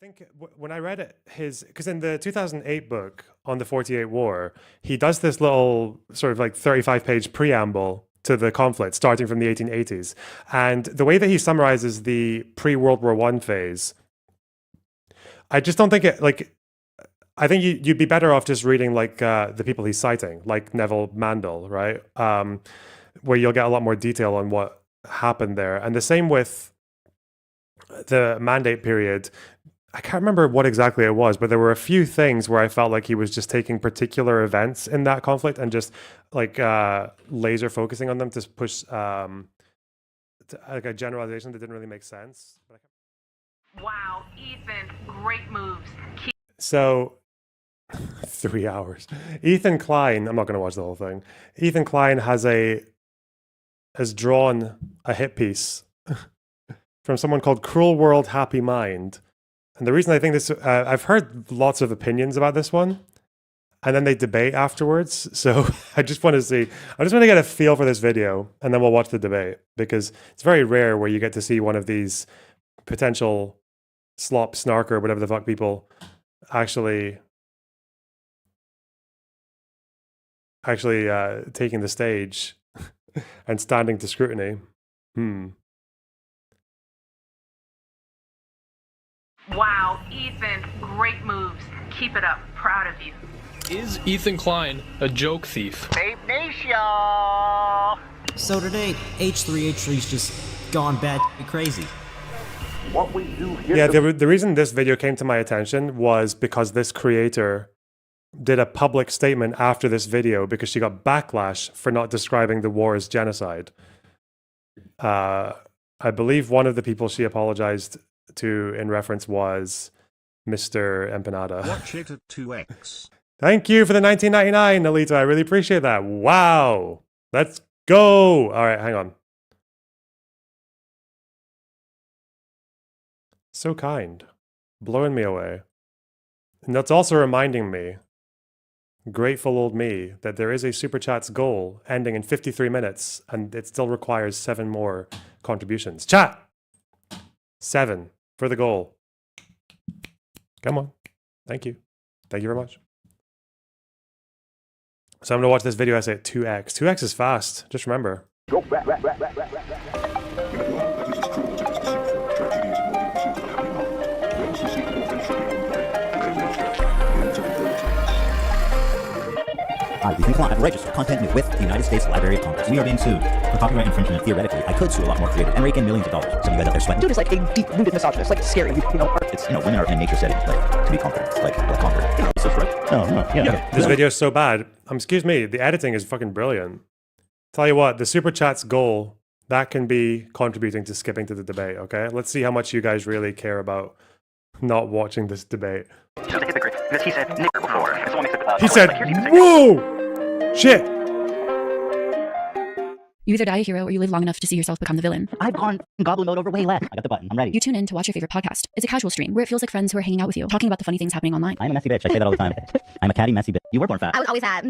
think when I read it, because in the 2008 book on the 48 War, he does this little sort of like 35-page preamble to the conflict starting from the 1880s. And the way that he summarizes the pre-World War I phase, I just don't think it, like, I think you'd be better off just reading like the people he's citing, like Neville Mandel, right? Where you'll get a lot more detail on what happened there. And the same with the Mandate period. I can't remember what exactly it was, but there were a few things where I felt like he was just taking particular events in that conflict and just like laser focusing on them to push like a generalization that didn't really make sense. Wow, Ethan, great moves. So 3 hours. Ethan Klein, I'm not going to watch the whole thing. Ethan Klein has drawn a hit piece from someone called Cruel World, Happy Mind. And the reason I think this, I've heard lots of opinions about this one, and then they debate afterwards. So I just want to get a feel for this video, and then we'll watch the debate, because it's very rare where you get to see one of these potential slop snarker, whatever the fuck people actually taking the stage and standing to scrutiny. Wow, Ethan, great moves. Keep it up. Proud of you. Is Ethan Klein a joke thief? Vape Nation! So today, H3H3's just gone bad crazy. What we do here... Yeah, the reason this video came to my attention was because this creator did a public statement after this video because she got backlash for not describing the war as genocide. I believe one of the people she apologized to in reference was Mr. Empanada. Watch it at 2x. Thank you for the 1999, Alita. I really appreciate that. Wow. Let's go. All right, hang on. So kind. Blowing me away. And that's also reminding me, grateful old me, that there is a Super Chats goal ending in 53 minutes, and it still requires 7 more contributions. Chat! 7 for the goal. Come on. Thank you. Thank you very much. So I'm going to watch this video essay at 2x. 2x is fast. Just remember. Go back. Ethan Klein, registered content with the United States Library of Congress. We are being sued for copyright infringement. Theoretically, I could sue a lot more creators and rake in millions of dollars. Some of you guys out there sweating. Dude is like a deep-rooted misogynist, like scary, It's, women are in a nature setting, like, to be conquered, like conquered. Is this right? No, yeah. Okay. This video is so bad. Excuse me, the editing is fucking brilliant. Tell you what, the Super Chat's goal, that can be contributing to skipping to the debate, okay? Let's see how much you guys really care about not watching this debate. He's a hypocrite, because he said nigger before. He said, whoa! Shit! You either die a hero or you live long enough to see yourself become the villain. I've gone goblin mode over way less. I got the button. I'm ready. You tune in to watch your favorite podcast. It's a casual stream where it feels like friends who are hanging out with you, talking about the funny things happening online. I'm a messy bitch. I say that all the time. I'm a catty, messy bitch. You were born fat. I was always fat.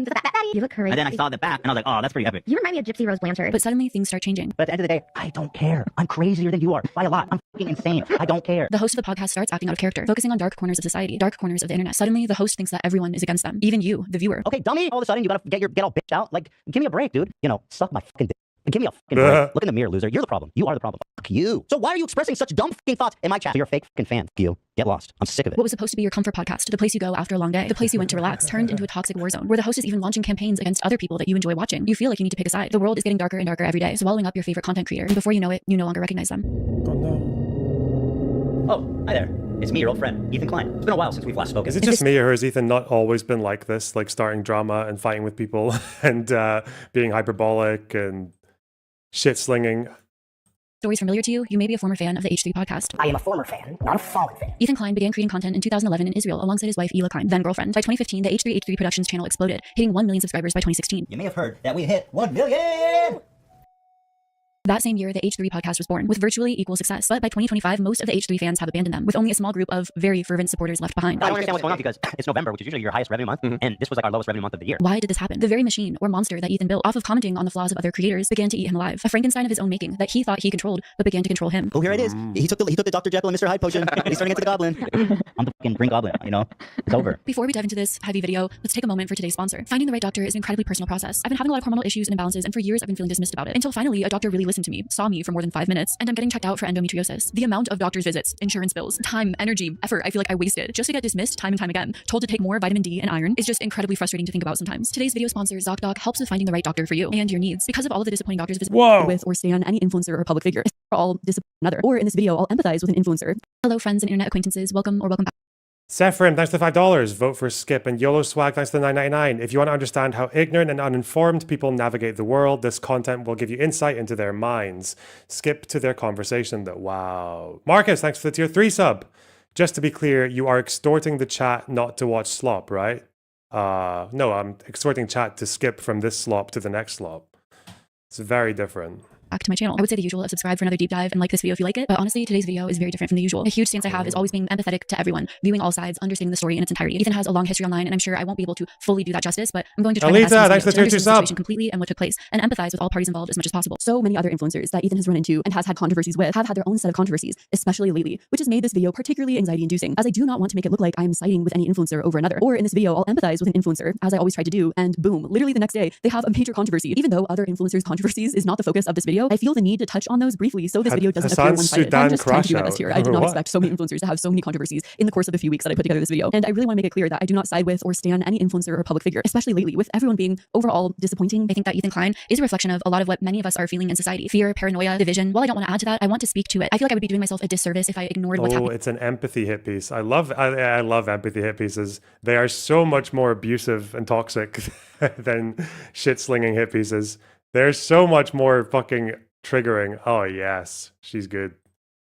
You look crazy. And then I saw the back, and I was like, oh, that's pretty epic. You remind me of Gypsy Rose Blanchard. But suddenly things start changing. But at the end of the day, I don't care. I'm crazier than you are by a lot. I'm fucking insane. I don't care. The host of the podcast starts acting out of character, focusing on dark corners of society, dark corners of the internet. Suddenly, the host thinks that everyone is against them, even you, the viewer. Okay, dummy. All of a sudden, you gotta get all bitched out. Like, give me a break, dude. Suck my fucking dick. Give me a fucking break. Look in the mirror, loser. You're the problem. You are the problem. Fuck you. So why are you expressing such dumb fucking thoughts in my chat? You're a fake fucking fan. You. Get lost. I'm sick of it. What was supposed to be your comfort podcast, the place you go after a long day, the place you went to relax, turned into a toxic war zone, where the host is even launching campaigns against other people that you enjoy watching. You feel like you need to pick a side. The world is getting darker and darker every day, swallowing up your favorite content creator. And before you know it, you no longer recognize them. Oh no. Oh, hi there. It's me, your old friend, Ethan Klein. It's been a while since we've last spoken. Is it just me, or has Ethan not always been like this, like starting drama and fighting with people and being hyperbolic and shit-slinging? Stories familiar to you? You may be a former fan of the H3 podcast. I am a former fan, not a fallen fan. Ethan Klein began creating content in 2011 in Israel alongside his wife, Ela Klein, then girlfriend. By 2015, the H3H3 Productions channel exploded, hitting 1 million subscribers by 2016. You may have heard that we hit 1 million! That same year, the H3 podcast was born, with virtually equal success. But by 2025, most of the H3 fans have abandoned them, with only a small group of very fervent supporters left behind. I don't understand what's going on because it's November, which is usually your highest revenue month, and this was like our lowest revenue month of the year. Why did this happen? The very machine or monster that Ethan built off of commenting on the flaws of other creators began to eat him alive. A Frankenstein of his own making that he thought he controlled, but began to control him. Oh, here it is. He took the Dr. Jekyll and Mr. Hyde potion. He's turning into the Goblin. I'm the fucking Green Goblin, you know? It's over. Before we dive into this heavy video, let's take a moment for today's sponsor. Finding the right doctor is an incredibly personal process. I've been having a lot of hormonal issues and imbalances, and for years I've been feeling dismissed about it. Until finally, a doctor really listened to me, saw me for more than 5 minutes, and I'm getting checked out for endometriosis. The amount of doctor's visits, insurance bills, time, energy, effort I feel like I wasted just to get dismissed time and time again, told to take more vitamin D and iron, is just incredibly frustrating to think about sometimes. Today's video sponsor, ZocDoc, helps with finding the right doctor for you and your needs. Because of all of the disappointing doctors visited with or stand any influencer or public figure, we're all disappointed another. Or in this video, I'll empathize with an influencer. Hello friends and internet acquaintances, welcome back. Sephrin, thanks to $5. Vote for Skip. And YOLO Swag, thanks to $9.99. If you want to understand how ignorant and uninformed people navigate the world, this content will give you insight into their minds. Skip to their conversation, though. Wow. Marcus, thanks for the tier 3 sub. Just to be clear, you are extorting the chat not to watch slop, right? No, I'm extorting chat to skip from this slop to the next slop. It's very different. Back to my channel. I would say the usual of subscribe for another deep dive and like this video if you like it, but honestly today's video is very different from the usual. A huge stance I have is always being empathetic to everyone, viewing all sides, understanding the story in its entirety. Ethan has a long history online and I'm sure I won't be able to fully do that justice, but I'm going to try my best to understand the situation completely and what took place and empathize with all parties involved as much as possible. So many other influencers that Ethan has run into and has had controversies with have had their own set of controversies, especially lately, which has made this video particularly anxiety inducing, as I do not want to make it look like I am siding with any influencer over another. Or in this video, I'll empathize with an influencer, as I always try to do, and boom, literally the next day, they have a major controversy. Even though other influencers' controversies is not the focus of this video, I feel the need to touch on those briefly so this video doesn't appear one-sided. I'm just trying to do my best here. I did not expect so many influencers to have so many controversies in the course of the few weeks that I put together this video. And I really want to make it clear that I do not side with or stand any influencer or public figure, especially lately, with everyone being overall disappointing. I think that Ethan Klein is a reflection of a lot of what many of us are feeling in society. Fear, paranoia, division. While I don't want to add to that, I want to speak to it. I feel like I would be doing myself a disservice if I ignored what's happening. It's an empathy hit piece. I love empathy hit pieces. They are so much more abusive and toxic than shit-slinging hit pieces. They're so much more fucking triggering. Oh yes, she's good.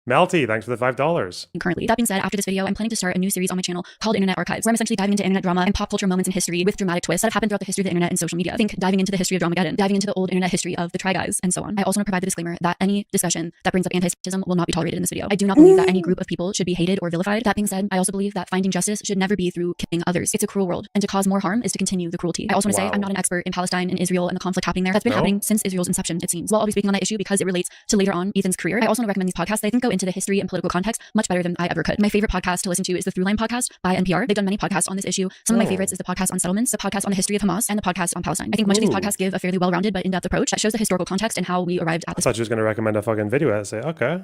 Melty, thanks for the $5. Currently. That being said, after this video, I'm planning to start a new series on my channel called Internet Archives, where I'm essentially diving into internet drama and pop culture moments in history with dramatic twists that have happened throughout the history of the internet and social media. Think diving into the history of Dramageddon, diving into the old internet history of the Try Guys, and so on. I also want to provide the disclaimer that any discussion that brings up anti-Semitism will not be tolerated in this video. I do not believe that any group of people should be hated or vilified. That being said, I also believe that finding justice should never be through killing others. It's a cruel world, and to cause more harm is to continue the cruelty. I also want to say I'm not an expert in Palestine and Israel and the conflict happening there. That's been happening since Israel's inception, it seems. While I'll be speaking on that issue because it relates to later on Ethan's career, I also want to recommend these podcasts that I think go into the history and political context much better than I ever could. My favorite podcast to listen to is the Throughline podcast by NPR. They've done many podcasts on this issue. Some of my favorites is the podcast on settlements, the podcast on the history of Hamas, and the podcast on Palestine. I think much of these podcasts give a fairly well-rounded but in-depth approach that shows the historical context and how we arrived at this. I thought you was going to recommend a fucking video. I'd say, okay.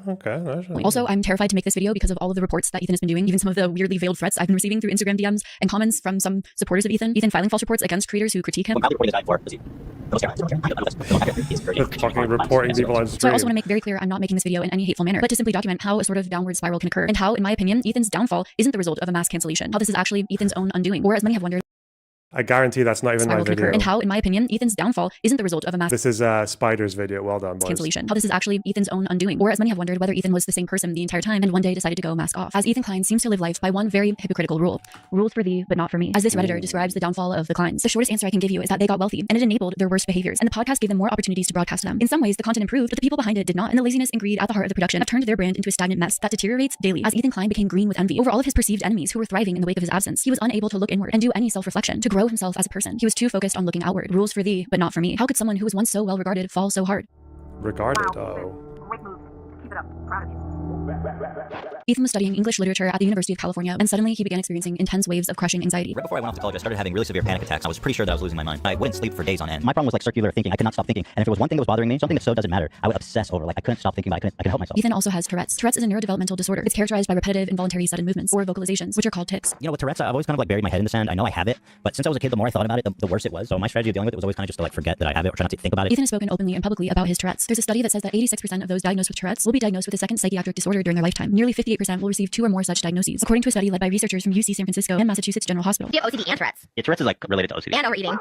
Also, I'm terrified to make this video because of all of the reports that Ethan has been doing, even some of the weirdly veiled threats I've been receiving through Instagram DMs and comments from some supporters of Ethan filing false reports against creators who critique him. Fucking reporting people on stream. So I also want to make very clear I'm not making this video in any hateful manner, but to simply document how a sort of downward spiral can occur and how, in my opinion, Ethan's downfall isn't the result of a mass cancellation. How this is actually Ethan's own undoing, or as many have wondered, I guarantee that's not even my video. And how, in my opinion, Ethan's downfall isn't the result of a mass... This is Spider's video. Well done, boys. Cancellation. How this is actually Ethan's own undoing. Or as many have wondered whether Ethan was the same person the entire time and one day decided to go mask off. As Ethan Klein seems to live life by one very hypocritical rule. Rules for thee, but not for me. As this Redditor describes the downfall of the Kleins. The shortest answer I can give you is that they got wealthy and it enabled their worst behaviors. And the podcast gave them more opportunities to broadcast them. In some ways, the content improved, but the people behind it did not. And the laziness and greed at the heart of the production have turned their brand into a stagnant mess that deteriorates daily. As Ethan Klein became green with envy over all of his perceived enemies who were thriving in the wake of his absence, he was unable to look inward and do any self-reflection to grow himself as a person. He was too focused on looking outward. Rules for thee, but not for me. How could someone who was once so well regarded fall so hard? Regarded? Wow, great move. Keep it up. Proud of you. Ethan was studying English literature at the University of California, and suddenly he began experiencing intense waves of crushing anxiety. Right before I went off to college, I started having really severe panic attacks. I was pretty sure that I was losing my mind. I wouldn't sleep for days on end. My problem was like circular thinking. I could not stop thinking. And if it was one thing that was bothering me, something that so doesn't matter, I would obsess over. Like I couldn't stop thinking, but I couldn't help myself. Ethan also has Tourette's. Tourette's is a neurodevelopmental disorder. It's characterized by repetitive, involuntary, sudden movements, or vocalizations, which are called tics. You know, with Tourette's, I've always kind of like buried my head in the sand. I know I have it, but since I was a kid, the more I thought about it, the worse it was. So my strategy of dealing with it was always kind of just to like forget that I have it or try not to think about it. Ethan has spoken openly and publicly about his Tourette's. There's a study that says that 86% of those diagnosed with Tourette's will be diagnosed with a second psychiatric disorder during their lifetime. Nearly 58% will receive 2 or more such diagnoses, according to a study led by researchers from UC San Francisco and Massachusetts General Hospital. You have OCD and Tourette's. Yeah, Tourette's is like related to OCD. And overeating.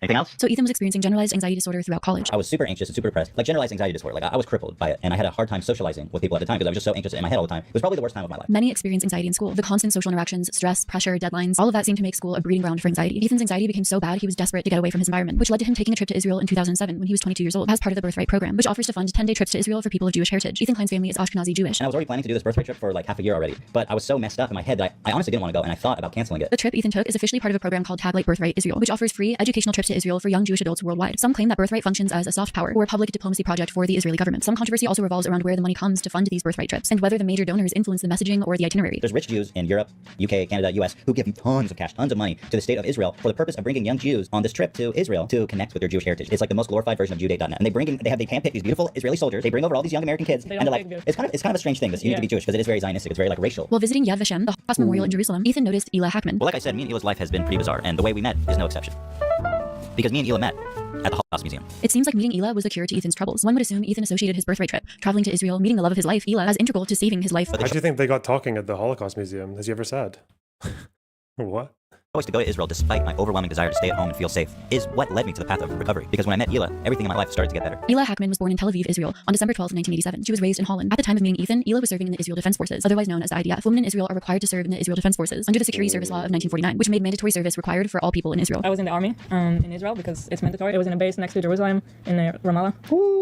Anything else? So Ethan was experiencing generalized anxiety disorder throughout college. I was super anxious and super depressed, like generalized anxiety disorder. Like I was crippled by it, and I had a hard time socializing with people at the time because I was just so anxious in my head all the time. It was probably the worst time of my life. Many experience anxiety in school. The constant social interactions, stress, pressure, deadlines, all of that seemed to make school a breeding ground for anxiety. Ethan's anxiety became so bad he was desperate to get away from his environment, which led to him taking a trip to Israel in 2007 when he was 22 years old as part of the Birthright program, which offers to fund 10-day trips to Israel for people of Jewish heritage. Ethan Klein's family is Ashkenazi Jewish. And I was already planning to do this Birthright trip for like half a year already, but I was so messed up in my head that I honestly didn't want to go, and I thought about canceling it. The trip Ethan took is officially part of a program called Taglight Birthright Israel, which offers free educational trips to Israel for young Jewish adults worldwide. Some claim that Birthright functions as a soft power or a public diplomacy project for the Israeli government. Some controversy also revolves around where the money comes to fund these Birthright trips and whether the major donors influence the messaging or the itinerary. There's rich Jews in Europe, UK, Canada, US who give tons of cash, tons of money to the state of Israel for the purpose of bringing young Jews on this trip to Israel to connect with their Jewish heritage. It's like the most glorified version of Judate.net. And they handpick these beautiful Israeli soldiers. They bring over all these young American kids, and they're like, it's kind of a strange thing that you need to be Jewish because it is very Zionistic. It's very like racial. While visiting Yad Vashem, the Holocaust Memorial in Jerusalem, Ethan noticed Ela Hackman. Well, like I said, me and Ela's life has been pretty bizarre, and the way we met is no exception. Because me and Ela met at the Holocaust Museum. It seems like meeting Ela was the cure to Ethan's troubles. One would assume Ethan associated his Birthright trip, traveling to Israel, meeting the love of his life, Ela, as integral to saving his life. How do you think they got talking at the Holocaust Museum? Has he ever said? What? Choice to go to Israel despite my overwhelming desire to stay at home and feel safe is what led me to the path of recovery. Because when I met Ela, everything in my life started to get better. Ela Hackman was born in Tel Aviv, Israel, on December 12, 1987. She was raised in Holland. At the time of meeting Ethan, Ela was serving in the Israel Defense Forces, otherwise known as the IDF. Women in Israel are required to serve in the Israel Defense Forces under the Security Service Law of 1949, which made mandatory service required for all people in Israel. I was in the army in Israel because it's mandatory. It was in a base next to Jerusalem in Ramallah.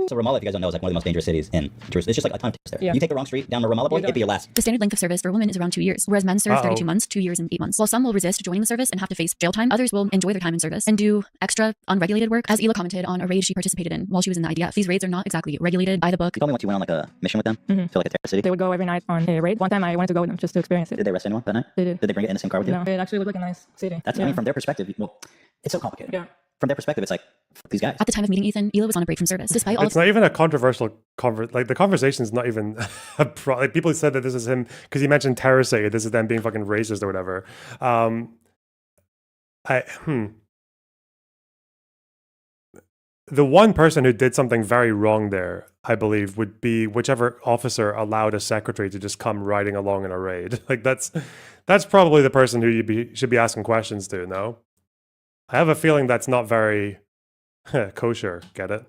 So Ramallah, if you guys don't know, is like one of the most dangerous cities in Jerusalem. It's just like a ton of terrorists there. Yeah. You take the wrong street down the Ramallah boy, it'd be your last. The standard length of service for women is around 2 years, whereas men serve 32 months, 2 years, and 8 months. While some will resist joining the service and have to face jail time, others will enjoy their time in service and do extra unregulated work, as Ela commented on a raid she participated in while she was in the IDF. These raids are not exactly regulated by the book. You told me once you went on like a mission with them to like a terrorist city. They would go every night on a raid. One time I wanted to go with them just to experience it. Did they arrest anyone that night? They did. Did they bring it in the same car with you? No, it actually looked like a nice city. That's, I mean, from their perspective, well, it's so complicated. Yeah. From their perspective, it's like, fuck these guys. At the time of meeting Ethan, Ela was on a break from service. Despite all It's not even a controversial like the conversation is not even like people said that this is him because he mentioned terrorist city. This is them being fucking racist or whatever. The one person who did something very wrong there, I believe, would be whichever officer allowed a secretary to just come riding along in a raid. Like that's probably the person who you should be asking questions to. No, I have a feeling that's not very kosher. Get it?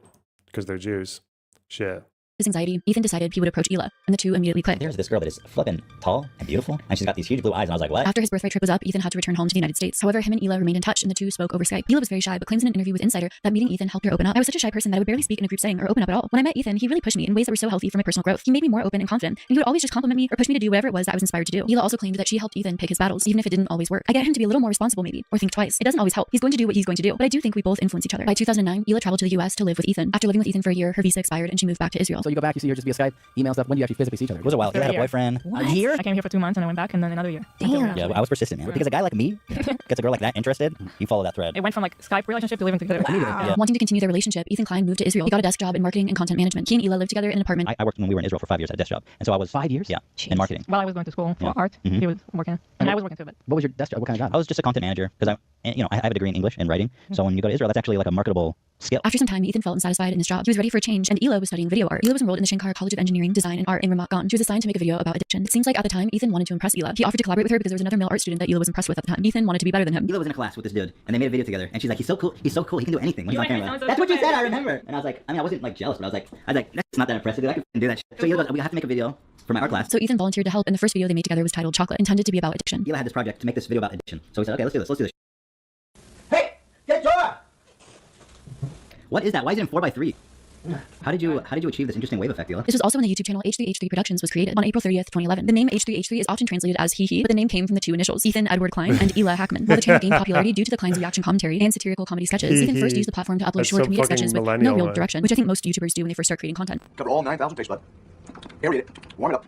Because they're Jews. Shit. his anxiety, Ethan decided he would approach Ela, and the two immediately clicked. There's this girl that is flippin' tall and beautiful, and she's got these huge blue eyes, and I was like, what? After his birthright trip was up, Ethan had to return home to the United States. However, him and Ela remained in touch, and the two spoke over Skype. Ela was very shy, but claims in an interview with Insider that meeting Ethan helped her open up. I was such a shy person that I would barely speak in a group setting or open up at all. When I met Ethan, he really pushed me in ways that were so healthy for my personal growth. He made me more open and confident, and he would always just compliment me or push me to do whatever it was that I was inspired to do. Ela also claimed that she helped Ethan pick his battles, even if it didn't always work. I get him to be a little more responsible maybe, or think twice. It doesn't always help. He's going to do what he's going to do, but I do think we both influence each other. By 2009, Ela traveled to the US to live with Ethan. After living with Ethan for a year, her visa expired and she moved back to Israel. So you go back, you see her just via Skype, email stuff. When do you actually physically see each other? It was a while. You had a boyfriend. A year? I came here for 2 months and I went back and then another year. Damn. Yeah, I was persistent, man. Because a guy like me gets a girl like that interested, you follow that thread. It went from like Skype relationship to living together. Yeah. Wanting to continue their relationship, Ethan Klein moved to Israel. He got a desk job in marketing and content management. He and Ela lived together in an apartment. I worked when we were in Israel for 5 years at a desk job. And so I was 5 years? Yeah. Jeez. In marketing. While I was going to school for art, he was working. And I was working too, but What was your desk job? What kind of job? I was just a content manager because I have a degree in English and writing. So when you go to Israel, that's actually like a marketable skill. After some time, Ethan felt unsatisfied in his job. He was ready for a change, and Ela was studying video art. Ela was enrolled in the Shankar College of Engineering, Design, and Art in Ramat Gan. She was assigned to make a video about addiction. It seems like at the time, Ethan wanted to impress Ela. He offered to collaborate with her because there was another male art student that Ela was impressed with at the time. Ethan wanted to be better than him. Ela was in a class with this dude, and they made a video together. And she's like, he's so cool, he can do anything when he's on camera. So That's what you said, I remember. And I was like, I wasn't like jealous, but I was like, that's not that impressive, dude. I can do that shit. So Ela goes, we have to make a video for my art class. So Ethan volunteered to help, and the first video they made together was titled Chocolate, intended to be about addiction. Ela had this project to make this video about addiction. So we said, okay, let's do this. Hey, get Dora! What is that? Why is it in 4x3? How did you achieve this interesting wave effect, Ela? This was also when the YouTube channel H3H3 Productions was created on April 30th, 2011. The name H3H3 is often translated as he, but the name came from the two initials, Ethan Edward Klein and Ela Hackman. While the channel gained popularity due to the Klein's reaction commentary and satirical comedy sketches, Ethan first used the platform to upload That's short so comedic sketches with fucking no real millennial, direction, which I think most YouTubers do when they first start creating content. Cover all 9,000 taste bud. Aerate it. Warm it up.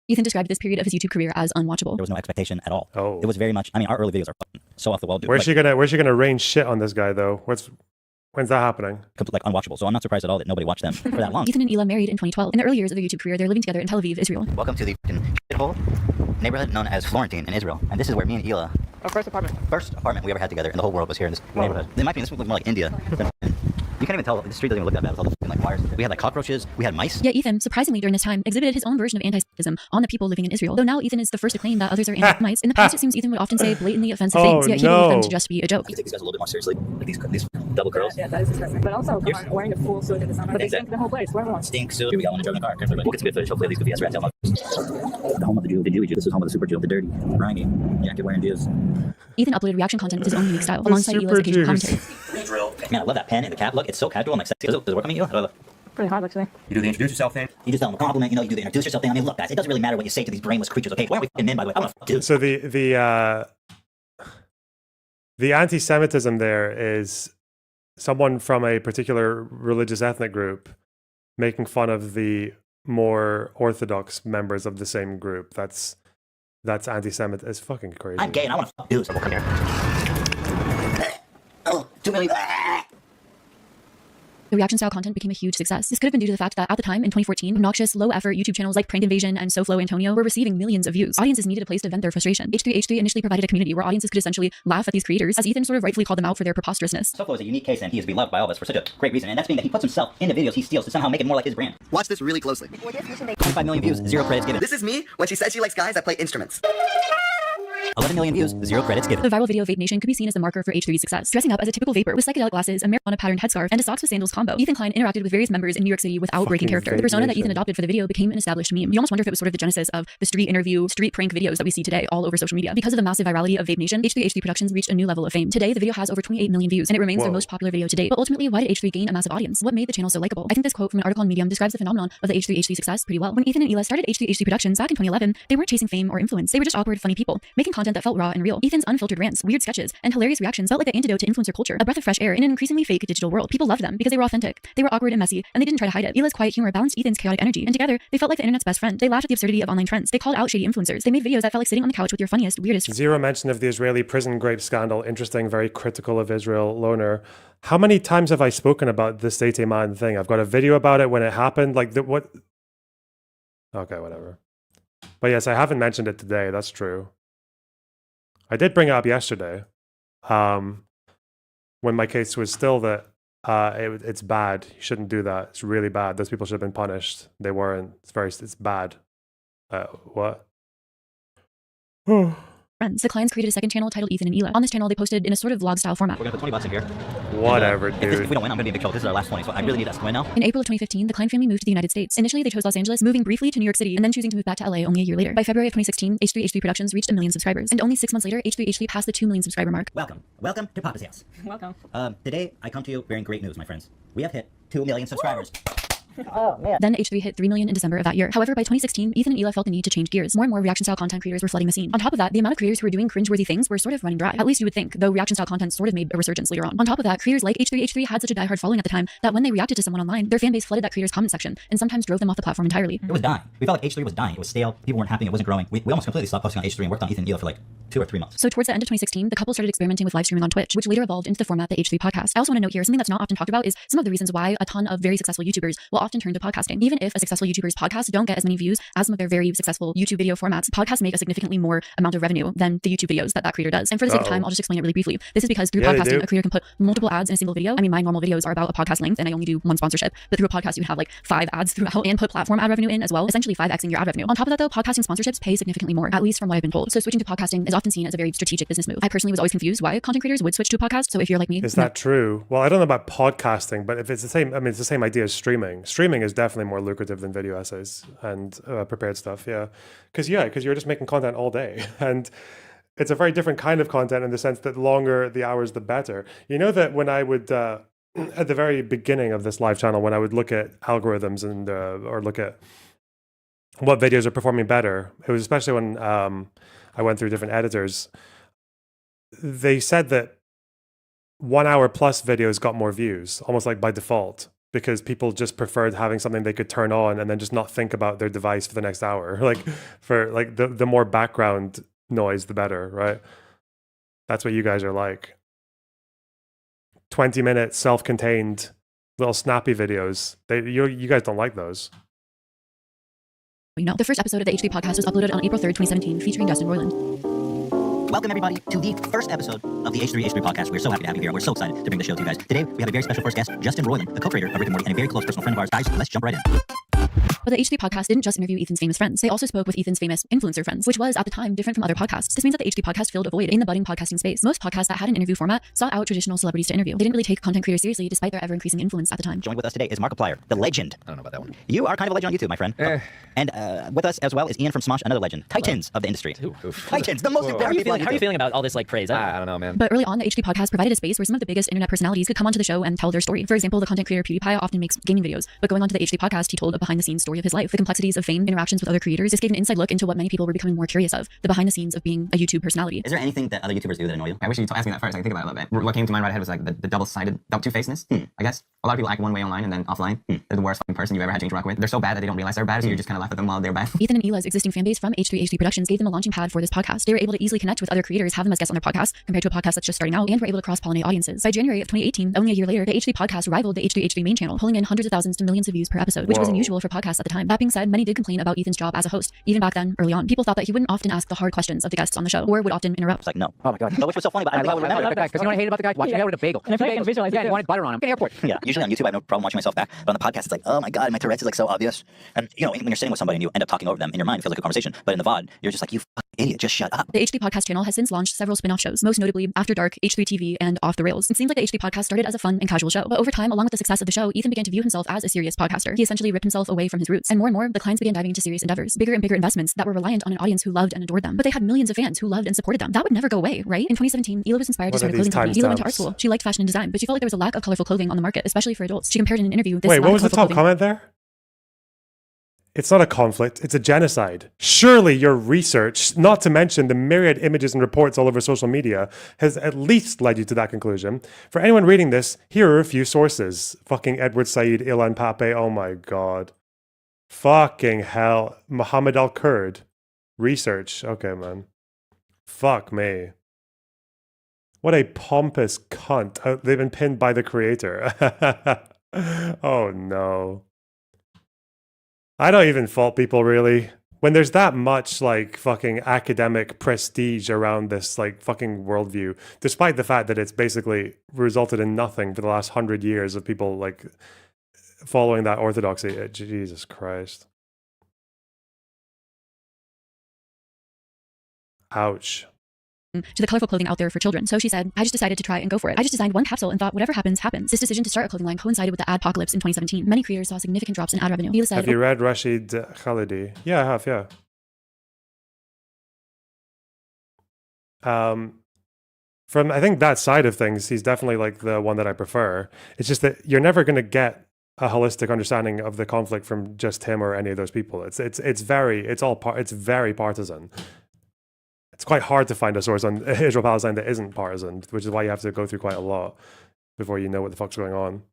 Ethan described this period of his YouTube career as unwatchable. There was no expectation at all. Oh. It was very much, our early videos are fucking so off the wall, dude. Where's she gonna rain shit on this guy though? When's that happening? Like unwatchable. So I'm not surprised at all that nobody watched them for that long. Ethan and Ela married in 2012. In the early years of their YouTube career, they're living together in Tel Aviv, Israel. Welcome to the shithole neighborhood known as Florentine in Israel. And this is where me and Ela, our first apartment we ever had together in the whole world was here in this neighborhood. In my opinion, this would look more like India than you can't even tell, the street doesn't even look that bad with all the like wires. We had like cockroaches. We had mice. Yet Ethan, surprisingly during this time, exhibited his own version of anti-Semitism on the people living in Israel. Though now Ethan is the first to claim that others are anti-Semites. In the past, it seems Ethan would often say blatantly offensive things, yet he believed them to just be a joke. You take these guys a little bit more seriously. Like these double curls. Yeah, that is disgusting. But also, come on, wearing a full suit at the summer. They stink the whole place. Where everyone. Stink suit. We got one in the car. We'll get some good footage. Hopefully, at least good VS rats. The home of the Jew. This is home of the super Jew. The dirty, grimy, jacket-wearing Jews. Ethan uploaded reaction content with his own unique style, alongside Eli's occasional commentary. Man, I love that pen and the cap. Look, it's so casual and like sexy. Does it work on you? Pretty hard, actually. You do the introduce yourself thing. You just tell them a compliment. You know, you do the introduce yourself thing. I mean, look, guys, it doesn't really matter what you say to these brainless creatures. Okay, why are we f***ing men, by the way? I'm gonna f*** dude. So the anti-Semitism there is someone from a particular religious ethnic group making fun of the more orthodox members of the same group. That's anti-Semitic. It's fucking crazy. I'm gay and I want to f*** dudes. So we'll come here. Oh, 2 million. The reaction style content became a huge success. This could have been due to the fact that at the time, in 2014, obnoxious, low-effort YouTube channels like Prank Invasion and SoFlo Antonio were receiving millions of views. Audiences needed a place to vent their frustration. H3H3 initially provided a community where audiences could essentially laugh at these creators, as Ethan sort of rightfully called them out for their preposterousness. SoFlo is a unique case and he is beloved by all of us for such a great reason, and that's being that he puts himself in the videos he steals to somehow make it more like his brand. Watch this really closely. 25 million views, 0 credits given. This is me when she says she likes guys that play instruments. 11 million views, 0 credits given. The viral video Vape Nation could be seen as the marker for H3's success. Dressing up as a typical vapor with psychedelic glasses, a marijuana-patterned headscarf, and a socks with sandals combo, Ethan Klein interacted with various members in New York City without breaking character. The persona that Ethan adopted for the video became an established meme. You almost wonder if it was sort of the genesis of the street interview, street prank videos that we see today all over social media. Because of the massive virality of Vape Nation, H3H3 Productions reached a new level of fame. Today, the video has over 28 million views, and it remains their most popular video to date. But ultimately, why did H3 gain a massive audience? What made the channel so likable? I think this quote from an article on Medium describes the phenomenon of the H3H3 success pretty well. When Ethan and Ela started H3H3 Productions back in 2011, they weren't chasing fame or influence. They were just awkward, funny people, making content that felt raw and real. Ethan's unfiltered rants, weird sketches, and hilarious reactions felt like the antidote to influencer culture, a breath of fresh air in an increasingly fake digital world. People loved them because they were authentic. They were awkward and messy, and they didn't try to hide it. Ela's quiet humor balanced Ethan's chaotic energy, and together, they felt like the internet's best friend. They laughed at the absurdity of online trends. They called out shady influencers. They made videos that felt like sitting on the couch with your funniest, weirdest. Zero mention of the Israeli prison grape scandal. Interesting, very critical of Israel. Loner. How many times have I spoken about this State-Man thing? I've got a video about it when it happened. Like, what? Okay, whatever. But yes, I haven't mentioned it today. That's true. I did bring it up yesterday, when my case was still that it's bad. You shouldn't do that. It's really bad. Those people should have been punished. They weren't. It's bad. What? Friends. The Kleins created a second channel titled Ethan and Ela. On this channel, they posted in a sort of vlog style format. We're gonna put 20 bucks in here. Whatever, and, dude. If we don't win, I'm gonna be in big trouble. This is our last 20, so I really need us to win now. In April of 2015, the Klein family moved to the United States. Initially, they chose Los Angeles, moving briefly to New York City, and then choosing to move back to LA only a year later. By February of 2016, H3H3 Productions reached 1 million subscribers, and only 6 months later, H3H3 passed the 2 million subscriber mark. Welcome to Papa's house. Welcome. Today, I come to you bearing great news, my friends. We have hit 2 million subscribers. Oh, man. Then H3 hit 3 million in December of that year. However, by 2016, Ethan and Ela felt the need to change gears. More and more reaction-style content creators were flooding the scene. On top of that, the amount of creators who were doing cringeworthy things were sort of running dry. At least you would think, though reaction-style content sort of made a resurgence later on. On top of that, creators like H3H3 had such a diehard following at the time that when they reacted to someone online, their fan base flooded that creator's comment section and sometimes drove them off the platform entirely. It was dying. We felt like H3 was dying. It was stale. People weren't happy. It wasn't growing. We almost completely stopped posting on H3 and worked on Ethan and Ela for like 2 or 3 months. So towards the end of 2016, the couple started experimenting with live streaming on Twitch, which later evolved into the format the H3 podcast. I also want to note here, something that's not often talked about is some of the reasons why a ton of very successful YouTubers will often turn to podcasting. Even if a successful YouTuber's podcasts don't get as many views as some of their very successful YouTube video formats, podcasts make a significantly more amount of revenue than the YouTube videos that creator does. And for the sake of time, I'll just explain it really briefly. This is because through podcasting, a creator can put multiple ads in a single video. I mean, my normal videos are about a podcast length and I only do 1 sponsorship, but through a podcast, you have like 5 ads throughout and put platform ad revenue in as well, essentially 5xing your ad revenue. On top of that though, podcasting sponsorships pay significantly more, at least from what I've been told. So switching to podcasting is often seen as a very strategic business move. I personally was always confused why content creators would switch to a podcast. So if you're like me, is that true? Well, I don't know about podcasting, but if it's the same, I mean, it's the same idea as streaming. Streaming is definitely more lucrative than video essays and prepared stuff. Yeah. Because you're just making content all day. And it's a very different kind of content in the sense that the longer the hours, the better. You know that when I would, at the very beginning of this live channel, when I would look at algorithms and or look at what videos are performing better, it was especially when I went through different editors, they said that 1 hour plus videos got more views, almost like by default, because people just preferred having something they could turn on and then just not think about their device for the next hour. Like for like the more background noise, the better, right? That's what you guys are like. 20-minute self-contained little snappy videos. You guys don't like those. The first episode of the H3 podcast was uploaded on April 3rd, 2017, featuring Dustin Roiland. Welcome, everybody, to the first episode of the H3H3 podcast. We're so happy to have you here. We're so excited to bring the show to you guys. Today, we have a very special first guest, Justin Roiland, the co-creator of Rick and Morty, and a very close personal friend of ours. Guys, let's jump right in. But the HD podcast didn't just interview Ethan's famous friends. They also spoke with Ethan's famous influencer friends, which was, at the time, different from other podcasts. This means that the HD podcast filled a void in the budding podcasting space. Most podcasts that had an interview format sought out traditional celebrities to interview. They didn't really take content creators seriously, despite their ever-increasing influence at the time. Joined with us today is Markiplier, the legend. I don't know about that one. You are kind of a legend on YouTube, my friend. And with us as well is Ian from Smosh, another legend. Titans of the industry. Titans, the most important people on YouTube. How are you feeling about all this praise? I don't know, man. But early on, the HD podcast provided a space where some of the biggest internet personalities could come onto the show and tell their story. For example, the content creator PewDiePie often makes gaming videos, but going onto the HD podcast, he told a behind-the-scenes story of his life, the complexities of fame, interactions with other creators. This gave an inside look into what many people were becoming more curious of, the behind-the-scenes of being a YouTube personality. Is there anything that other YouTubers do that annoy you? I wish you asked me that first. I can think about it a little bit. What came to mind right ahead was like the double-sided, two-facedness. I guess a lot of people act one way online and then offline. They're the worst fucking person you've ever had to interact with. They're so bad that they don't realize they're bad, so you just kind of laugh at them while they're bad. Ethan and Eli's existing fan base from H3HD Productions gave them a launching pad for this podcast. They were able to easily connect with other creators, have them as guests on their podcast, compared to a podcast that's just starting out, and were able to cross-pollinate audiences. By January of 2018, only a year later, the HD podcast rivaled the H3HD main channel, pulling in hundreds of thousands to millions of views per episode, which was unusual for podcasts at the time. That being said, many did complain about Ethan's job as a host. Even back then, early on, people thought that he wouldn't often ask the hard questions of the guests on the show, or would often interrupt. It's like, no. Oh my God. Which was so funny, but I love that guy. Because you know what I hate about the guy? Watching him out with a bagel. And I feel like I can visualize he wanted butter on him. In the airport. Yeah. Usually on YouTube, I have no problem watching myself back, but on the podcast, it's like, oh my God, my Tourette's is like so obvious. And you know, when you're sitting with somebody and you end up talking over them, in your mind, it feels like a conversation. But in the VOD, you're just like, you fucking idiot, just shut up. The HD podcast channel has since launched several spin-off shows, most notably After Dark, H3 TV, and Off the Rails. It seems like the HD podcast started as a fun and casual show, but over time, along with the success of the show, Ethan began to view himself as a serious podcaster. He essentially ripped himself away from his roots, and more, the clients began diving into serious endeavors, bigger and bigger investments that were reliant on an audience who loved and adored them. But they had millions of fans who loved and supported them. That would never go away, right? In 2017, Ela was inspired to start a clothing company. Ela went to art school. She liked fashion and design, but she felt like there was a lack of colorful clothing on the market, especially for adults. She compared in an interview this. Wait, what was the top comment there? It's not a conflict, it's a genocide. Surely your research, not to mention the myriad images and reports all over social media, has at least led you to that conclusion. For anyone reading this, here are a few sources. Fucking Edward Said, Ilan Pape, oh my God. Fucking hell. Muhammad Al-Kurd. Research. Okay, man. Fuck me. What a pompous cunt. They've been pinned by the creator. Oh no. I don't even fault people really. When there's that much like fucking academic prestige around this like fucking worldview, despite the fact that it's basically resulted in nothing for the last 100 years of people like following that orthodoxy. Jesus Christ. Ouch. To the colorful clothing out there for children. So she said, I just decided to try and go for it. I just designed one capsule and thought whatever happens, happens. This decision to start a clothing line coincided with the adpocalypse in 2017. Many creators saw significant drops in ad revenue. Ela said, have you read Rashid Khalidi? Yeah, I have, yeah. From I think that side of things, he's definitely like the one that I prefer. It's just that you're never going to get a holistic understanding of the conflict from just him or any of those people. It's very partisan. It's quite hard to find a source on Israel-Palestine that isn't partisan, which is why you have to go through quite a lot before you know what the fuck's going on.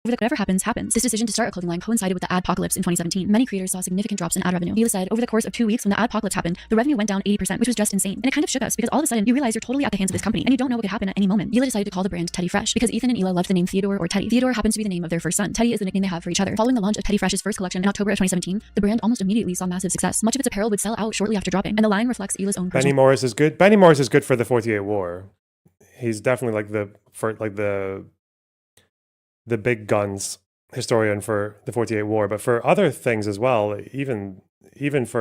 Whatever happens, happens. This decision to start a clothing line coincided with the adpocalypse in 2017. Many creators saw significant drops in ad revenue. Ela said, over the course of 2 weeks when the adpocalypse happened, the revenue went down 80%, which was just insane. And it kind of shook us because all of a sudden you realize you're totally at the hands of this company and you don't know what could happen at any moment. Ela decided to call the brand Teddy Fresh because Ethan and Ela loved the name Theodore or Teddy. Theodore happens to be the name of their first son. Teddy is the nickname they have for each other. Following the launch of Teddy Fresh's first collection in October of 2017, the brand almost immediately saw massive success. Much of its apparel would sell out shortly after dropping, and the line reflects Ela's own Benny Morris is good. Benny Morris is good for the 48 War. He's definitely like the big guns historian for the 48 War, but for other things as well, even his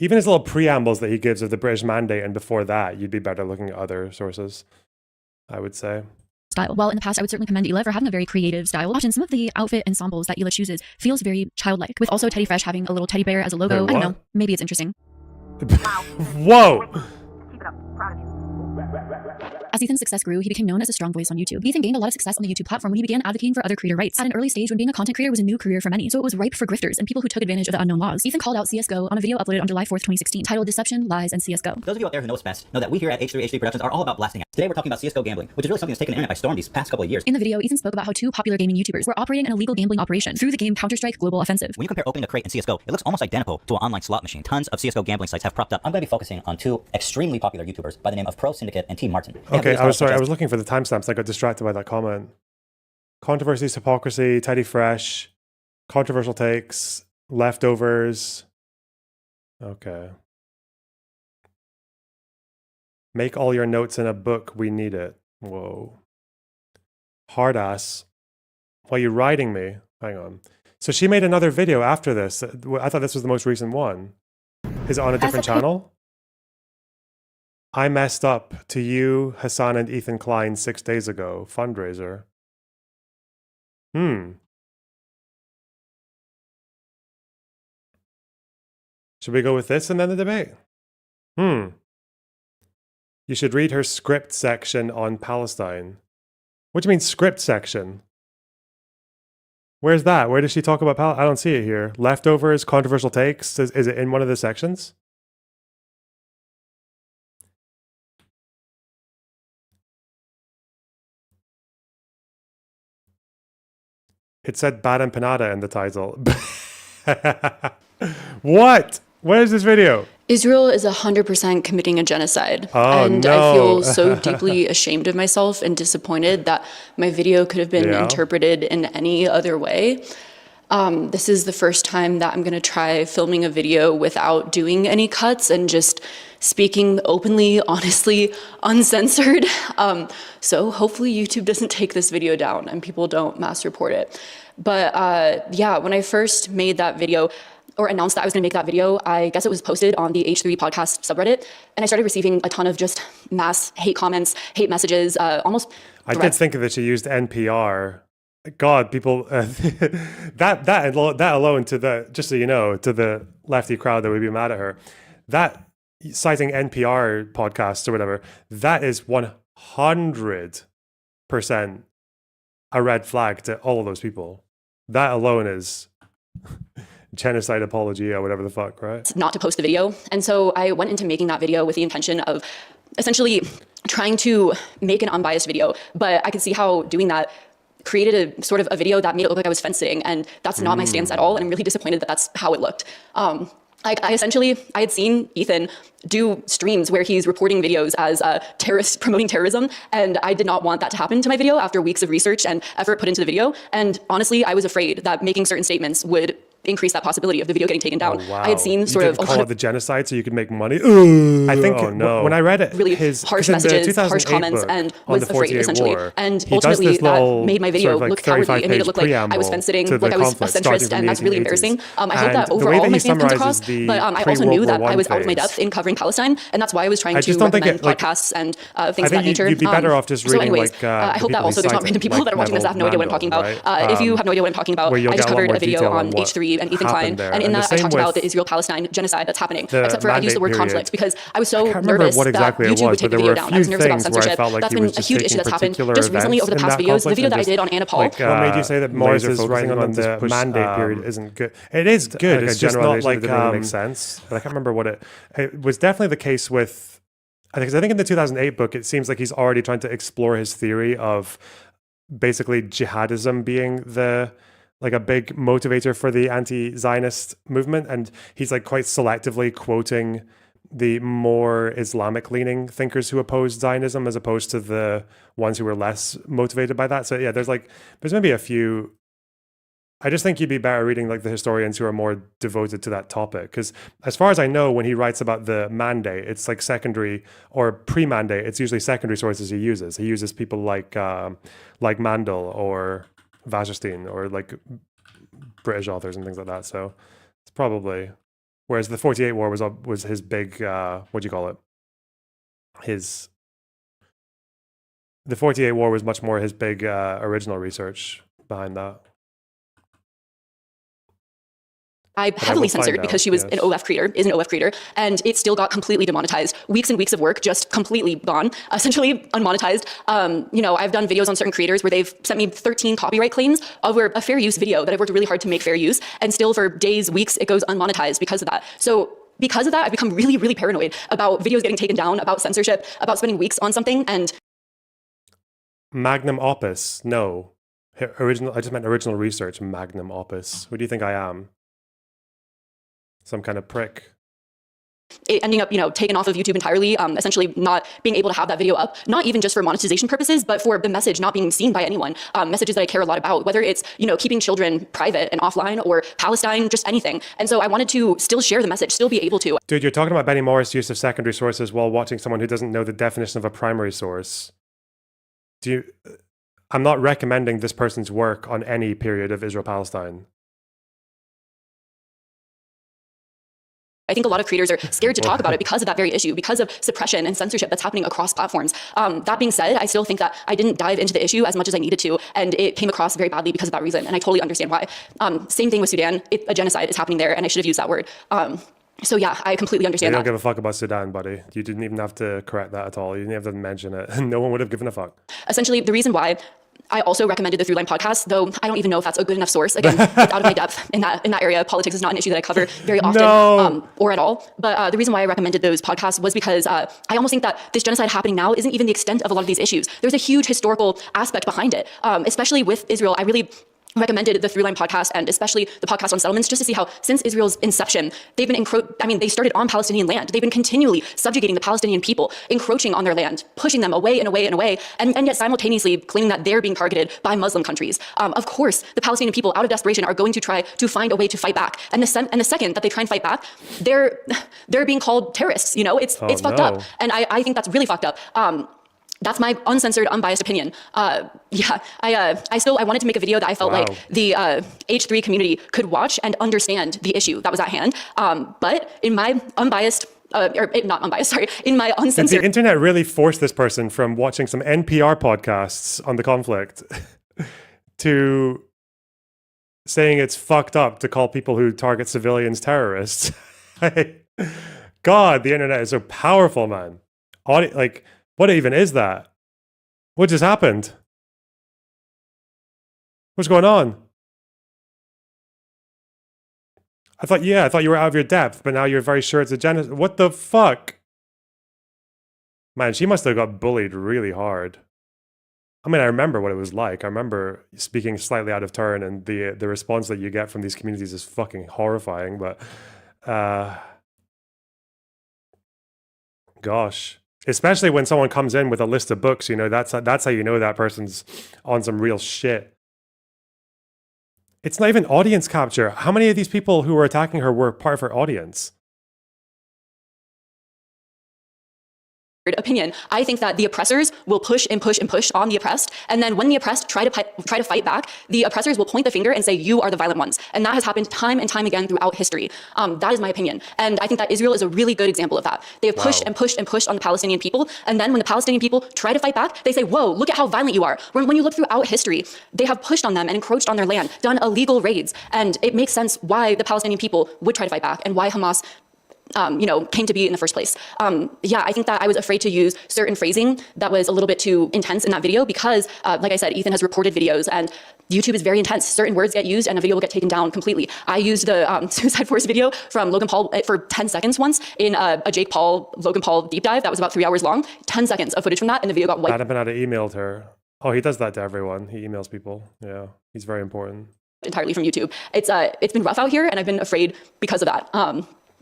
little preambles that he gives of the British Mandate and before that, you'd be better looking at other sources, I would say. Style. While in the past, I would certainly commend Ela for having a very creative style. Often, some of the outfit ensembles that Ela chooses feels very childlike, with also Teddy Fresh having a little teddy bear as a logo. I don't know. Maybe it's interesting. Whoa! Keep it up. Proud of you. As Ethan's success grew, he became known as a strong voice on YouTube. Ethan gained a lot of success on the YouTube platform when he began advocating for other creator rights at an early stage when being a content creator was a new career for many, so it was ripe for grifters and people who took advantage of the unknown laws. Ethan called out CSGO on a video uploaded on July 4th, 2016, titled Deception, Lies, and CSGO. Those of you out there who know us best know that we here at H3H3 Productions are all about blasting out. Today we're talking about CSGO gambling, which is really something that's taken the internet by storm these past couple of years. In the video, Ethan spoke about how two popular gaming YouTubers were operating an illegal gambling operation through the game Counter-Strike Global Offensive. When you compare opening a crate in CSGO, it looks almost identical to an online slot machine. Tons of CSGO gambling sites have propped up. I'm going to be focusing on two extremely popular YouTubers by the name of Pro Syndicate and Team Martin. Okay, I was sorry. I was looking for the timestamps. I got distracted by that comment. Controversies, hypocrisy, Teddy Fresh, controversial takes, leftovers. Okay. Make all your notes in a book. We need it. Whoa. Hard ass. Why are you riding me? Hang on. So she made another video after this. I thought this was the most recent one. Is it on a different channel? I messed up to you, Hassan, and Ethan Klein 6 days ago. Fundraiser. Should we go with this and then the debate? You should read her script section on Palestine. What do you mean script section? Where's that? Where does she talk about I don't see it here. Leftovers, controversial takes. Is it in one of the sections? It said Bad Empanada in the title. What? Where's this video? Israel is 100% committing a genocide. Oh, and no. I feel so deeply ashamed of myself and disappointed that my video could have been interpreted in any other way. This is the first time that I'm going to try filming a video without doing any cuts and just speaking openly, honestly, uncensored. So hopefully YouTube doesn't take this video down and people don't mass report it. But yeah, when I first made that video, or announced that I was gonna make that video, I guess it was posted on the H3 podcast subreddit, and I started receiving a ton of just mass hate comments, hate messages, almost I did think that she used NPR. God, people, that alone, to the, just so you know, to the lefty crowd that would be mad at her, that citing NPR podcasts or whatever, that is 100% a red flag to all of those people. That alone is genocide apology or whatever the fuck, right? Not to post the video. And so I went into making that video with the intention of essentially trying to make an unbiased video. But I could see how doing that created a sort of a video that made it look like I was fence sitting, and that's not my stance at all. And I'm really disappointed that that's how it looked. I had seen Ethan do streams where he's reporting videos as terrorists promoting terrorism, and I did not want that to happen to my video after weeks of research and effort put into the video. And honestly, I was afraid that making certain statements would increase that possibility of the video getting taken down. Oh, wow. I had seen sort of call it the genocide so you could make money. I think when I read it, really harsh messages, harsh comments, and was afraid essentially. And ultimately, that made my video look cowardly and made it look like I was fence sitting, like I was a centrist, and that's really embarrassing. I hope that overall my stance comes across, but I also knew that I was out of my depth in covering Palestine, and that's why I was trying to recommend podcasts and things of that nature. You'd be better off just reading I hope that also there's not random people that are watching this that have no idea what I'm talking about. If you have no idea what I'm talking about, I just covered a video on H3 and Ethan Klein. And in that, I talked about the Israel-Palestine genocide that's happening, except for I used the word conflict because I was so nervous that YouTube would take the video down. I was nervous about censorship. That's been a huge issue that's happened just recently over the past videos. The video that I did on Anna Paul. What made you say that Morris is writing on the mandate period isn't good? It is good. It's just not like, it didn't really make sense. But I can't remember what it was definitely the case with, I think in the 2008 book, it seems like he's already trying to explore his theory of basically jihadism being like a big motivator for the anti-Zionist movement. And he's like quite selectively quoting the more Islamic-leaning thinkers who oppose Zionism as opposed to the ones who were less motivated by that. So yeah, there's maybe a few. I just think you'd be better reading like the historians who are more devoted to that topic. Because as far as I know, when he writes about the mandate, it's like secondary or pre-mandate. It's usually secondary sources he uses. He uses people like Mandel or Wasserstein or like British authors and things like that. So it's probably, whereas the 48 War was his big what do you call it? The 48 War was much more his big original research behind that. I heavily censored because she was an OF creator, is an OF creator, and it still got completely demonetized. Weeks and weeks of work just completely gone, essentially unmonetized. I've done videos on certain creators where they've sent me 13 copyright claims over a fair use video that I've worked really hard to make fair use, and still for days, weeks, it goes unmonetized because of that. So because of that, I've become really, really paranoid about videos getting taken down, about censorship, about spending weeks on something, and magnum opus, no. I just meant original research, magnum opus. Who do you think I am? Some kind of prick. it ending up, taken off of YouTube entirely, essentially not being able to have that video up, not even just for monetization purposes, but for the message not being seen by anyone. Messages that I care a lot about, whether it's, keeping children private and offline, or Palestine, just anything. And so I wanted to still share the message, still be able to. Dude, you're talking about Benny Morris' use of secondary sources while watching someone who doesn't know the definition of a primary source. I'm not recommending this person's work on any period of Israel-Palestine. I think a lot of creators are scared to talk about it because of that very issue, because of suppression and censorship that's happening across platforms. That being said, I still think that I didn't dive into the issue as much as I needed to, and it came across very badly because of that reason, and I totally understand why. Same thing with Sudan. A genocide is happening there, and I should have used that word. So yeah, I completely understand that. You don't give a fuck about Sudan, buddy. You didn't even have to correct that at all. You didn't have to mention it. No one would have given a fuck. Essentially, the reason why I also recommended the Throughline podcast, though I don't even know if that's a good enough source. Again, it's out of my depth in that area. Politics is not an issue that I cover very often or at all. But the reason why I recommended those podcasts was because I almost think that this genocide happening now isn't even the extent of a lot of these issues. There's a huge historical aspect behind it, especially with Israel. I really recommended the Throughline podcast, and especially the podcast on settlements, just to see how since Israel's inception, they've been they started on Palestinian land. They've been continually subjugating the Palestinian people, encroaching on their land, pushing them away and away and away, and yet simultaneously claiming that they're being targeted by Muslim countries. Of course, the Palestinian people, out of desperation, are going to try to find a way to fight back. And the second that they try and fight back, they're being called terrorists. It's fucked up, and I think that's really fucked up. That's my uncensored, unbiased opinion. I wanted to make a video that I felt like the H3 community could watch and understand the issue that was at hand. But in my unbiased, in my uncensored... The internet really forced this person from watching some NPR podcasts on the conflict to saying it's fucked up to call people who target civilians terrorists. God, the internet is so powerful, man. What even is that? What just happened? What's going on? I thought you were out of your depth, but now you're very sure it's a genocide. What the fuck? Man, she must have got bullied really hard. I mean, I remember what it was like. I remember speaking slightly out of turn, and the response that you get from these communities is fucking horrifying, but gosh. Especially when someone comes in with a list of books, that's how you know that person's on some real shit. It's not even audience capture. How many of these people who were attacking her were part of her audience? Opinion. I think that the oppressors will push and push and push on the oppressed, and then when the oppressed try to fight back, the oppressors will point the finger and say, you are the violent ones. And that has happened time and time again throughout history. That is my opinion. And I think that Israel is a really good example of that. They have pushed and pushed and pushed on the Palestinian people, and then when the Palestinian people try to fight back, they say, whoa, look at how violent you are. When you look throughout history, they have pushed on them and encroached on their land, done illegal raids, and it makes sense why the Palestinian people would try to fight back and why Hamas came to be in the first place. I think that I was afraid to use certain phrasing that was a little bit too intense in that video because, like I said, Ethan has reported videos and YouTube is very intense. Certain words get used and a video will get taken down completely. I used the Suicide Force video from Logan Paul for 10 seconds once in a Logan Paul deep dive that was about 3 hours long. 10 seconds of footage from that and the video got wiped. Bad Empanada emailed her. Oh, he does that to everyone. He emails people. Yeah, he's very important. Entirely from YouTube. It's been rough out here and I've been afraid because of that.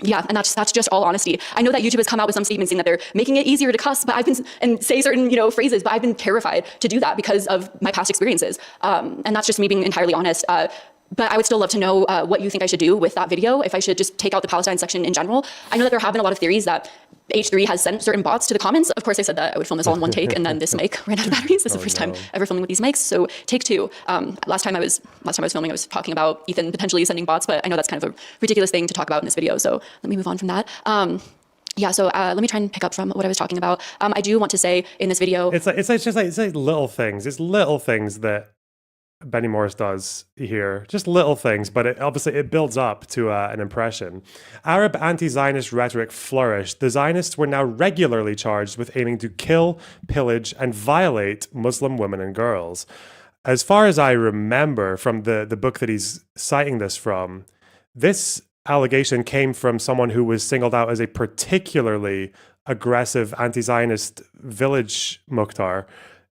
And that's just all honesty. I know that YouTube has come out with some statements saying that they're making it easier to cuss, but and say certain, phrases, but I've been terrified to do that because of my past experiences. And that's just me being entirely honest. But I would still love to know what you think I should do with that video, if I should just take out the Palestine section in general. I know that there have been a lot of theories that H3 has sent certain bots to the comments. Of course, I said that I would film this all in one take, and then this mic ran out of batteries. This is the first time ever filming with these mics. So take two. Last time I was filming, I was talking about Ethan potentially sending bots, but I know that's kind of a ridiculous thing to talk about in this video. So let me move on from that. Let me try and pick up from what I was talking about. I do want to say in this video, it's like little things. It's little things that Benny Morris does here, just little things, but it builds up to an impression. Arab anti-Zionist rhetoric flourished. The Zionists were now regularly charged with aiming to kill, pillage, and violate Muslim women and girls. As far as I remember from the book that he's citing this from, this allegation came from someone who was singled out as a particularly aggressive anti-Zionist village Mukhtar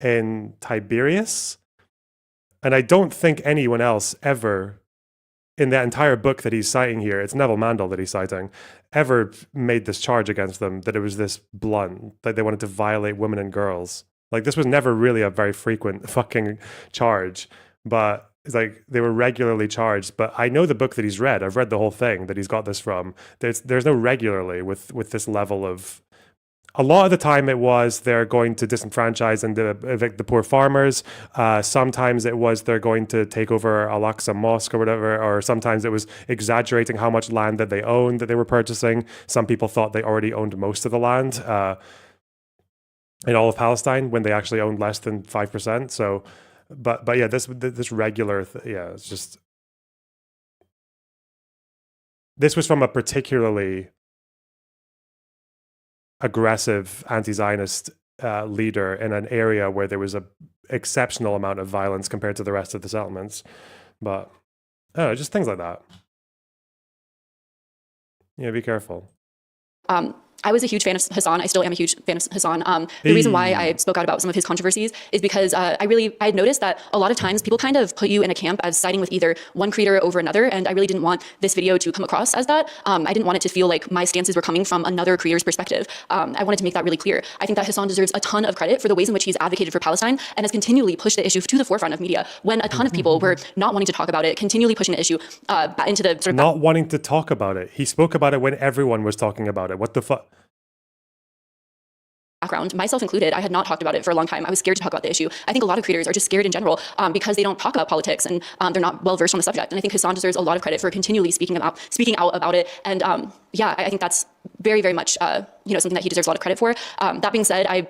in Tiberias. And I don't think anyone else ever in the entire book that he's citing here, it's Neville Mandel that he's citing, ever made this charge against them that it was this blunt, that they wanted to violate women and girls. Like, this was never really a very frequent fucking charge, but it's like they were regularly charged. But I know the book that he's read. I've read the whole thing that he's got this from. There's no regularly with this level of. A lot of the time it was they're going to disenfranchise and evict the poor farmers. Sometimes it was they're going to take over Al-Aqsa Mosque or whatever, or sometimes it was exaggerating how much land that they owned that they were purchasing. Some people thought they already owned most of the land in all of Palestine when they actually owned less than 5%. So, but yeah, this regular, it's just, this was from a particularly aggressive anti-Zionist leader in an area where there was a exceptional amount of violence compared to the rest of the settlements. But I don't know, just things like that. Yeah, be careful. I was a huge fan of Hassan. I still am a huge fan of Hassan. The reason why I spoke out about some of his controversies is because I had noticed that a lot of times people kind of put you in a camp as siding with either one creator over another, and I really didn't want this video to come across as that. I didn't want it to feel like my stances were coming from another creator's perspective. I wanted to make that really clear. I think that Hassan deserves a ton of credit for the ways in which he's advocated for Palestine and has continually pushed the issue to the forefront of media when a ton of people were not wanting to talk about it, continually pushing the issue into the sort of... Not wanting to talk about it. He spoke about it when everyone was talking about it. What the fuck? Background, myself included, I had not talked about it for a long time. I was scared to talk about the issue. I think a lot of creators are just scared in general because they don't talk about politics and they're not well versed on the subject. And I think Hassan deserves a lot of credit for continually speaking out about it. And I think that's very, very much something that he deserves a lot of credit for. That being said, I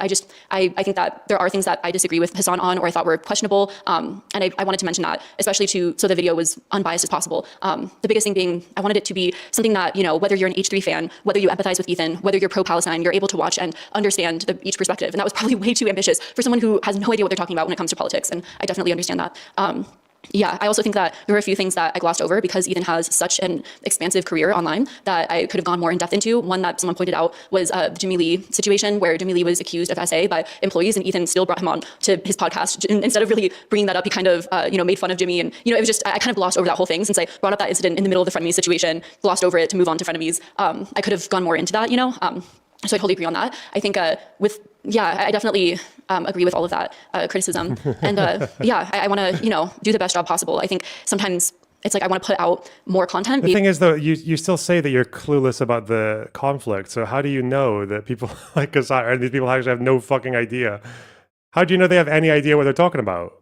think that there are things that I disagree with Hassan on or I thought were questionable. And I wanted to mention that, especially so the video was unbiased as possible. The biggest thing being, I wanted it to be something that, whether you're an H3 fan, whether you empathize with Ethan, whether you're pro-Palestine, you're able to watch and understand each perspective. And that was probably way too ambitious for someone who has no idea what they're talking about when it comes to politics. And I definitely understand that. I also think that there were a few things that I glossed over because Ethan has such an expansive career online that I could have gone more in depth into. One that someone pointed out was the Jimmy Lee situation where Jimmy Lee was accused of SA by employees and Ethan still brought him on to his podcast. And instead of really bringing that up, he kind of, made fun of Jimmy. And, it was just, I kind of glossed over that whole thing since I brought up that incident in the middle of the frenemies situation, glossed over it to move on to frenemies. I could have gone more into that, so I totally agree on that. I think I definitely agree with all of that criticism. And I want to, do the best job possible. I think sometimes it's like I want to put out more content. The thing is, though, you still say that you're clueless about the conflict. So how do you know that people like us or these people actually have no fucking idea? How do you know they have any idea what they're talking about?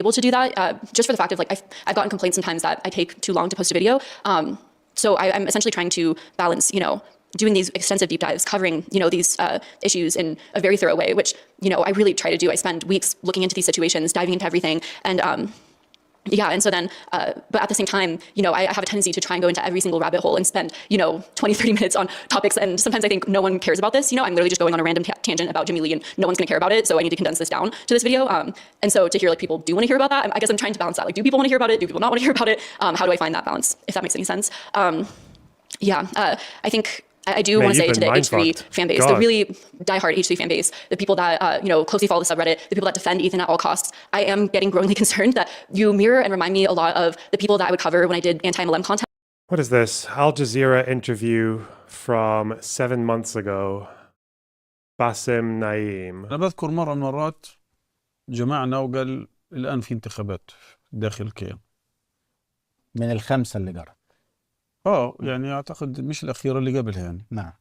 Able to do that just for the fact of I've gotten complaints sometimes that I take too long to post a video. So I'm essentially trying to balance, doing these extensive deep dives, covering, these issues in a very thorough way, which, I really try to do. I spend weeks looking into these situations, diving into everything. And and so then, but at the same time, I have a tendency to try and go into every single rabbit hole and spend, 20, 30 minutes on topics. And sometimes I think no one cares about this. I'm literally just going on a random tangent about Jimmy Lee and no one's gonna care about it. So I need to condense this down to this video. And so to hear people do want to hear about that, I guess I'm trying to balance that. Do people want to hear about it? Do people not want to hear about it? How do I find that balance? If that makes any sense. I think I do want to say to the H3 fan base, the really diehard H3 fan base, the people that closely follow the subreddit, the people that defend Ethan at all costs, I am getting growingly concerned that you mirror and remind me a lot of the people that I would cover when I did anti-MLM content. What is this? Al Jazeera interview from 7 months ago. Bassem Naim. أنا بذكر مرة من المرات جمعنا وقال الآن في انتخابات داخل الكيان. من الخمسة اللي جرت. يعني أعتقد مش الأخيرة اللي قبلها يعني. نعم.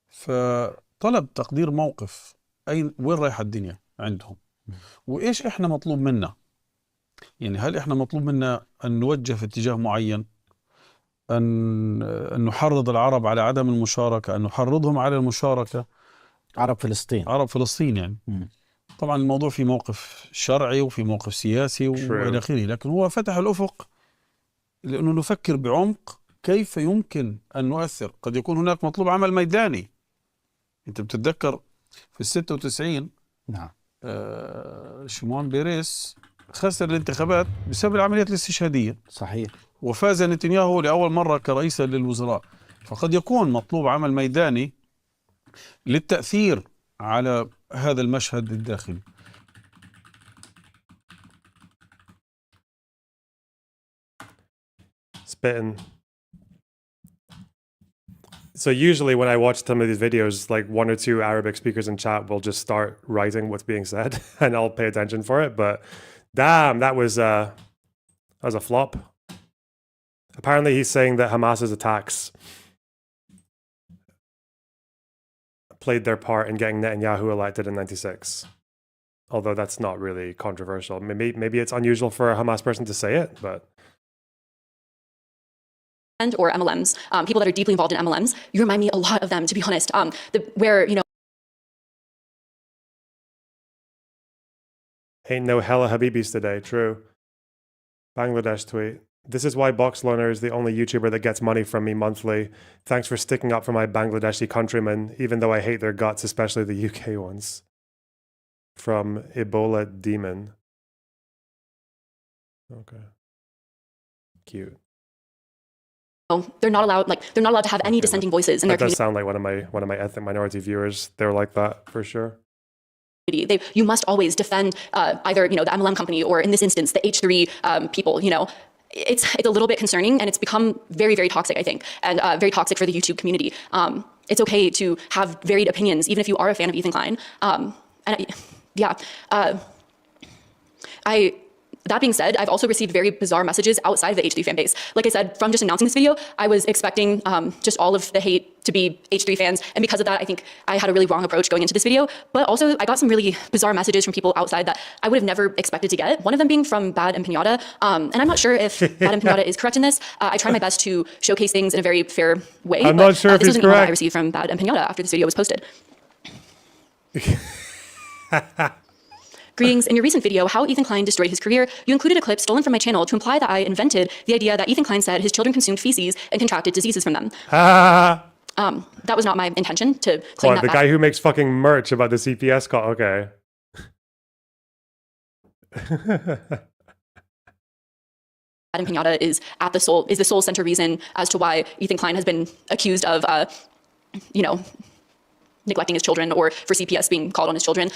فطلب تقدير موقف وين رايحة الدنيا عندهم وإيش إحنا مطلوب منا. يعني هل إحنا مطلوب منا أن نوجه في اتجاه معين، أن نحرض العرب على عدم المشاركة، أن نحرضهم على المشاركة. عرب فلسطين يعني. طبعا الموضوع في موقف شرعي وفي موقف سياسي وإلى آخره، لكن هو فتح الأفق لأنه نفكر بعمق كيف يمكن أن نؤثر. قد يكون هناك مطلوب عمل ميداني. أنت بتتذكر في 96 نعم شموان بيريس خسر الانتخابات بسبب العمليات الاستشهادية. صحيح. وفاز نتنياهو لأول مرة كرئيس للوزراء. فقد يكون مطلوب عمل ميداني للتأثير على هذا المشهد الداخلي. spitting. So usually when I watch some of these videos, like 1 or 2 Arabic speakers in chat will just start writing what's being said, and I'll pay attention for it. But damn, that was a flop. Apparently, he's saying that Hamas's attacks played their part in getting Netanyahu elected in '96. Although that's not really controversial. Maybe it's unusual for a Hamas person to say it, but. Or MLMs, people that are deeply involved in MLMs, you remind me a lot of them, to be honest. Where, you know, Ain't no hella Habibis today, true. Bangladesh tweet. This is why Box Loner is the only YouTuber that gets money from me monthly. Thanks for sticking up for my Bangladeshi countrymen, even though I hate their guts, especially the UK ones. From Ebola Demon. Okay. Cute. they're not allowed, to have any dissenting voices in their community. That does sound like one of my ethnic minority viewers. They're like that for sure. You must always defend either the MLM company or, in this instance, the H3 people. It's a little bit concerning, and it's become very, very toxic, I think, and very toxic for the YouTube community. It's okay to have varied opinions, even if you are a fan of Ethan Klein. That being said, I've also received very bizarre messages outside of the H3 fan base. Like I said, from just announcing this video, I was expecting just all of the hate to be H3 fans. And because of that, I think I had a really wrong approach going into this video. But also, I got some really bizarre messages from people outside that I would have never expected to get. One of them being from Bad Empanada. And I'm not sure if Bad Empanada is correct in this. I try my best to showcase things in a very fair way. I'm not sure if this he's was an email correct. I received from Bad Empanada after this video was posted. Greetings. In your recent video, How Ethan Klein Destroyed His Career, you included a clip stolen from my channel to imply that I invented the idea that Ethan Klein said his children consumed feces and contracted diseases from them. That was not my intention to claim what, the guy who makes fucking merch about the CPS call? Okay. Bad Empanada is the sole center reason as to why Ethan Klein has been accused of, neglecting his children, or for CPS being called on his children.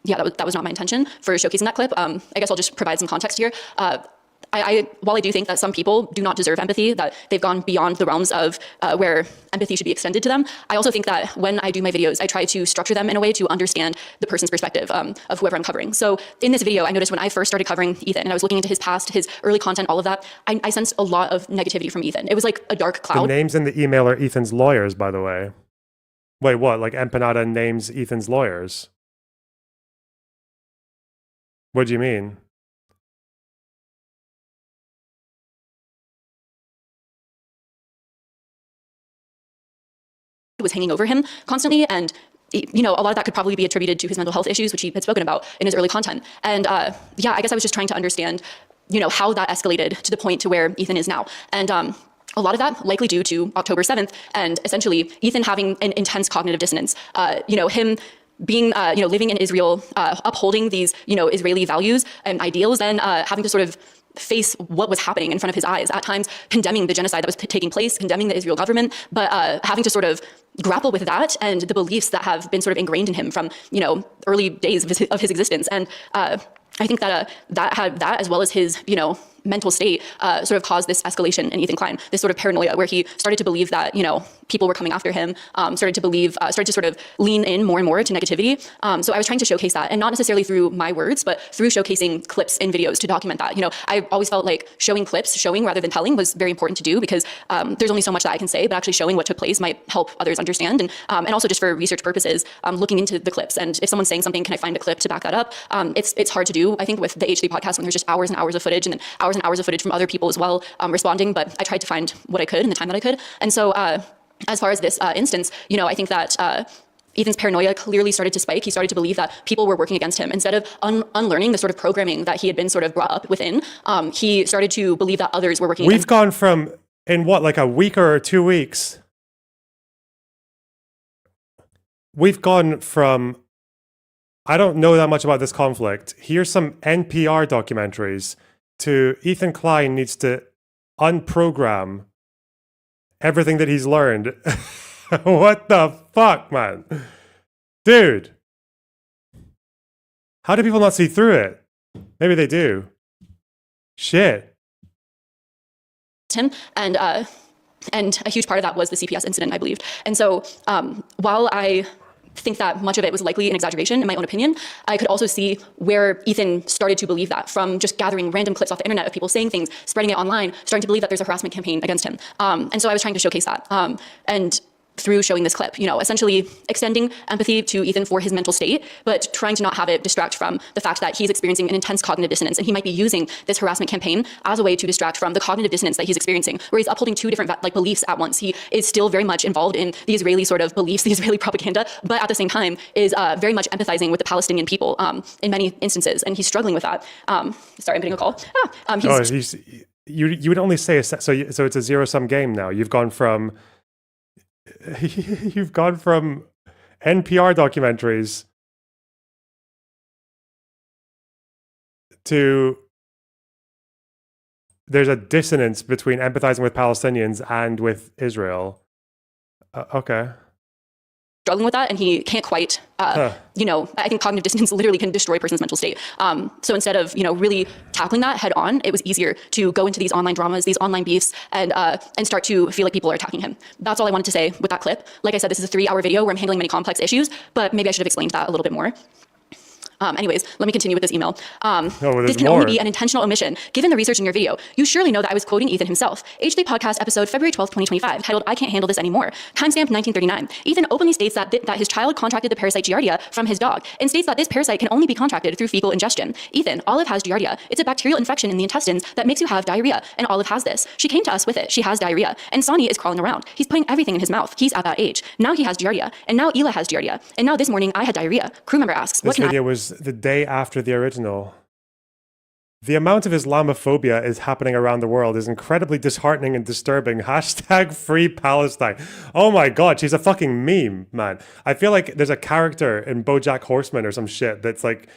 That was not my intention for showcasing that clip. I guess I'll just provide some context here. While I do think that some people do not deserve empathy, that they've gone beyond the realms of where empathy should be extended to them, I also think that when I do my videos, I try to structure them in a way to understand the person's perspective of whoever I'm covering. So in this video, I noticed when I first started covering Ethan and I was looking into his past, his early content, all of that, I sensed a lot of negativity from Ethan. It was like a dark cloud. The names in the email are Ethan's lawyers, by the way. Wait, what? Like Empanada names Ethan's lawyers? What do you mean? Was hanging over him constantly, and a lot of that could probably be attributed to his mental health issues, which he had spoken about in his early content. And I guess I was just trying to understand, how that escalated to the point to where Ethan is now. And a lot of that likely due to October 7th, and essentially Ethan having an intense cognitive dissonance. Him being, living in Israel, upholding these, Israeli values and ideals, and having to sort of face what was happening in front of his eyes, at times condemning the genocide that was taking place, condemning the Israel government, but having to sort of grapple with that and the beliefs that have been sort of ingrained in him from, early days of his existence. And I think that that as well as his, mental state sort of caused this escalation in Ethan Klein, this sort of paranoia where he started to believe that, people were coming after him, started to sort of lean in more and more to negativity. So I was trying to showcase that, and not necessarily through my words, but through showcasing clips in videos to document that. I always felt like showing clips, showing rather than telling, was very important to do, because there's only so much that I can say, but actually showing what took place might help others understand. And also just for research purposes, looking into the clips. And if someone's saying something, can I find a clip to back that up? It's hard to do, I think, with the H3 podcast when there's just hours and hours of footage, and then hours and hours of footage from other people as well responding. But I tried to find what I could in the time that I could. And so as far as this instance, I think that Ethan's paranoia clearly started to spike. He started to believe that people were working against him. Instead of unlearning the sort of programming that he had been sort of brought up within, he started to believe that others were working against him. We've gone from, in what, like a week or 2 weeks? We've gone from, I don't know that much about this conflict. Here's some NPR documentaries, to Ethan Klein needs to unprogram everything that he's learned. What the fuck, man? Dude. How do people not see through it? Maybe they do. Shit. him. And a huge part of that was the CPS incident, I believed. And so while I think that much of it was likely an exaggeration, in my own opinion, I could also see where Ethan started to believe that from just gathering random clips off the internet of people saying things, spreading it online, starting to believe that there's a harassment campaign against him. And so I was trying to showcase that. And through showing this clip, essentially extending empathy to Ethan for his mental state, but trying to not have it distract from the fact that he's experiencing an intense cognitive dissonance, and he might be using this harassment campaign as a way to distract from the cognitive dissonance that he's experiencing, where he's upholding two different beliefs at once. He is still very much involved in the Israeli sort of beliefs, the Israeli propaganda, but at the same time is very much empathizing with the Palestinian people in many instances, and he's struggling with that. Sorry, I'm getting a call. You would only say so it's a zero-sum game now. You've gone from NPR documentaries to there's a dissonance between empathizing with Palestinians and with Israel. Okay. Struggling with that, and he can't quite, I think cognitive dissonance literally can destroy a person's mental state. So instead of, really tackling that head on, it was easier to go into these online dramas, these online beefs, and start to feel like people are attacking him. That's all I wanted to say with that clip. Like I said, this is a 3-hour video where I'm handling many complex issues, but maybe I should have explained that a little bit more. Anyways, let me continue with this email. This can only be an intentional omission. Given the research in your video, you surely know that I was quoting Ethan himself. H3 podcast episode February 12th, 2025, titled I Can't Handle This Anymore. Timestamp 1939. Ethan openly states that his child contracted the parasite giardia from his dog, and states that this parasite can only be contracted through fecal ingestion. Ethan, Olive has giardia. It's a bacterial infection in the intestines that makes you have diarrhea, and Olive has this. She came to us with it. She has diarrhea. And Sonny is crawling around. He's putting everything in his mouth. He's at that age. Now he has giardia. And now Ela has giardia. And now this morning I had diarrhea. Crew member asks, this video was the day after the original. The amount of Islamophobia is happening around the world is incredibly disheartening and disturbing. Hashtag free Palestine. Oh my god, she's a fucking meme, man. I feel like there's a character in BoJack Horseman or some shit that's like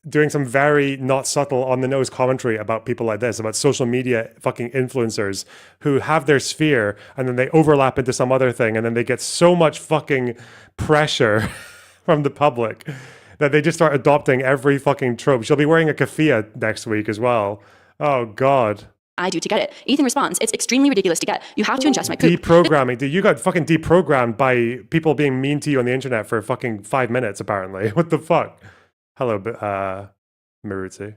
doing some very not subtle on the nose commentary about people like this, about social media fucking influencers who have their sphere and then they overlap into some other thing and then they get so much fucking pressure from the public that they just start adopting every fucking trope. She'll be wearing a keffiyeh next week as well. Oh, God. I do to get it. Ethan responds, it's extremely ridiculous to get. You have to ingest my poop. Deprogramming. Dude, you got fucking deprogrammed by people being mean to you on the internet for fucking 5 minutes, apparently. What the fuck? Hello, Maruti.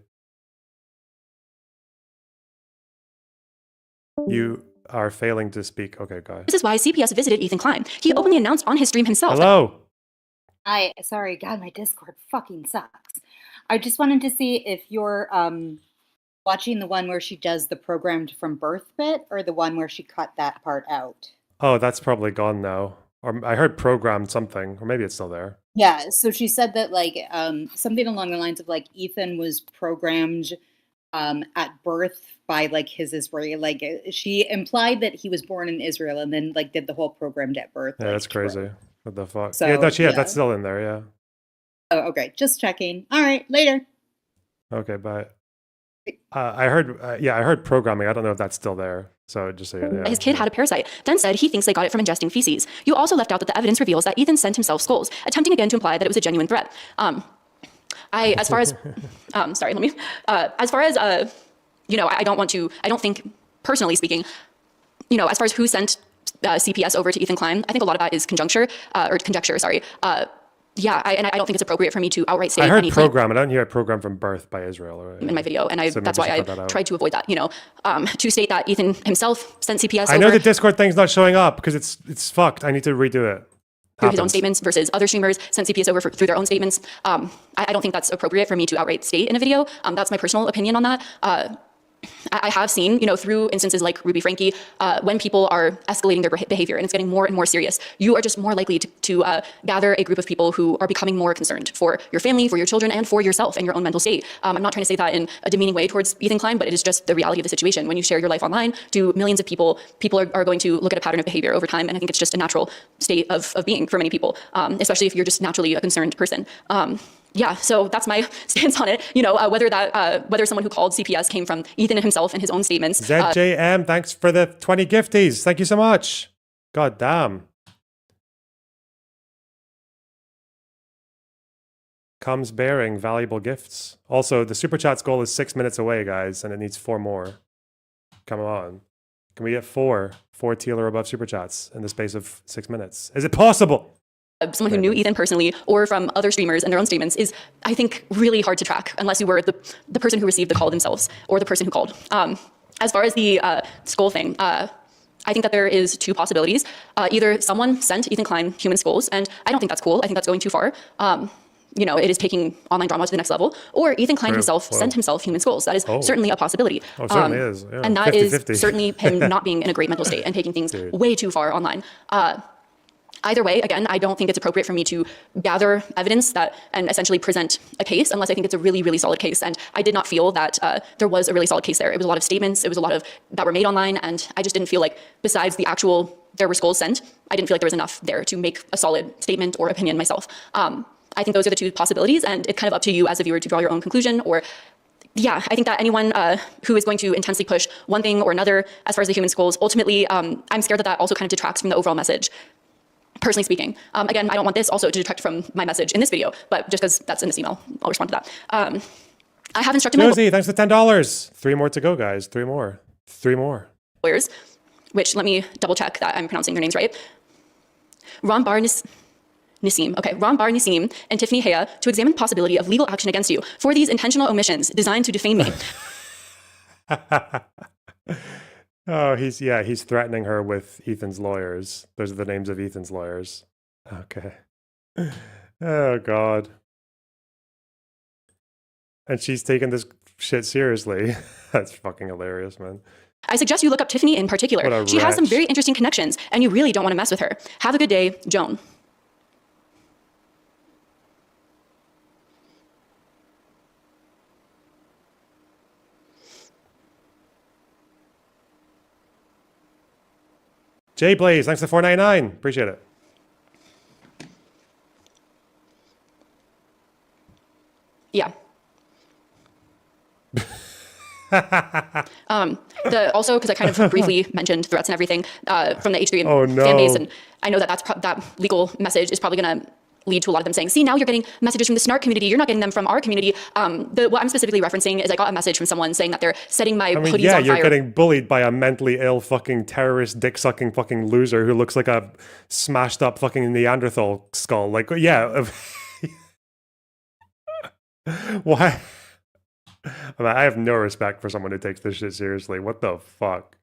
You are failing to speak. Okay, guys. This is why CPS visited Ethan Klein. He openly announced on his stream himself. Hello. Sorry, God, my Discord fucking sucks. I just wanted to see if you're watching the one where she does the programmed from birth bit or the one where she cut that part out. Oh, that's probably gone now. Or I heard programmed something, or maybe it's still there. Yeah, so she said that something along the lines of Ethan was programmed at birth by his Israeli, she implied that he was born in Israel and then did the whole programmed at birth. Yeah, that's crazy. What the fuck? So, yeah, that's still in there, yeah. Oh, okay. Just checking. All right, later. Okay, bye. I heard programming. I don't know if that's still there. So just so yeah. His kid had a parasite, then said he thinks they got it from ingesting feces. You also left out that the evidence reveals that Ethan sent himself skulls, attempting again to imply that it was a genuine threat. I don't think, personally speaking, as far as who sent CPS over to Ethan Klein, I think a lot of that is conjecture. I don't think it's appropriate for me to outright say anything. I heard anything. program. I don't hear program from birth by Israel. Right? In my video, and that's why I tried to avoid that. To state that Ethan himself sent CPS. I know the Discord thing's not showing up because it's fucked. I need to redo it. Through his own statements versus other streamers sent CPS over through their own statements. I don't think that's appropriate for me to outright state in a video. That's my personal opinion on that. I have seen, through instances like Ruby Frankie, when people are escalating their behavior and it's getting more and more serious, you are just more likely to gather a group of people who are becoming more concerned for your family, for your children, and for yourself and your own mental state. I'm not trying to say that in a demeaning way towards Ethan Klein, but it is just the reality of the situation. When you share your life online to millions of people, people are going to look at a pattern of behavior over time, and I think it's just a natural state of being for many people, especially if you're just naturally a concerned person. So that's my stance on it. Whether someone who called CPS came from Ethan himself and his own statements. ZJM, thanks for the 20 gifties. Thank you so much. God damn. Comes bearing valuable gifts. Also, the Super Chat's goal is 6 minutes away, guys, and it needs 4 more. Come on. Can we get four teal or above super chats in the space of 6 minutes? Is it possible? Someone who knew Ethan personally or from other streamers and their own statements is, I think, really hard to track unless you were the person who received the call themselves or the person who called. As far as the skull thing, I think that there is two possibilities. Either someone sent Ethan Klein human skulls, and I don't think that's cool. I think that's going too far. It is taking online drama to the next level. Or Ethan Klein himself sent himself human skulls. That is certainly a possibility. Oh, certainly is. Yeah. And that 50-50. is certainly him not being in a great mental state and taking things way too far online. Either way, again, I don't think it's appropriate for me to gather evidence and essentially present a case unless I think it's a really, really solid case. And I did not feel that there was a really solid case there. It was a lot of statements. It was a lot of that were made online. And I just didn't feel like besides the actual, there were skulls sent, I didn't feel like there was enough there to make a solid statement or opinion myself. I think those are the two possibilities. And it's kind of up to you as a viewer to draw your own conclusion or yeah, I think that anyone who is going to intensely push one thing or another as far as the human skulls, ultimately, I'm scared that also kind of detracts from the overall message. Personally speaking. Again, I don't want this also to detract from my message in this video, but just because that's in this email, I'll respond to that. I have instructed my Josie, thanks for $10. 3 more to go, guys. 3 more. 3 more. Lawyers, which let me double check that I'm pronouncing their names right. Ron Bar Nassim, okay, Ron Bar Nassim and Tiffany Hea to examine the possibility of legal action against you for these intentional omissions designed to defame me. Oh, he's threatening her with Ethan's lawyers. Those are the names of Ethan's lawyers. Okay. Oh, God. And she's taking this shit seriously. That's fucking hilarious, man. I suggest you look up Tiffany in particular. She has some very interesting connections, and you really don't want to mess with her. Have a good day, Joan. Jay Blaze, thanks for $4.99. Appreciate it. Yeah. Also, because I kind of briefly mentioned threats and everything from the H3 fan base, and I know that that legal message is probably going to lead to a lot of them saying, see, now you're getting messages from the snark community, you're not getting them from our community. What I'm specifically referencing is I got a message from someone saying that they're setting my hoodies on fire. You're getting bullied by a mentally ill fucking terrorist dick-sucking fucking loser who looks like a smashed up fucking Neanderthal skull. Like, yeah. Why? I have no respect for someone who takes this shit seriously. What the fuck?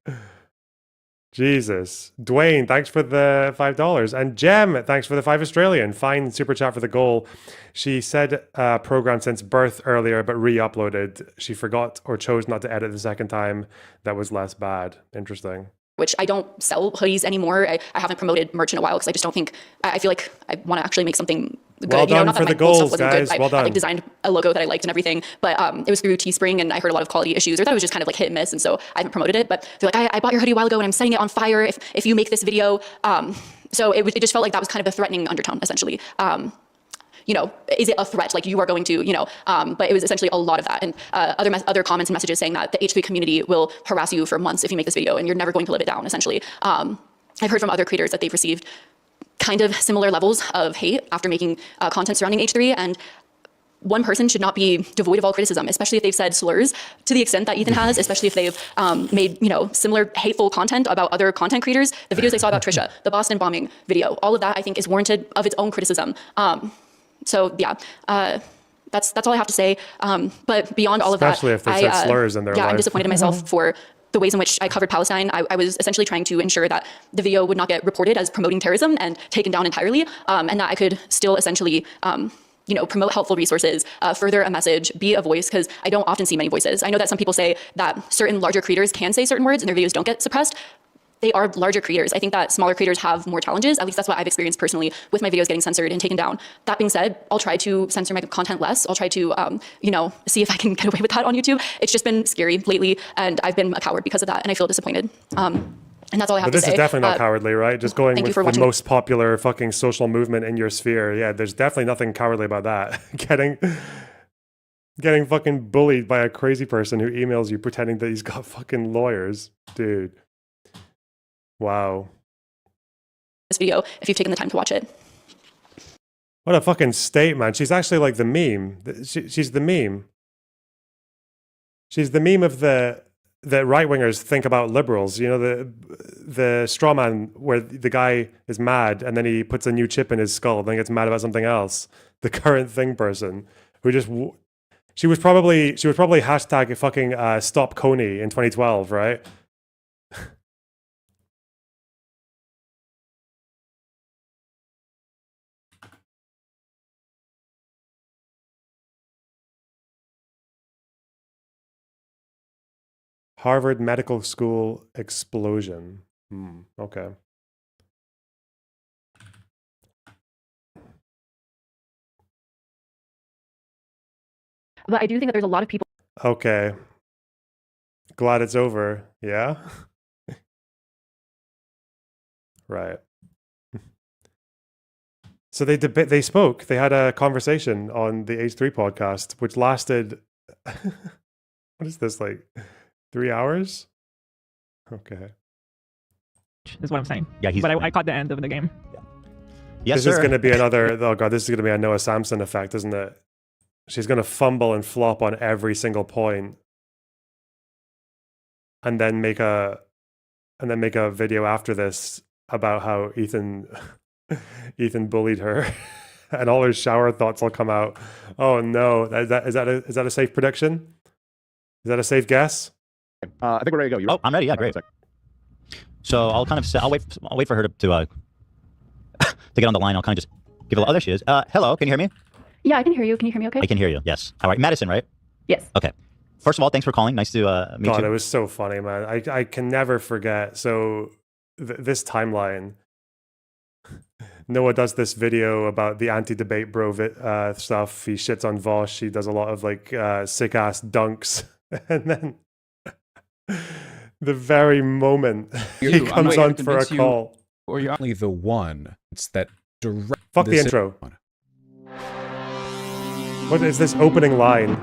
Jesus. Dwayne, thanks for the $5. And Jem, thanks for the 5 Australian. Fine super chat for the goal. She said programmed since birth earlier, but re-uploaded. She forgot or chose not to edit the second time. That was less bad. Interesting. Which I don't sell hoodies anymore. I haven't promoted merch in a while because I just don't think, I feel like I want to actually make something good. Well done not for that the my old goals, stuff wasn't guys. good, Well done. I designed a logo that I liked and everything, but it was through Teespring and I heard a lot of quality issues. I thought it was just kind of like hit and miss, and so I haven't promoted it. But they're like, I bought your hoodie a while ago and I'm setting it on fire if you make this video. So it just felt like that was kind of a threatening undertone, essentially. Is it a threat? Like you are going to, but it was essentially a lot of that. And other comments and messages saying that the H3 community will harass you for months if you make this video and you're never going to live it down, essentially. I've heard from other creators that they've received kind of similar levels of hate after making content surrounding H3. And one person should not be devoid of all criticism, especially if they've said slurs to the extent that Ethan has, especially if they've made, similar hateful content about other content creators. The videos I saw about Trisha, the Boston bombing video, all of that I think is warranted of its own criticism. So yeah, that's all I have to say. But beyond all of that, especially if they said slurs in their life. I'm disappointed in myself for the ways in which I covered Palestine. I was essentially trying to ensure that the video would not get reported as promoting terrorism and taken down entirely, and that I could still essentially promote helpful resources, further a message, be a voice, because I don't often see many voices. I know that some people say that certain larger creators can say certain words and their videos don't get suppressed. They are larger creators. I think that smaller creators have more challenges. At least that's what I've experienced personally with my videos getting censored and taken down. That being said, I'll try to censor my content less. I'll try to, see if I can get away with that on YouTube. It's just been scary lately, and I've been a coward because of that, and I feel disappointed. And that's all I have to say. But this is definitely not cowardly, right? Just going with the most popular fucking social movement in your sphere. Yeah, there's definitely nothing cowardly about that. Getting fucking bullied by a crazy person who emails you pretending that he's got fucking lawyers. Dude. Wow. This video, if you've taken the time to watch it. What a fucking state, man. She's actually like the meme. She's the meme. She's the meme of the that right-wingers think about liberals. You know, the straw man where the guy is mad and then he puts a new chip in his skull and then gets mad about something else. The current thing person who just she was probably hashtag fucking stop Coney in 2012, right? Harvard Medical School explosion. Okay. But I do think that there's a lot of people. Okay. Glad it's over. Yeah. Right. So they spoke. They had a conversation on the H3 podcast, which lasted what is this, like 3 hours? Okay. Is what I'm saying. Yeah, but I caught the end of the game. Yes, this sir. is going to be another. Oh god, this is going to be a Noah Samson effect, isn't it? She's going to fumble and flop on every single point, and then make a video after this about how Ethan bullied her, and all her shower thoughts will come out. Oh no, is that a safe prediction? Is that a safe guess? I think we're ready to go. Oh, I'm ready. Yeah, great. So I'll kind of I'll wait for her to get on the line. I'll kind of just give a. Oh, there she is. Hello, can you hear me? Yeah, I can hear you. Can you hear me okay? I can hear you. Yes. All right, Madison, right? Yes. Okay. First of all, thanks for calling. Nice to meet you. God, it was so funny, man. I can never forget. So this timeline. Noah does this video about the anti-debate bro stuff. He shits on Vosh. He does a lot of like sick ass dunks, and then the very moment he comes on for a call, or you're only the one. It's that direct. Fuck the intro. What is this opening line?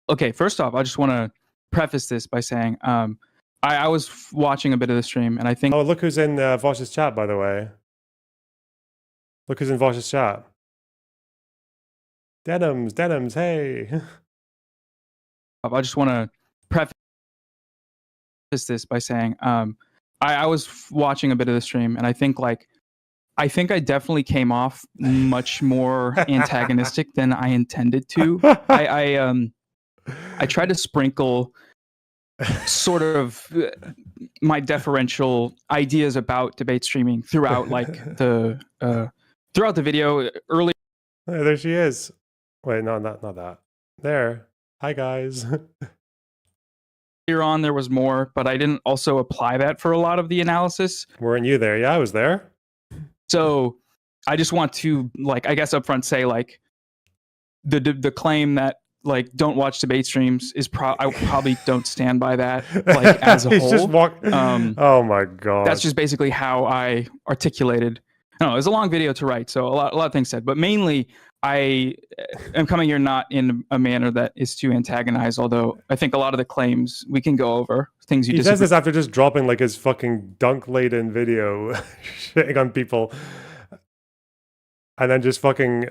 Okay, first off, I just want to preface this by saying I was watching a bit of the stream, and I think... Oh, look who's in Vosh's chat, by the way. Look who's in Vosh's chat. Denims, hey. I just want to preface this by saying I was watching a bit of the stream, and I think I definitely came off much more antagonistic than I intended to. I tried to sprinkle sort of my deferential ideas about debate streaming throughout throughout the video early. Hey, there she is. Wait, no, not that. There. Hi guys. Earlier on there was more, but I didn't also apply that for a lot of the analysis. Weren't you there? Yeah, I was there. So I just want to I guess upfront say the claim that don't watch debate streams is I probably don't stand by that as a He's whole. Just oh my god. That's just basically how I articulated. I don't know, it was a long video to write, so a lot of things said, but mainly I am coming here not in a manner that is to antagonize, although I think a lot of the claims we can go over, things you He disagree. says this after just dropping his fucking dunk-laden video shitting on people, and then just fucking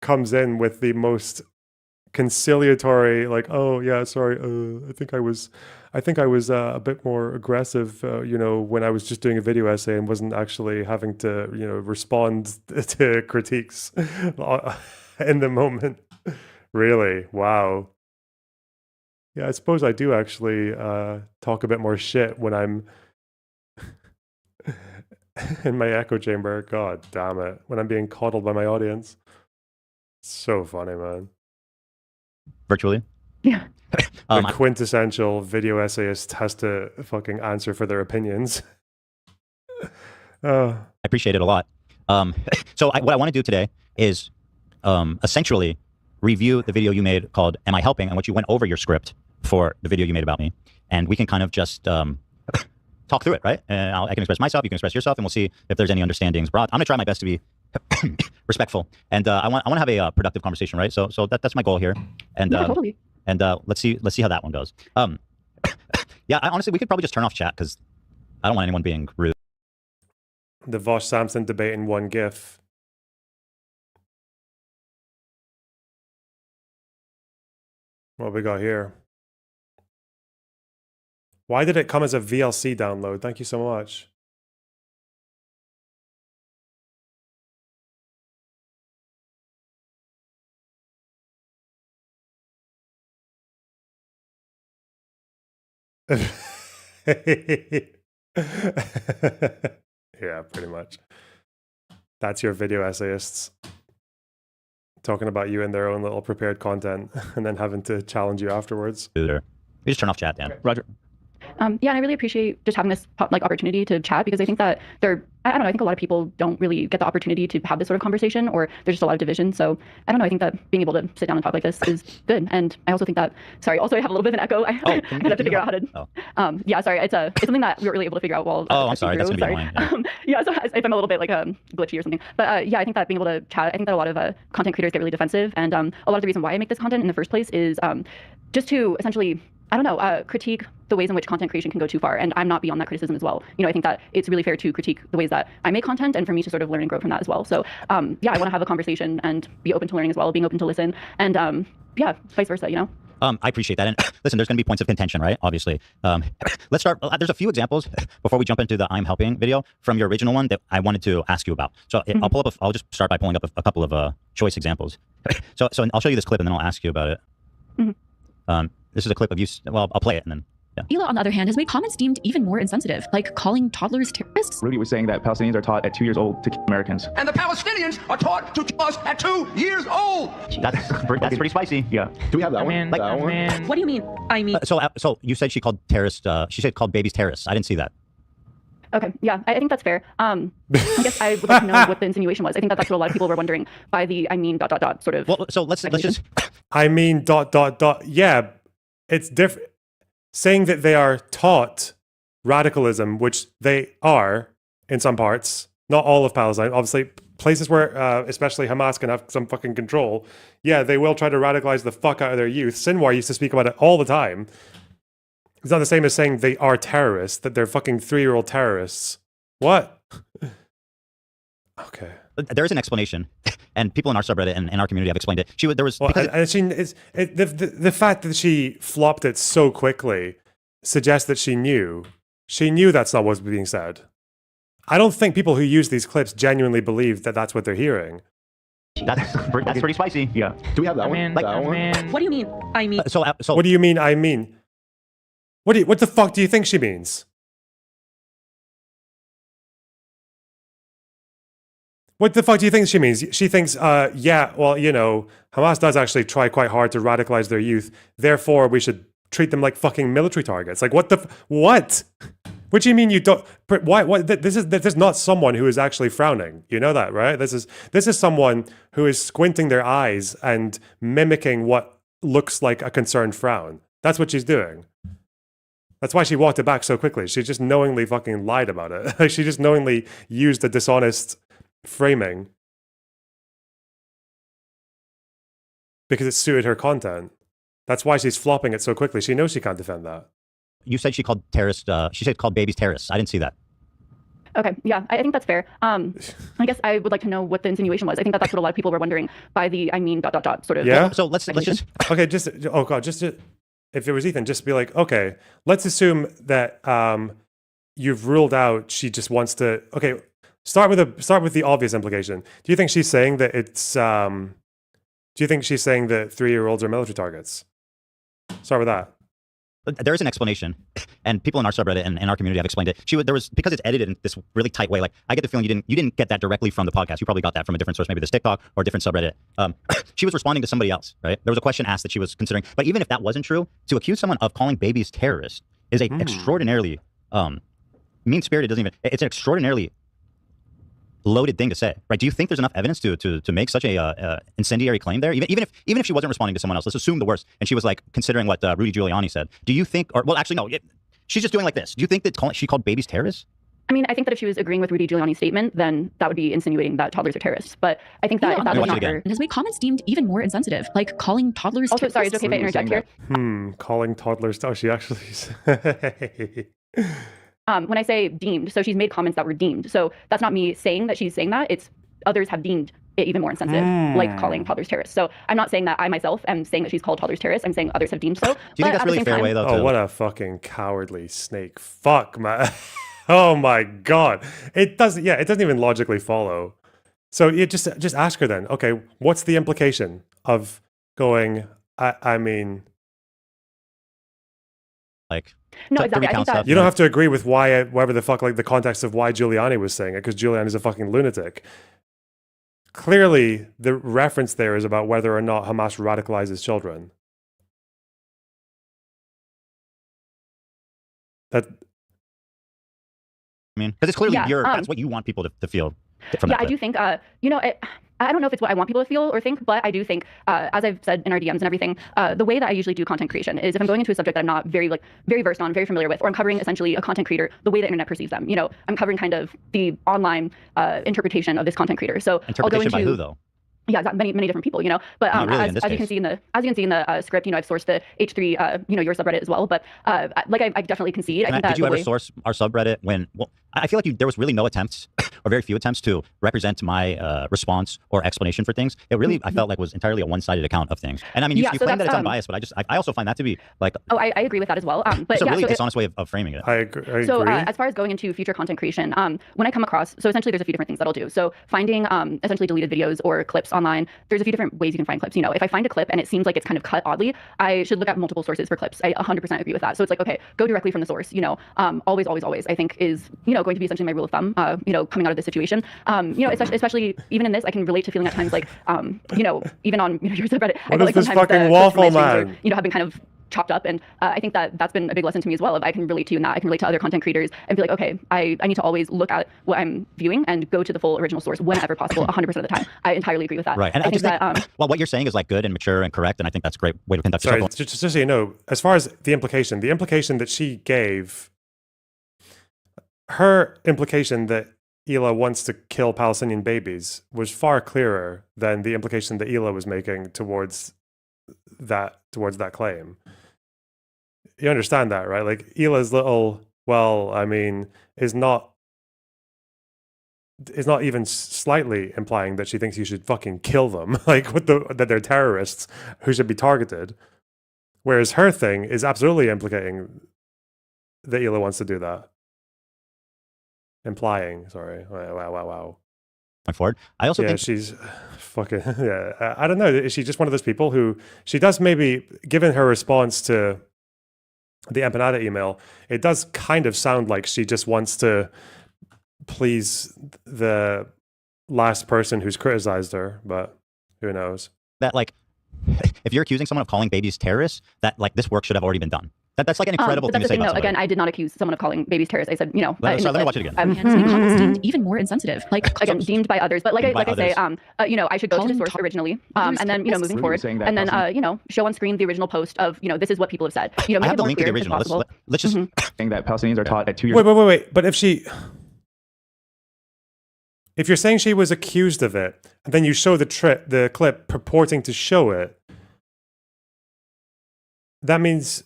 comes in with the most conciliatory, oh yeah, sorry, I think I was a bit more aggressive, when I was just doing a video essay and wasn't actually having to, respond to critiques in the moment. Really? Wow. Yeah, I suppose I do actually talk a bit more shit when I'm in my echo chamber. God damn it. When I'm being coddled by my audience. So funny, man. Virtually? Yeah. The quintessential video essayist has to fucking answer for their opinions. I appreciate it a lot. So what I want to do today is essentially review the video you made called Am I Helping? And what you went over your script for the video you made about me. And we can kind of just talk through it, right? And I can express myself, you can express yourself, and we'll see if there's any understandings brought. I'm going to try my best to be respectful. And I want to have a productive conversation, right? So that's my goal here. And yeah, totally. And let's see how that one goes. Yeah, honestly, we could probably just turn off chat because I don't want anyone being rude. The Vosh Samson debate in one GIF. What we got here? Why did it come as a VLC download? Thank you so much. Yeah, pretty much. That's your video essayists talking about you in their own little prepared content and then having to challenge you afterwards. You just turn off chat, Dan. Roger. Yeah, and I really appreciate just having this like opportunity to chat, because I think that I don't know, I think a lot of people don't really get the opportunity to have this sort of conversation, or there's just a lot of division. So I don't know, I think that being able to sit down and talk like this is good. And I also think that, sorry, also I have a little bit of an echo. I have to figure out how to, yeah, sorry, it's something that we were really able to figure out while I'm sorry, that's gonna be annoying. Yeah, so if I'm a little bit like glitchy or something. But yeah, I think that being able to chat, I think that a lot of content creators get really defensive. And a lot of the reason why I make this content in the first place is just to essentially, I don't know, critique the ways in which content creation can go too far. And I'm not beyond that criticism as well. You know, I think that it's really fair to critique the ways that I make content and for me to sort of learn and grow from that as well. So yeah, I want to have a conversation and be open to learning as well, being open to listen, and yeah, vice versa, you know? I appreciate that. And listen, there's going to be points of contention, right? Obviously. Let's start. There's a few examples before we jump into the I'm helping video from your original one that I wanted to ask you about. So I'll pull up, I'll just start by pulling up a couple of choice examples. So I'll show you this clip and then I'll ask you about it. This is a clip of you. Well, I'll play it and then. Hila, on the other hand, has made comments deemed even more insensitive, like calling toddlers terrorists. Rudy was saying that Palestinians are taught at 2 years old to kill Americans. And the Palestinians are taught to kill us at 2 years old! That's pretty spicy. Yeah. Do we have that one? What do you mean? I mean... So you said she called terrorists, she said called babies terrorists. I didn't see that. Okay, yeah, I think that's fair. I guess I would like to know what the insinuation was. I think that's what a lot of people were wondering by the I mean ... sort of... Well, so let's just... I mean ... Yeah, it's different. Saying that they are taught radicalism, which they are in some parts, not all of Palestine, obviously places where especially Hamas can have some fucking control, yeah, they will try to radicalize the fuck out of their youth. Sinwar used to speak about it all the time. It's not the same as saying they are terrorists, that they're fucking 3-year-old terrorists. What? Okay. There is an explanation, and people in our subreddit and in our community have explained it. The fact that she flopped it so quickly suggests that she knew that's not what was being said. I don't think people who use these clips genuinely believe that that's what they're hearing. That's pretty spicy. Yeah. Do we have that one? What do you mean? I mean... So what do you mean, I mean? What the fuck do you think she means? What the fuck do you think she means? She thinks, yeah, well, you know, Hamas does actually try quite hard to radicalize their youth. Therefore, we should treat them like fucking military targets. Like, what? What do you mean you don't? Why? This is not someone who is actually frowning. You know that, right? This is someone who is squinting their eyes and mimicking what looks like a concerned frown. That's what she's doing. That's why she walked it back so quickly. She just knowingly fucking lied about it. She just knowingly used a dishonest framing because it suited her content. That's why she's flopping it so quickly. She knows she can't defend that. You said she called terrorists. She said called babies terrorists. I didn't see that. Okay, yeah, I think that's fair. I guess I would like to know what the insinuation was. I think that's what a lot of people were wondering by the I mean ... sort of. Yeah. So let's just. Okay, just if it was Ethan, just be like, okay, let's assume that you've ruled out she just wants to. Okay. Start with the obvious implication. Do you think she's saying that it's? Do you think she's saying that 3-year-olds are military targets? Start with that. There is an explanation, and people in our subreddit and in our community have explained it. Because it's edited in this really tight way. Like I get the feeling you didn't get that directly from the podcast. You probably got that from a different source, maybe this TikTok or a different subreddit. She was responding to somebody else, right? There was a question asked that she was considering. But even if that wasn't true, to accuse someone of calling babies terrorists is a extraordinarily mean-spirited. It's an extraordinarily loaded thing to say, right? Do you think there's enough evidence to make such a incendiary claim there? Even if she wasn't responding to someone else, let's assume the worst, and she was like considering what Rudy Giuliani said. Do you think, or well, actually no, she's just doing like this. Do you think that she called babies terrorists? I mean, I think that if she was agreeing with Rudy Giuliani's statement, then that would be insinuating that toddlers are terrorists. But I think that if that was not her, has made comments deemed even more insensitive, like calling toddlers. Also, sorry, it's okay if I interject here. Calling toddlers. Oh, she actually. When I say deemed, so she's made comments that were deemed. So that's not me saying that she's saying that. It's others have deemed it even more insensitive, like calling toddlers terrorists. So I'm not saying that I myself am saying that she's called toddlers terrorists. I'm saying others have deemed so. Do you think that's really a fair way, though? Oh, what a fucking cowardly snake. Fuck, man. Oh my God. It doesn't even logically follow. So you just ask her then, okay, what's the implication of going, I mean... Like... No, exactly. I think that... You don't have to agree with whatever the fuck, like the context of why Giuliani was saying it, because Giuliani's a fucking lunatic. Clearly, the reference there is about whether or not Hamas radicalizes children. That... I mean, because it's clearly that's what you want people to feel from that. I do think, you know, I don't know if it's what I want people to feel or think, but I do think, as I've said in our DMs and everything, the way that I usually do content creation is if I'm going into a subject that I'm not very versed on, very familiar with, or I'm covering essentially a content creator the way the internet perceives them. You know, I'm covering kind of the online interpretation of this content creator. So I'll go into by who though? Yeah, many different people, you know. But as you can see in the script, you know, I've sourced the H3, you know, your subreddit as well. But like I definitely concede. I think that did you ever source our subreddit when? Well, I feel like there was really no attempts, or very few attempts, to represent my response or explanation for things. It really, I felt like, was entirely a one-sided account of things. And I mean, you claim that it's unbiased, but I also find that to be like. Oh, I agree with that as well. But it's a really dishonest way of framing it. I agree. So as far as going into future content creation, when I come across, so essentially there's a few different things that I'll do. So finding essentially deleted videos or clips online, there's a few different ways you can find clips. You know, if I find a clip and it seems like it's kind of cut oddly, I should look at multiple sources for clips. I 100% agree with that. So it's like, okay, go directly from the source. You know, always, I think is, you know, going to be essentially my rule of thumb. You know, coming out of this situation, you know, especially even in this, I can relate to feeling at times like, you know, even on your subreddit, I feel like sometimes fucking waffle man? Are, you know, have been kind of chopped up, and I think that that's been a big lesson to me as well. If I can relate to you in that, I can relate to other content creators and be like, okay, I need to always look at what I'm viewing and go to the full original source whenever possible, 100% of the time. I entirely agree with that. Right, and I think that well, what you're saying is like good and mature and correct, and I think that's a great way to conduct yourself. Just so you know, as far as the implication that she gave, her implication that Hila wants to kill Palestinian babies was far clearer than the implication that Hila was making towards that claim. You understand that, right? Like Hila's little, well, I mean, is not even slightly implying that she thinks you should fucking kill them, like that they're terrorists who should be targeted. Whereas her thing is absolutely implicating that Hila wants to do that. Implying, sorry. Wow. Forward. I also think she's fucking, yeah. I don't know. Is she just one of those people who, she does maybe, given her response to the Empanada email, it does kind of sound like she just wants to please the last person who's criticized her, but who knows? That, like, if you're accusing someone of calling babies terrorists, that, like, this work should have already been done. That's like an incredible thing to say about somebody. Again, I did not accuse someone of calling babies terrorists. I said, you know, let me watch it again. Deemed even more insensitive. Like again, deemed by others. But like I say, you know, I should go to the source originally, and then, you know, moving forward, and then you know, show on screen the original post of, you know, this is what people have said. You know, I have the link to the original. Let's just saying that Palestinians are taught at 2 years. Wait. But if you're saying she was accused of it, and then you show the clip purporting to show it, that means.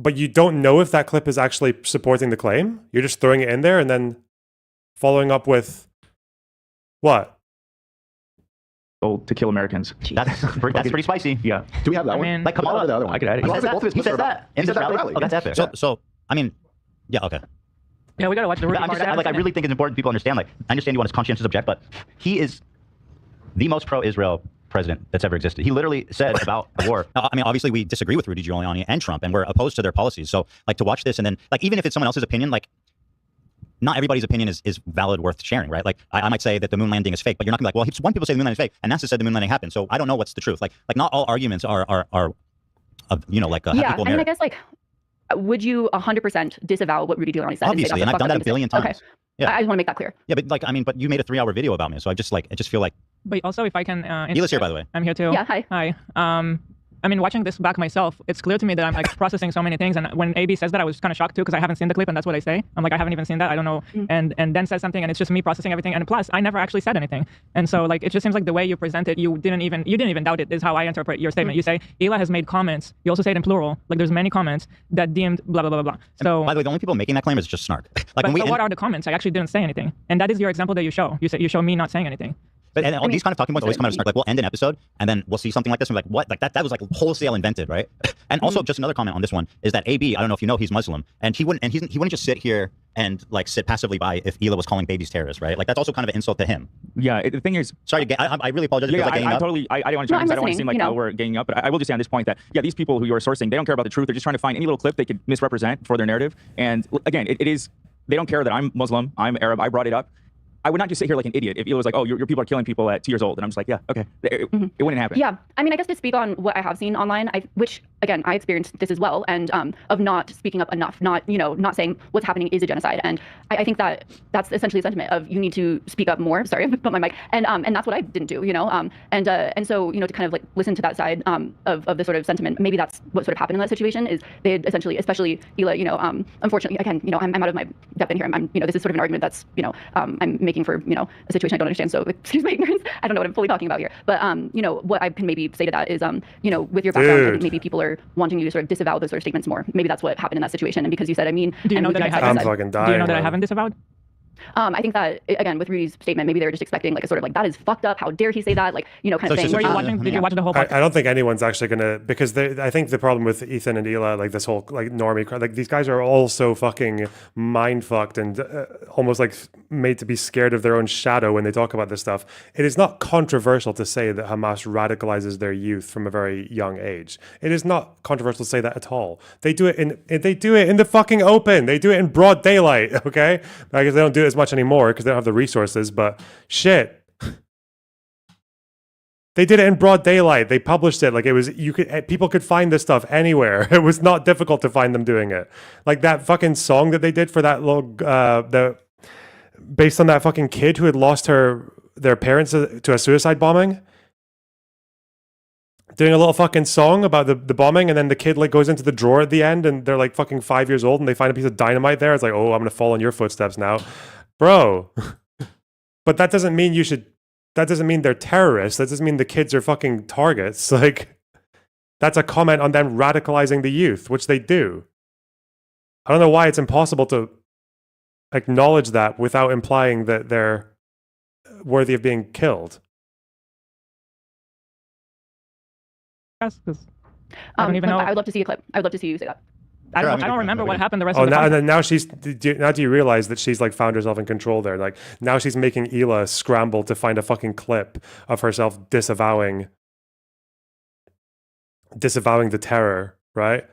But you don't know if that clip is actually supporting the claim? You're just throwing it in there and then following up with what? To kill Americans. That's pretty spicy. Yeah. Do we have that one? Like Kamala, the other one. I could add it. He says that. In the rally. Oh, that's epic. So, I mean, yeah, okay. Yeah, we gotta watch the I'm just, like, I really think it's important people understand. Like, I understand you want his conscientious object, but he is the most pro-Israel president that's ever existed. He literally said about the war. Now, I mean, obviously we disagree with Rudy Giuliani and Trump, and we're opposed to their policies. So, like, to watch this and then, like, even if it's someone else's opinion, like, not everybody's opinion is valid, worth sharing, right? Like, I might say that the moon landing is fake, but you're not gonna be like, well, one people say the moon landing is fake, and NASA said the moon landing happened. So I don't know what's the truth. Like not all arguments are you know, like have yeah. equal I mean, merit. I guess, like, would you 100% disavow what Rudy Giuliani said? Obviously, and I've done that a billion times. Okay. Yeah. I just want to make that clear. Yeah, but like, I mean, but you made a 3-hour video about me, so I just feel like. But also, if I can. Hila's here, by the way. I'm here too. Yeah. Hi. Hi. I mean, watching this back myself, it's clear to me that I'm like processing so many things. And when AB says that, I was kind of shocked too, because I haven't seen the clip, and that's what I say. I'm like, I haven't even seen that. I don't know. And then says something, and it's just me processing everything. And plus, I never actually said anything. And so, like, it just seems like the way you present it, you didn't even doubt it. Is how I interpret your statement. You say Hila has made comments. You also say it in plural. Like, there's many comments that deemed blah blah blah blah. So, and by the way, the only people making that claim is just snark. Like, but what are the comments? I actually didn't say anything. And that is your example that you show. You show me not saying anything. But and all these kind of talking points always come out of snark. Like we'll end an episode and then we'll see something like this and we're like, what? Like that was like wholesale invented, right? And also just another comment on this one is that AB, I don't know if you know, he's Muslim, and he wouldn't just sit here and like sit passively by if Hila was calling babies terrorists, right? Like that's also kind of an insult to him. Yeah, the thing is, sorry, I really apologize. Yeah, I totally. I don't want to. I don't want to seem like we're ganging up, but I will just say on this point that these people who you're sourcing, they don't care about the truth. They're just trying to find any little clip they could misrepresent for their narrative. And again, it is. They don't care that I'm Muslim, I'm Arab, I brought it up. I would not just sit here like an idiot if it was like, oh, your people are killing people at 2 years old. And I'm just like, yeah, okay. It wouldn't happen. Yeah. I mean, I guess to speak on what I have seen online, which, again, I experienced this as well, and of not speaking up enough, not saying what's happening is a genocide. And I think that that's essentially a sentiment of you need to speak up more. Sorry, I put my mic. And that's what I didn't do, and so, to kind of like listen to that side of the sort of sentiment, maybe that's what sort of happened in that situation is they had essentially, especially Hila, unfortunately, again, I'm out of my depth in here. This is sort of an argument that's, I'm making for, a situation I don't understand. So excuse my ignorance. I don't know what I'm fully talking about here. But, what I can maybe say to that is, with your background, I think maybe people are wanting you to sort of disavow those sort of statements more. Maybe that's what happened in that situation. And because you said, do you know that I haven't? Do you know that I haven't disavowed? I think that, again, with Rudy's statement, maybe they were just expecting like a sort of like, that is fucked up. How dare he say that? Like, kind of thing. Were you watching? Did you watch the whole podcast? I don't think anyone's actually going to, because I think the problem with Ethan and Hila, like this whole like normie crowd, like these guys are all so fucking mind fucked and almost like made to be scared of their own shadow when they talk about this stuff. It is not controversial to say that Hamas radicalizes their youth from a very young age. It is not controversial to say that at all. They do it in the fucking open. They do it in broad daylight. Okay, I guess they don't do it as much anymore because they don't have the resources, but shit, they did it in broad daylight. They published it like it was, people could find this stuff anywhere. It was not difficult to find them doing it. Like that fucking song that they did for that little based on that fucking kid who had lost their parents to a suicide bombing, doing a little fucking song about the bombing, and then the kid like goes into the drawer at the end and they're like fucking 5 years old and they find a piece of dynamite there. It's like, oh, I'm gonna follow in your footsteps now. Bro, but that doesn't mean that doesn't mean they're terrorists. That doesn't mean the kids are fucking targets. Like, that's a comment on them radicalizing the youth, which they do. I don't know why it's impossible to acknowledge that without implying that they're worthy of being killed. Yes, I don't even know. I would love to see a clip. I would love to see you say that. I don't remember what happened the rest of the time. Now do you realize that she's like found herself in control there? Like now she's making Hila scramble to find a fucking clip of herself disavowing the terror, right?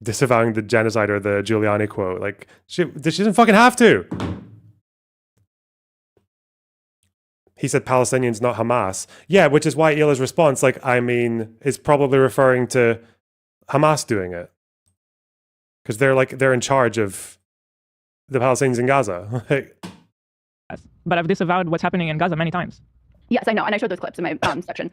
Disavowing the genocide or the Giuliani quote. Like she doesn't fucking have to. He said Palestinians, not Hamas. Yeah, which is why Hila's response, is probably referring to Hamas doing it, because they're in charge of the Palestinians in Gaza. But I've disavowed what's happening in Gaza many times. Yes, I know, and I showed those clips in my section.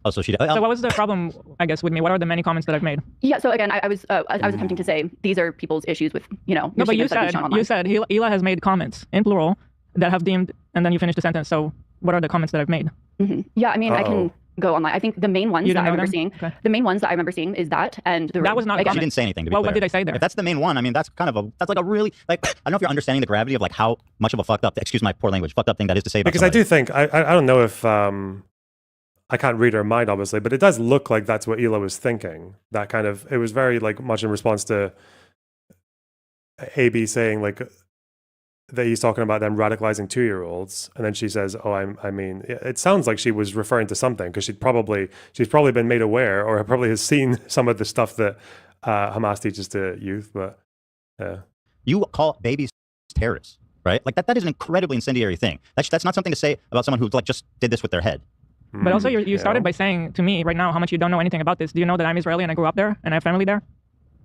Oh, so she. So what was the problem, I guess, with me? What are the many comments that I've made? Yeah, so again, I was attempting to say these are people's issues with No, but you said Hila has made comments in plural that have deemed, and then you finish the sentence. So what are the comments that I've made? Mm-hmm. Yeah, I mean, I can go online. I think the main ones that I remember seeing, is that, and that was not. She didn't say anything. To be well, clear. what did I say there? If that's the main one, I mean, that's like a really I don't know if you're understanding the gravity of like how much of a fucked up, excuse my poor language, fucked up thing that is to say about because somebody. I do think I don't know if I can't read her mind obviously, but it does look like that's what Hila was thinking. That kind of, it was very like much in response to AB saying like that he's talking about them radicalizing 2-year-olds, and then she says, "Oh, I mean," it sounds like she was referring to something because she's probably been made aware or probably has seen some of the stuff that Hamas teaches to youth. But you call babies terrorists, right? Like that is an incredibly incendiary thing. That's not something to say about someone who like just did this with their head. But also, you started by saying to me right now how much you don't know anything about this. Do you know that I'm Israeli and I grew up there and I have family there?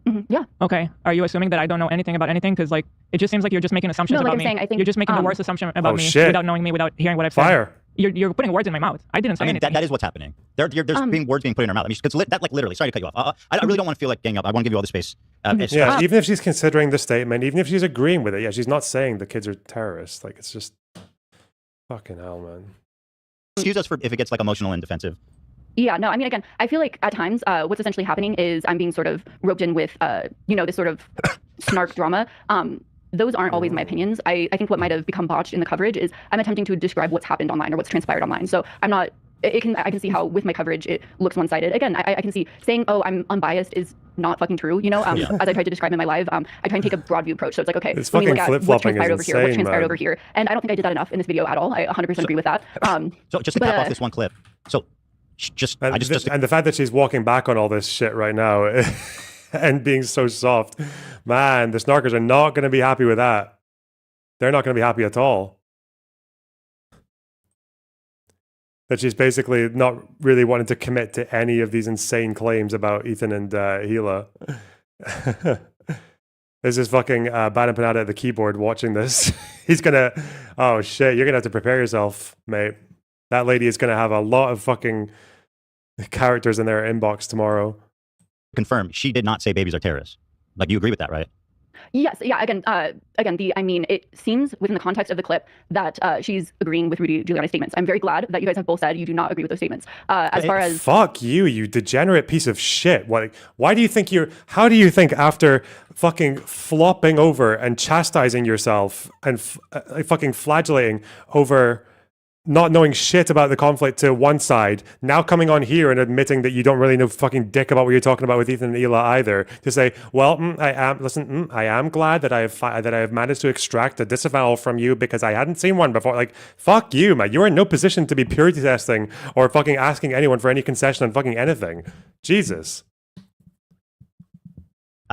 Mm-hmm. Yeah. Okay. Are you assuming that I don't know anything about anything? Because like it just seems like you're just making assumptions about me. I think, you're just making the worst assumption about me without knowing me, without hearing what I've said. Fire. You're putting words in my mouth. I didn't say anything. That is what's happening. There's being words being put in her mouth. I mean, because that like literally. Sorry to cut you off. I really don't want to feel like ganging up. I want to give you all the space. Yeah. Even if she's considering the statement, even if she's agreeing with it, yeah, she's not saying the kids are terrorists. Like it's just fucking hell, man. Excuse us for if it gets like emotional and defensive. Yeah, no, I mean, again, I feel like at times what's essentially happening is I'm being sort of roped in with, this sort of snark drama those aren't always my opinions. I think what might have become botched in the coverage is I'm attempting to describe what's happened online or what's transpired online. So I'm not, I can see how with my coverage it looks one-sided. Again, I can see saying, oh, I'm unbiased is not fucking true, you know. As I tried to describe in my live, I try and take a broad view approach. So it's like, okay, it's let me look at what's flip-flopping transpired over here, what's transpired man. over here. And I don't think I did that enough in this video at all. I 100% agree with that. So just to cap off this one clip. So and the fact that she's walking back on all this shit right now and being so soft, man, the snarkers are not going to be happy with that. They're not going to be happy at all. That she's basically not really wanting to commit to any of these insane claims about Ethan and Hila. There's this fucking Bad Empanada at the keyboard watching this. He's gonna, oh shit, you're gonna have to prepare yourself, mate. That lady is gonna have a lot of fucking characters in their inbox tomorrow. Confirm, she did not say babies are terrorists. Like, you agree with that, right? Yes, yeah, again, it seems within the context of the clip that she's agreeing with Rudy Giuliani's statements. I'm very glad that you guys have both said you do not agree with those statements. Fuck you degenerate piece of shit. Why do you think how do you think after fucking flopping over and chastising yourself and fucking flagellating over not knowing shit about the conflict to one side, now coming on here and admitting that you don't really know fucking dick about what you're talking about with Ethan and Hila either, to say, well, I am glad that I have managed to extract a disavowal from you because I hadn't seen one before. Like, fuck you, man. You're in no position to be purity testing or fucking asking anyone for any concession on fucking anything. Jesus.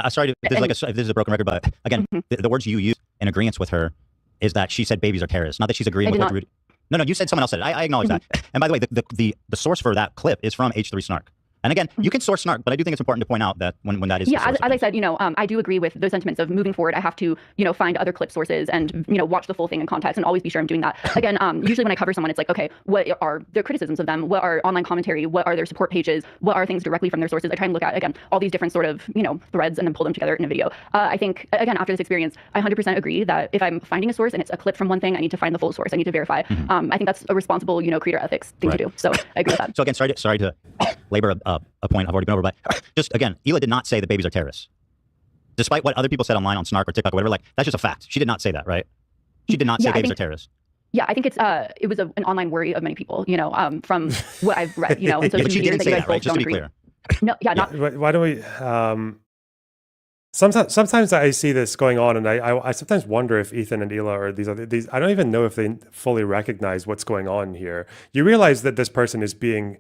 Sorry if this is a broken record, but again, the words you use in agreement with her is that she said babies are terrorists, not that she's agreeing with what Rudy. No, you said someone else said it. I acknowledge that. And by the way, the source for that clip is from H3 Snark. And again, you can source Snark, but I do think it's important to point out that when that is as I said, I do agree with those sentiments of moving forward. I have to, find other clip sources and, watch the full thing in context and always be sure I'm doing that. Again, usually when I cover someone, it's like, okay, what are their criticisms of them? What are online commentary? What are their support pages? What are things directly from their sources? I try and look at, again, all these different sort of, threads and then pull them together in a video. I think, again, after this experience, I 100% agree that if I'm finding a source and it's a clip from one thing, I need to find the full source. I need to verify. I think that's a responsible, creator ethics thing to do. So I agree with that. So again, sorry to labor a point I've already been over, but just again, Hila did not say that babies are terrorists. Despite what other people said online on Snark or TikTok or whatever, like, that's just a fact. She did not say that, right? She did not say babies are terrorists. Yeah, I think it was an online worry of many people, from what I've read, in social but she media didn't say that, right? Just to be clear. No, why don't we? Sometimes I see this going on, and I sometimes wonder if Ethan and Hila or these I don't even know if they fully recognize what's going on here. You realize that this person is being.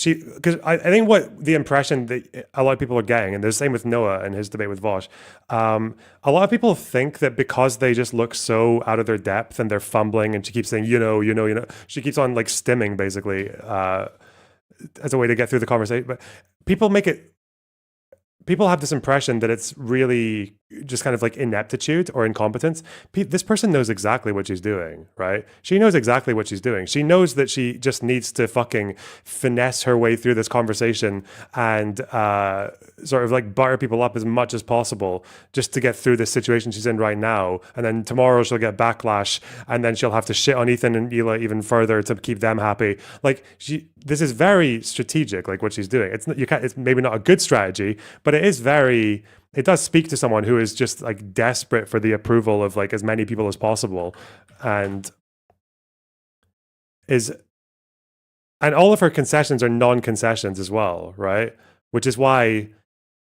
Because I think what the impression that a lot of people are getting, and the same with Noah and his debate with Vosh, a lot of people think that because they just look so out of their depth and they're fumbling, and she keeps saying, she keeps on like stimming basically as a way to get through the conversation. But people have this impression that it's really just kind of like ineptitude or incompetence. This person knows exactly what she's doing, right? She knows exactly what she's doing. She knows that she just needs to fucking finesse her way through this conversation and sort of like butter people up as much as possible just to get through this situation she's in right now. And then tomorrow she'll get backlash, and then she'll have to shit on Ethan and Hila even further to keep them happy. Like, this is very strategic, like what she's doing. It's maybe not a good strategy, but it does speak to someone who is just like desperate for the approval of like as many people as possible, and all of her concessions are non-concessions as well, right? Which is why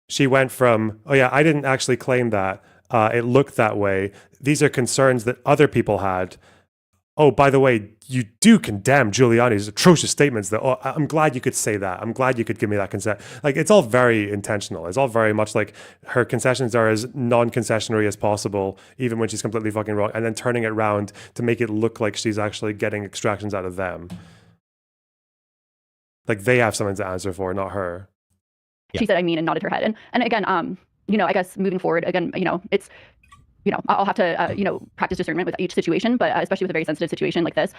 she went from, oh yeah, I didn't actually claim that, it looked that way, these are concerns that other people had. Oh, by the way, you do condemn Giuliani's atrocious statements. That, oh, I'm glad you could say that. I'm glad you could give me that consent. Like, it's all very intentional. It's all very much like her concessions are as non-concessionary as possible, even when she's completely fucking wrong, and then turning it around to make it look like she's actually getting extractions out of them. Like, they have something to answer for, not her. She said, and nodded her head. And again, I guess moving forward, again, it's, I'll have to, practice discernment with each situation, but especially with a very sensitive situation like this,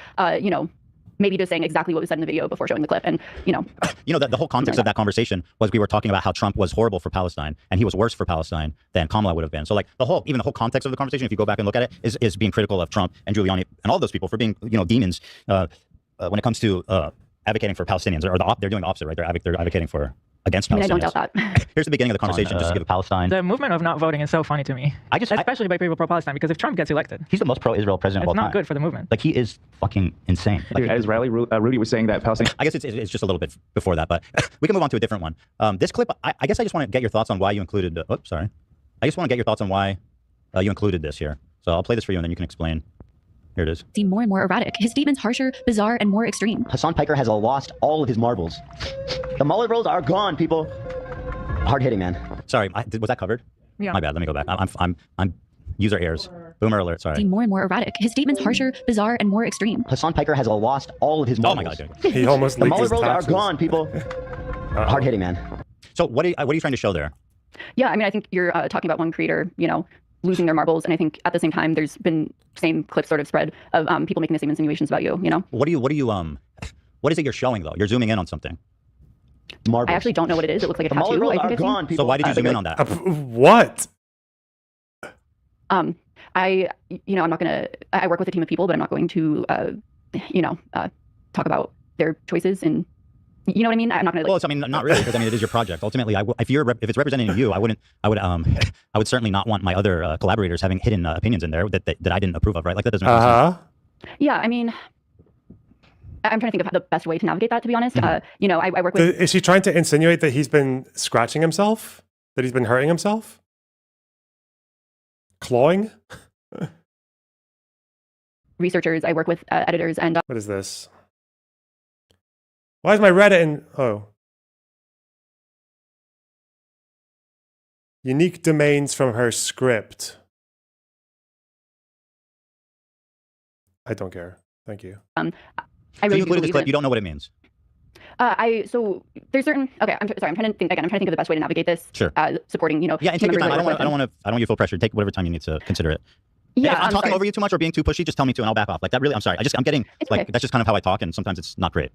maybe just saying exactly what was said in the video before showing the clip. And, the whole context of that conversation was we were talking about how Trump was horrible for Palestine and he was worse for Palestine than Kamala would have been. So like even the whole context of the conversation, if you go back and look at it, is being critical of Trump and Giuliani and all those people for being, demons when it comes to advocating for Palestinians, or they're doing the opposite, right? They're advocating for against I mean, I Palestinians. don't doubt that. Here's the beginning of the conversation, just to give Palestine. The movement of not voting is so funny to me. Especially by people pro-Palestine, because if Trump gets elected, he's the most pro-Israel president of all it's time. not good for the movement. Like, he is fucking insane. Like, Dude, Israeli Rudy was saying that Palestine. I guess it's just a little bit before that, but we can move on to a different one. This clip, I guess I just want to get your thoughts on why you included. Oops, sorry. I just want to get your thoughts on why you included this here. So I'll play this for you, and then you can explain. Here it is. Seem more and more erratic. His statements harsher, bizarre, and more extreme. Hassan Piker has lost all of his marbles. The Mueller rolls are gone, people. Hard hitting, man. Sorry, was that covered? Yeah. My bad. Let me go back. I'm user errors. Boomer alert. Sorry. Seem more and more erratic. His statements harsher, bizarre, and more extreme. Hassan Piker has lost all of his marbles. Oh my God, dude. He almost the leaked Mueller his rolls are taxes. gone, people. Hard hitting, man. So what are you trying to show there? Yeah, I mean, I think you're talking about one creator, losing their marbles, and I think at the same time, there's been same clips sort of spread of people making the same insinuations about you. What is it you're showing though? You're zooming in on something. Marbles. I actually don't know what it is. It looks like a tattoo. I think I've seen. So why did you zoom in on that? What? I'm not gonna. I work with a team of people, but I'm not going to, talk about their choices and. You know what I mean? I'm not gonna. Well, I mean, not really, because I mean, it is your project. Ultimately, if it's representing you, I would certainly not want my other collaborators having hidden opinions in there that I didn't approve of, right? Like that doesn't make sense. Yeah, I mean, I'm trying to think of the best way to navigate that. To be honest, I work with. Is she trying to insinuate that he's been scratching himself? That he's been hurting himself? Clawing? Researchers. I work with editors and. What is this? Why is my Reddit in... Oh. Unique domains from her script. I don't care. Thank you. I really so you included this believe clip. You don't know what it means. So there's certain. Okay, I'm trying to think again. I'm trying to think of the best way to navigate this. Sure. Supporting. Yeah, and take your time. I don't want you to feel pressure. Take whatever time you need to consider it. Yeah, if I'm talking over you too much or being too pushy, just tell me to, and I'll back off. Like that. Really, I'm sorry. I'm getting like that's just kind of how I talk, and sometimes it's not great.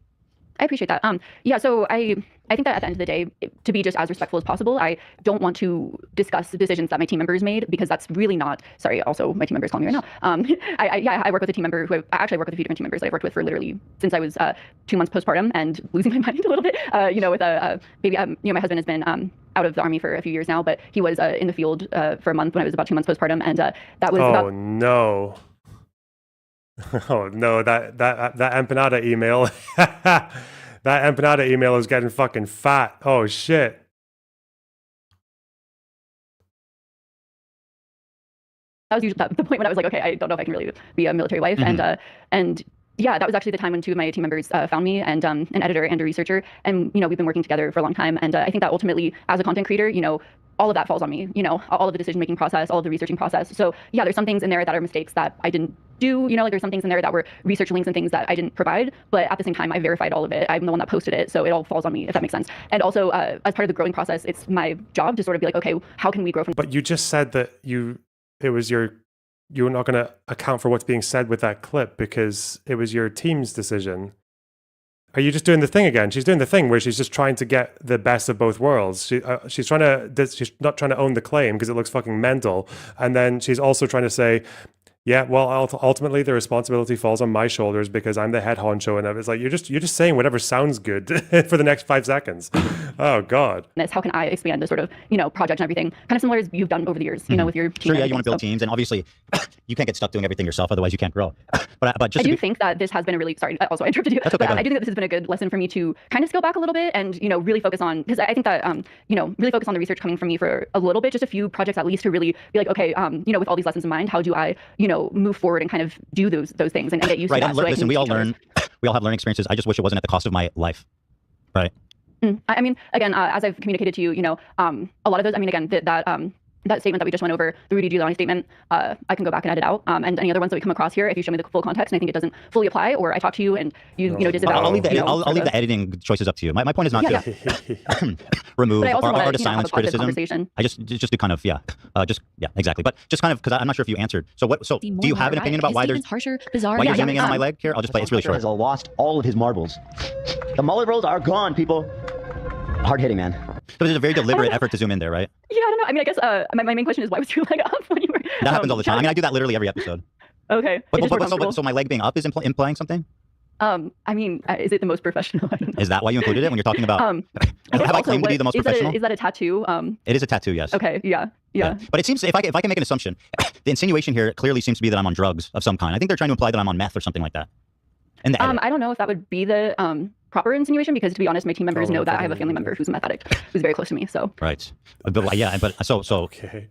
I appreciate that. Yeah, so I think that at the end of the day, to be just as respectful as possible, I don't want to discuss the decisions that my team members made because that's really not. Sorry, also my team members call me right now. I work with a team member who I actually work with a few different team members that I've worked with for literally since I was 2 months postpartum and losing my mind a little bit. With a baby. My husband has been out of the army for a few years now, but he was in the field for a month when I was about 2 months postpartum, and that was. No. Oh no, that empanada email. That empanada email is getting fucking fat. Oh shit. That was usually the point when I was like, okay, I don't know if I can really be a military wife. And yeah, that was actually the time when 2 of my team members found me, and an editor and a researcher. And, we've been working together for a long time. And I think that ultimately, as a content creator, all of that falls on me, all of the decision-making process, all of the researching process. So yeah, there's some things in there that are mistakes that I didn't do, like there's some things in there that were research links and things that I didn't provide. But at the same time, I verified all of it. I'm the one that posted it. So it all falls on me, if that makes sense. And also, as part of the growing process, it's my job to sort of be like, okay, how can we grow from. But you just said that you were not going to account for what's being said with that clip because it was your team's decision. Are you just doing the thing again? She's doing the thing where she's just trying to get the best of both worlds. She's not trying to own the claim because it looks fucking mental. And then she's also trying to say, yeah, well, ultimately the responsibility falls on my shoulders because I'm the head honcho, and it's like you're just saying whatever sounds good for the next 5 seconds. Oh God. How can I expand the sort of project and everything, kind of similar as you've done over the years, with your team. Sure, yeah, you want to build teams, and obviously you can't get stuck doing everything yourself, otherwise you can't grow. But just I do think that this has been a really also I interrupted you. That's okay, but I do think that this has been a good lesson for me to kind of scale back a little bit and really focus on, because I think that really focus on the research coming from me for a little bit, just a few projects at least, to really be like, okay, with all these lessons in mind, how do I move forward and kind of do those things and get used to that. Right, listen, we all learn. We all have learning experiences. I just wish it wasn't at the cost of my life. Right. I mean, again, as I've communicated to you, a lot of those. I mean, again, that statement that we just went over, the Rudy Giuliani statement, I can go back and edit out. And any other ones that we come across here, if you show me the full context and I think it doesn't fully apply, or I talk to you and you disavow. I'll leave the editing choices up to you. My point is not to remove or to silence criticism. I just do kind of exactly. But just kind of because I'm not sure if you answered. So do you have an opinion about why there's harsher, bizarre? Why you're zooming in on my leg here? I'll just play. It's really short. Has lost all of his marbles. The Mueller rolls are gone, people. Hard hitting, man. But there's a very deliberate effort to zoom in there, right? Yeah, I don't know. I mean, I guess my main question is, why was your leg up when you were... That happens all the time. I mean, I do that literally every episode. Okay. So my leg being up is implying something? I mean, is it the most professional? I don't know. Is that why you included it when you're talking about? Have I claimed to be the most professional? Is that a tattoo? It is a tattoo, yes. Okay, yeah. But it seems, if I can make an assumption, the insinuation here clearly seems to be that I'm on drugs of some kind. I think they're trying to imply that I'm on meth or something like that. And I don't know if that would be the proper insinuation, because to be honest, my team members know that I have a family member who's a meth addict, who's very close to me. So right, but yeah, but so okay.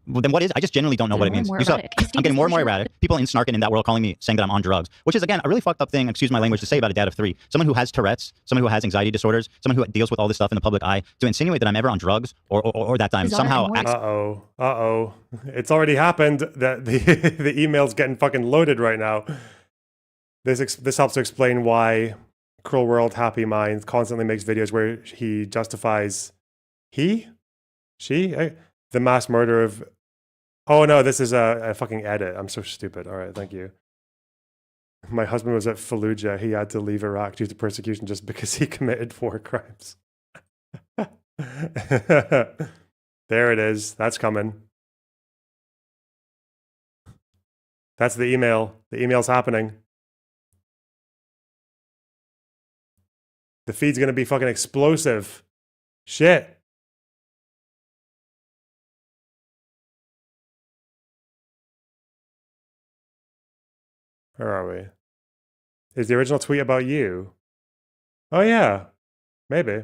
Well, then what is? I just genuinely don't know what it means. I'm getting more and more erratic. People in snarking in that world calling me, saying that I'm on drugs, which is again a really fucked up thing. Excuse my language to say about a dad of 3, someone who has Tourette's, someone who has anxiety disorders, someone who deals with all this stuff in the public eye, to insinuate that I'm ever on drugs or that I'm somehow. It's already happened. That the email's getting fucking loaded right now. This helps to explain why Cruel World Happy Mind constantly makes videos where he justifies the mass murder of. Oh no, this is a fucking edit. I'm so stupid. All right, thank you. My husband was at Fallujah. He had to leave Iraq due to persecution just because he committed war crimes. There it is. That's coming. That's the email. The email's happening. The feed's gonna be fucking explosive. Shit. Where are we? Is the original tweet about you? Oh yeah, maybe.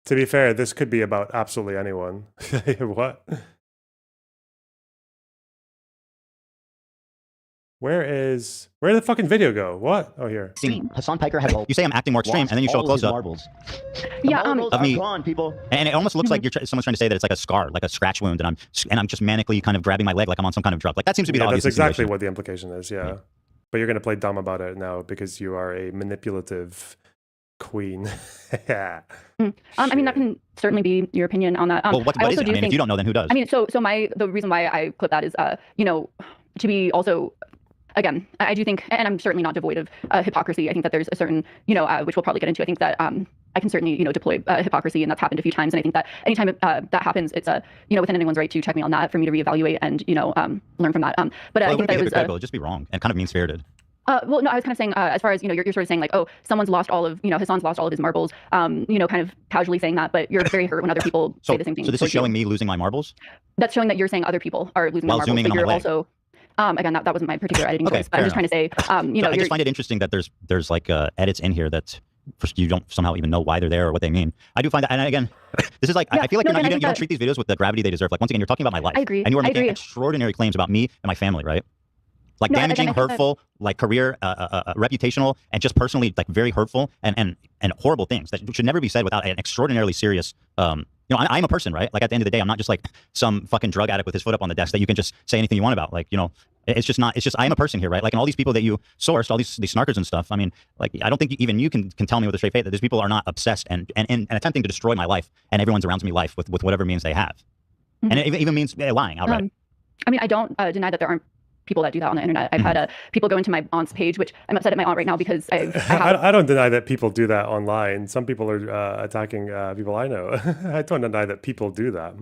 To be fair, this could be about absolutely anyone. What? Where did the fucking video go? What? Oh, here. Hassan Piker has. You say I'm acting more extreme, and then you show a close up. Yeah, of me, and it almost looks like someone's trying to say that it's like a scar, like a scratch wound, and I'm just manically kind of grabbing my leg like I'm on some kind of drug. Like that seems to be the obvious. That's exactly what the implication is. Yeah, but you're gonna play dumb about it now because you are a manipulative queen. Yeah. I mean, that can certainly be your opinion on that. Well, what is it? I mean, if you don't know, then who does? I mean, so the reason why I clip that is, to be also. Again, I do think, and I'm certainly not devoid of hypocrisy. I think that there's a certain, which we'll probably get into. I think that I can certainly, deploy hypocrisy, and that's happened a few times. And I think that anytime that happens, it's within anyone's right to check me on that, for me to reevaluate and learn from that. But I think that it was just be wrong and kind of mean spirited. Well, no, I was kind of saying, as far as, you're sort of saying like, oh, someone's lost all of, Hassan's lost all of his marbles, kind of casually saying that, but you're very hurt when other people say the same thing. So this is showing me losing my marbles? That's showing that you're saying other people are losing their marbles, but you're also. Again, that wasn't my particular editing choice, but I'm just trying to say, I just find it interesting that there's like edits in here that you don't somehow even know why they're there or what they mean. I do find that, and again, this is like, I feel like you don't treat these videos with the gravity they deserve. Like, once again, you're talking about my life. I agree. And you are making extraordinary claims about me and my family, right? Like damaging, hurtful, like career, reputational, and just personally, like very hurtful and horrible things that should never be said without an extraordinarily serious, I'm a person, right? Like at the end of the day, I'm not just like some fucking drug addict with his foot up on the desk that you can just say anything you want about. Like, it's just I am a person here, right? Like, and all these people that you sourced, all these snarkers and stuff. I mean, like, I don't think even you can tell me with a straight face that these people are not obsessed and attempting to destroy my life and everyone's around me life with whatever means they have. Mm-hmm. And it even means lying outright. I mean, I don't deny that there aren't people that do that on the internet. I've had people go into my aunt's page, which I'm upset at my aunt right now because I don't deny that people do that online. Some people are attacking people I know. I don't deny that people do that.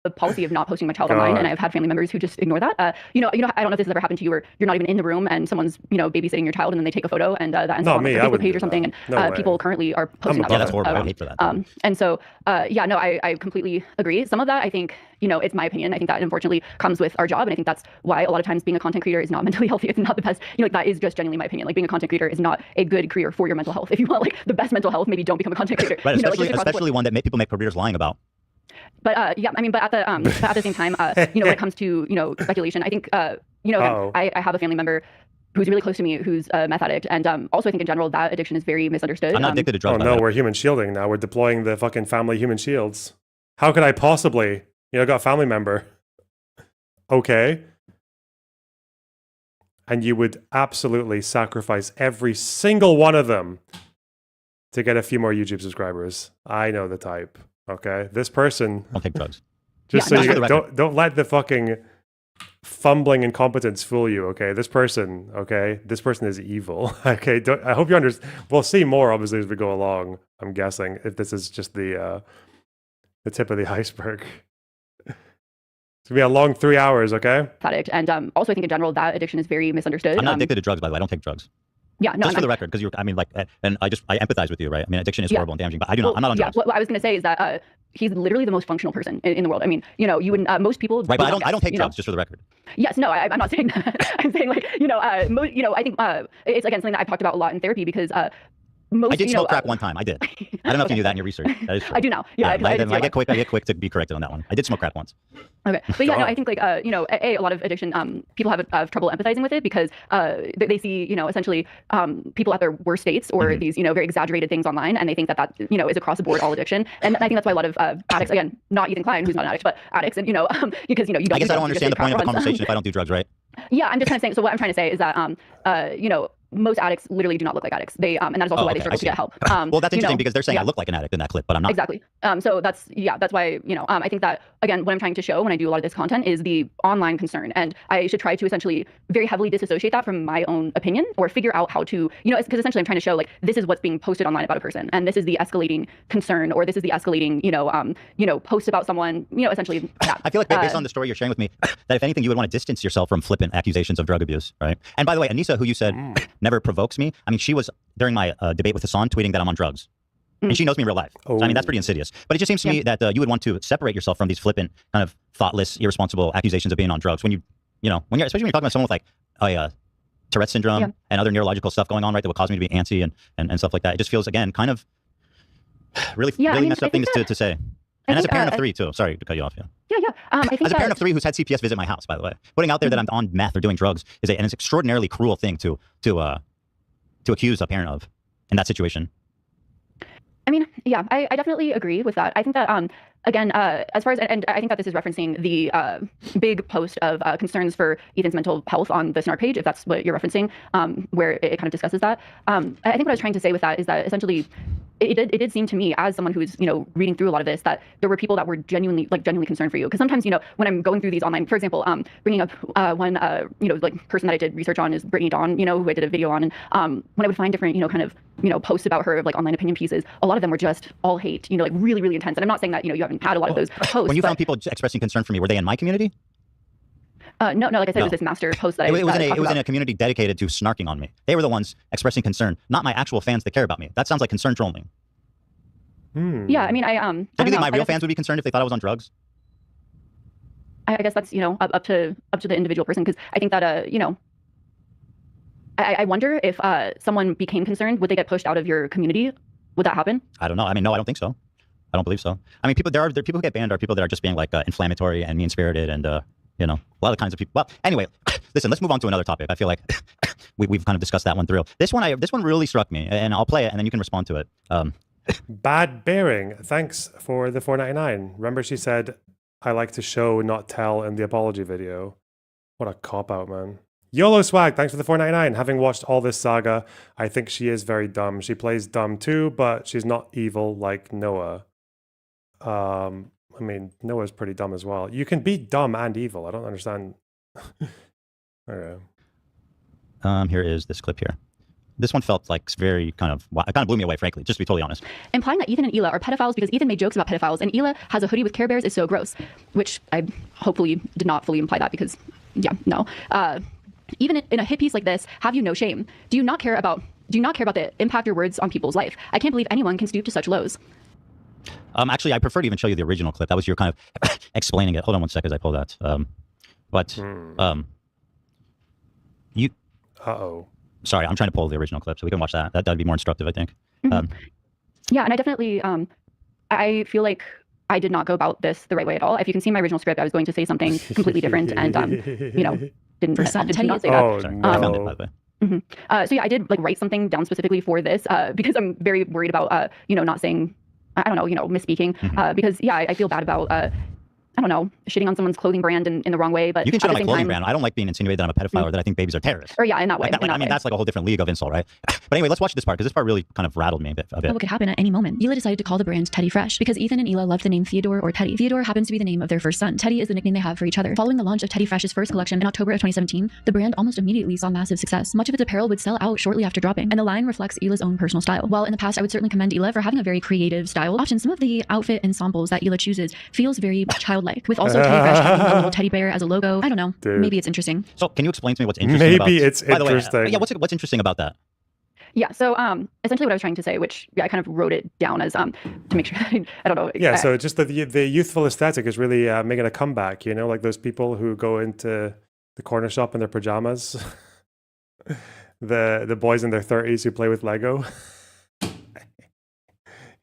The policy of not posting my child online, and I've had family members who just ignore that. I don't know if this has ever happened to you, where you're not even in the room and someone's babysitting your child, and then they take a photo and that ends up on the Facebook page or something, and people currently are posting that. Yeah, that's horrible. I hate for that. And so I completely agree. Some of that, I think, it's my opinion. I think that unfortunately comes with our job, and I think that's why a lot of times being a content creator is not mentally healthy. It's not the best. That is just genuinely my opinion. Like, being a content creator is not a good career for your mental health. If you want like the best mental health, maybe don't become a content creator. Right, especially one that people make careers lying about. But at the same time, when it comes to speculation, I think I have a family member who's really close to me who's a meth addict, and also I think in general that addiction is very misunderstood. I'm not addicted to drugs. Oh no, we're human shielding now. We're deploying the fucking family human shields. How could I possibly? I got a family member. Okay. And you would absolutely sacrifice every single one of them to get a few more YouTube subscribers. I know the type. Okay, this person. Don't take drugs. Just don't let the fucking fumbling incompetence fool you. Okay, this person. Okay, this person is evil. Okay, I hope you understand. We'll see more obviously as we go along. I'm guessing if this is just the tip of the iceberg. It's gonna be a long 3 hours, okay? Addict. And also I think in general that addiction is very misunderstood. I'm not addicted to drugs, by the way. I don't take drugs. Yeah, no, just for the record, because I mean, like, and I empathize with you, right? I mean, addiction is horrible and damaging, but I do not. I'm not on drugs. What I was going to say is that he's literally the most functional person in the world. I mean, you know, you wouldn't most people. Right, but I don't take drugs, just for the record. Yes, no, I'm not saying that. I'm saying like, I think it's again something that I've talked about a lot in therapy because. I did smoke crack one time. I did. I don't know if you knew that in your research. That is true. I do now. Yeah, I get quick to be corrected on that one. I did smoke crack once. Okay, but yeah, no, I think like a lot of addiction people have trouble empathizing with it because they see essentially people at their worst states or these very exaggerated things online, and they think that is across the board all addiction, and I think that's why a lot of addicts, again, not Ethan Klein, who's not an addict, but addicts, and because you don't. I guess I don't understand the point of the conversation if I don't do drugs, right? Yeah, I'm just kind of saying. So what I'm trying to say is that most addicts literally do not look like addicts. They and that is also why they struggle to get help. Well, that's interesting because they're saying I look like an addict in that clip, but I'm not. Exactly. So that's why I think that again, what I'm trying to show when I do a lot of this content is the online concern, and I should try to essentially very heavily disassociate that from my own opinion or figure out how to because essentially I'm trying to show like this is what's being posted online about a person, and this is the escalating concern, or this is the escalating post about someone. Essentially. That. I feel like based on the story you're sharing with me, that if anything, you would want to distance yourself from flippant accusations of drug abuse, right? And by the way, Anissa, who you said never provokes me. I mean, she was during my debate with Hassan tweeting that I'm on drugs. And she knows me in real life. So, I mean, that's pretty insidious. But it just seems to me that you would want to separate yourself from these flippant, kind of thoughtless, irresponsible accusations of being on drugs. When especially when you're talking about someone with like Tourette syndrome and other neurological stuff going on, right, that would cause me to be antsy and stuff like that. It just feels, again, kind of really messed up things to say. And as a parent of three, too. Sorry to cut you off. I think as a parent of three who's had CPS visit my house, by the way, putting out there that I'm on meth or doing drugs is an extraordinarily cruel thing to accuse a parent of in that situation. I mean, yeah, I definitely agree with that. I think that, again, as far as, and I think that this is referencing the big post of concerns for Ethan's mental health on the Snark page, if that's what you're referencing, where it kind of discusses that. I think what I was trying to say with that is that essentially it did seem to me, as someone who's reading through a lot of this, that there were people that were genuinely concerned for you. Because sometimes when I'm going through these online, for example, bringing up one person that I did research on is Brittany Dawn, who I did a video on, and when I would find different posts about her, like online opinion pieces, a lot of them were just all hate, really, really intense. And I'm not saying that you haven't had a lot of those posts. When you found people expressing concern for me, were they in my community? No, like I said, it was this master post that it was in a community dedicated to snarking on me. They were the ones expressing concern, not my actual fans that care about me. That sounds like concern trolling. Yeah, I mean, Don't you think my real fans would be concerned if they thought I was on drugs? I guess that's up to the individual person, because I think that I wonder if someone became concerned, would they get pushed out of your community? Would that happen? I don't know. I mean, no, I don't think so. I don't believe so. I mean, there are people who get banned are people that are just being like inflammatory and mean-spirited and a lot of kinds of people. Well, anyway, listen, let's move on to another topic. I feel like we've kind of discussed that one through. This one really struck me, and I'll play it and then you can respond to it. Bad Bearing, thanks for the $4.99. Remember, she said, "I like to show, not tell" in the apology video. What a cop out, man. YOLO Swag, thanks for the $4.99. Having watched all this saga, I think she is very dumb. She plays dumb too, but she's not evil like Noah. I mean, Noah's pretty dumb as well. You can be dumb and evil. I don't understand. Okay. Here is this clip here. This one felt like very it kind of blew me away, frankly, just to be totally honest. Implying that Ethan and Hila are pedophiles because Ethan made jokes about pedophiles and Hila has a hoodie with Care Bears is so gross, which I hopefully did not fully imply that because, yeah, no. Even in a hit piece like this, have you no shame? Do you not care about the impact your words on people's life? I can't believe anyone can stoop to such lows. Actually, I prefer to even show you the original clip. That was your kind of explaining it. Hold on one second as I pull that. You. Uh-oh. Sorry, I'm trying to pull the original clip so we can watch that. That'd be more instructive, I think. Yeah, and I definitely, I feel like I did not go about this the right way at all. If you can see my original script, I was going to say something completely different, and didn't not say that. Sorry, I found it, by the way. So yeah, I did write something down specifically for this because I'm very worried about not saying, I don't know, misspeaking because yeah, I feel bad about I don't know, shitting on someone's clothing brand in the wrong way. But you can shit on my clothing brand. I don't like being insinuated that I'm a pedophile or that I think babies are terrorists. Or yeah, in that way. I mean, that's like a whole different league of insult, right? But anyway, let's watch this part because this part really kind of rattled me a bit. What could happen at any moment? Hila decided to call the brand Teddy Fresh because Ethan and Hila loved the name Theodore or Teddy. Theodore happens to be the name of their first son. Teddy is the nickname they have for each other. Following the launch of Teddy Fresh's first collection in October of 2017, the brand almost immediately saw massive success. Much of its apparel would sell out shortly after dropping, and the line reflects Hila's own personal style. While in the past I would certainly commend Hila for having a very creative style, often some of the outfit ensembles that Hila chooses feels very childlike childlike, with also Teddy Fresh having a little teddy bear as a logo. I don't know. Dude. Maybe it's interesting. So can you explain to me what's interesting about... Maybe it's By the way, interesting. yeah, what's interesting about that? Yeah, so essentially what I was trying to say, which I kind of wrote it down as to make sure I don't know. Yeah, so just the youthful aesthetic is really making a comeback, you know, like those people who go into the corner shop in their pajamas, the boys in their 30s who play with Lego.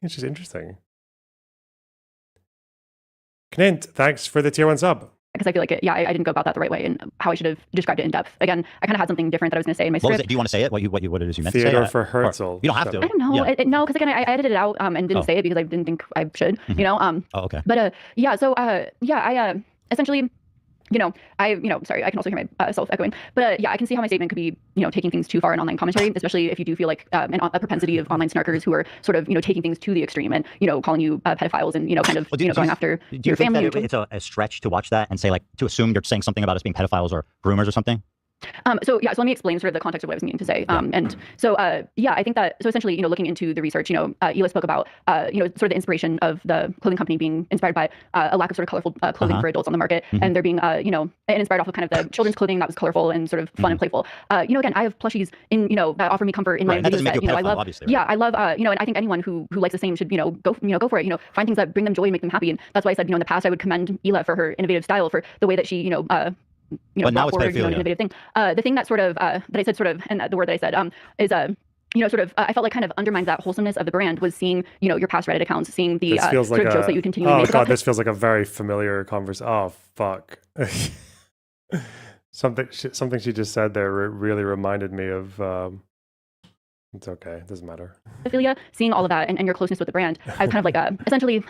It's just interesting. Knint, thanks for the tier 1 sub. Because I feel like I didn't go about that the right way and how I should have described it in depth. Again, I kind of had something different that I was going to say in my script. Was it? Do you want to say it? What it is you meant Theodore to say? for Herzl. You don't have to. I don't know. Yeah. No, because again, I edited it out and didn't say it because I didn't think I should. You know. Oh, okay. But I essentially. Sorry, I can also hear myself echoing. But I can see how my statement could be, taking things too far in online commentary, especially if you do feel like a propensity of online snarkers who are sort of, taking things to the extreme and, calling you pedophiles and, kind of, going after your family. Do you think that it's a stretch to watch that and say, like, to assume you're saying something about us being pedophiles or groomers or something? So let me explain sort of the context of what I was meaning to say. I think that, so essentially, looking into the research, Ela spoke about, sort of the inspiration of the clothing company being inspired by a lack of sort of colorful clothing for adults on the market. And there being, and inspired off of kind of the children's clothing that was colorful and sort of fun and playful. Again, I have plushies that offer me comfort in my video set. I love, obviously, right? I love, and I think anyone who likes the same should, go for it, find things that bring them joy and make them happy. And that's why I said, in the past, I would commend Ela for her innovative style, for the way that she, but now it's forward, an innovative thing. The thing that sort of that I said sort of, and the word that I said is sort of I felt like kind of undermined that wholesomeness of the brand was seeing your past Reddit accounts, seeing the sort of jokes that you continually make. Oh god, this feels like a very familiar conversation. Oh fuck. Something she just said there really reminded me of. It's okay. It doesn't matter. Pedophilia, seeing all of that and your closeness with the brand, I was kind of like essentially,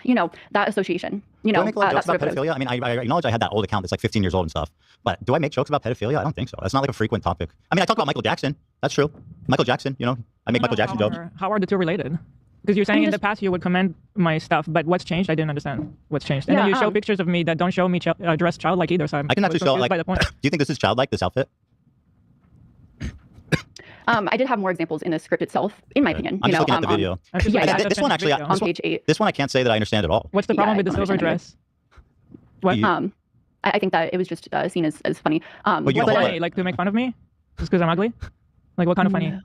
that association. Do I make a lot of jokes about pedophilia? I mean, I acknowledge I had that old account that's like 15 years old and stuff. But do I make jokes about pedophilia? I don't think so. That's not like a frequent topic. I mean, I talk about Michael Jackson. That's true. Michael Jackson, I make Michael Jackson jokes. How are the two related? Because you're saying in the past you would commend my stuff, but what's changed? I didn't understand what's changed. And then you show pictures of me that don't show me dressed childlike either. So I can actually show, like, by the point. Do you think this is childlike, this outfit? I did have more examples in the script itself, in my opinion. I'm just looking at the video. This one actually, on page 8. This one I can't say that I understand at all. What's the problem with the silver dress? What? I think that it was just seen as funny. But funny, like to make fun of me? Just because I'm ugly? Like what kind of funny?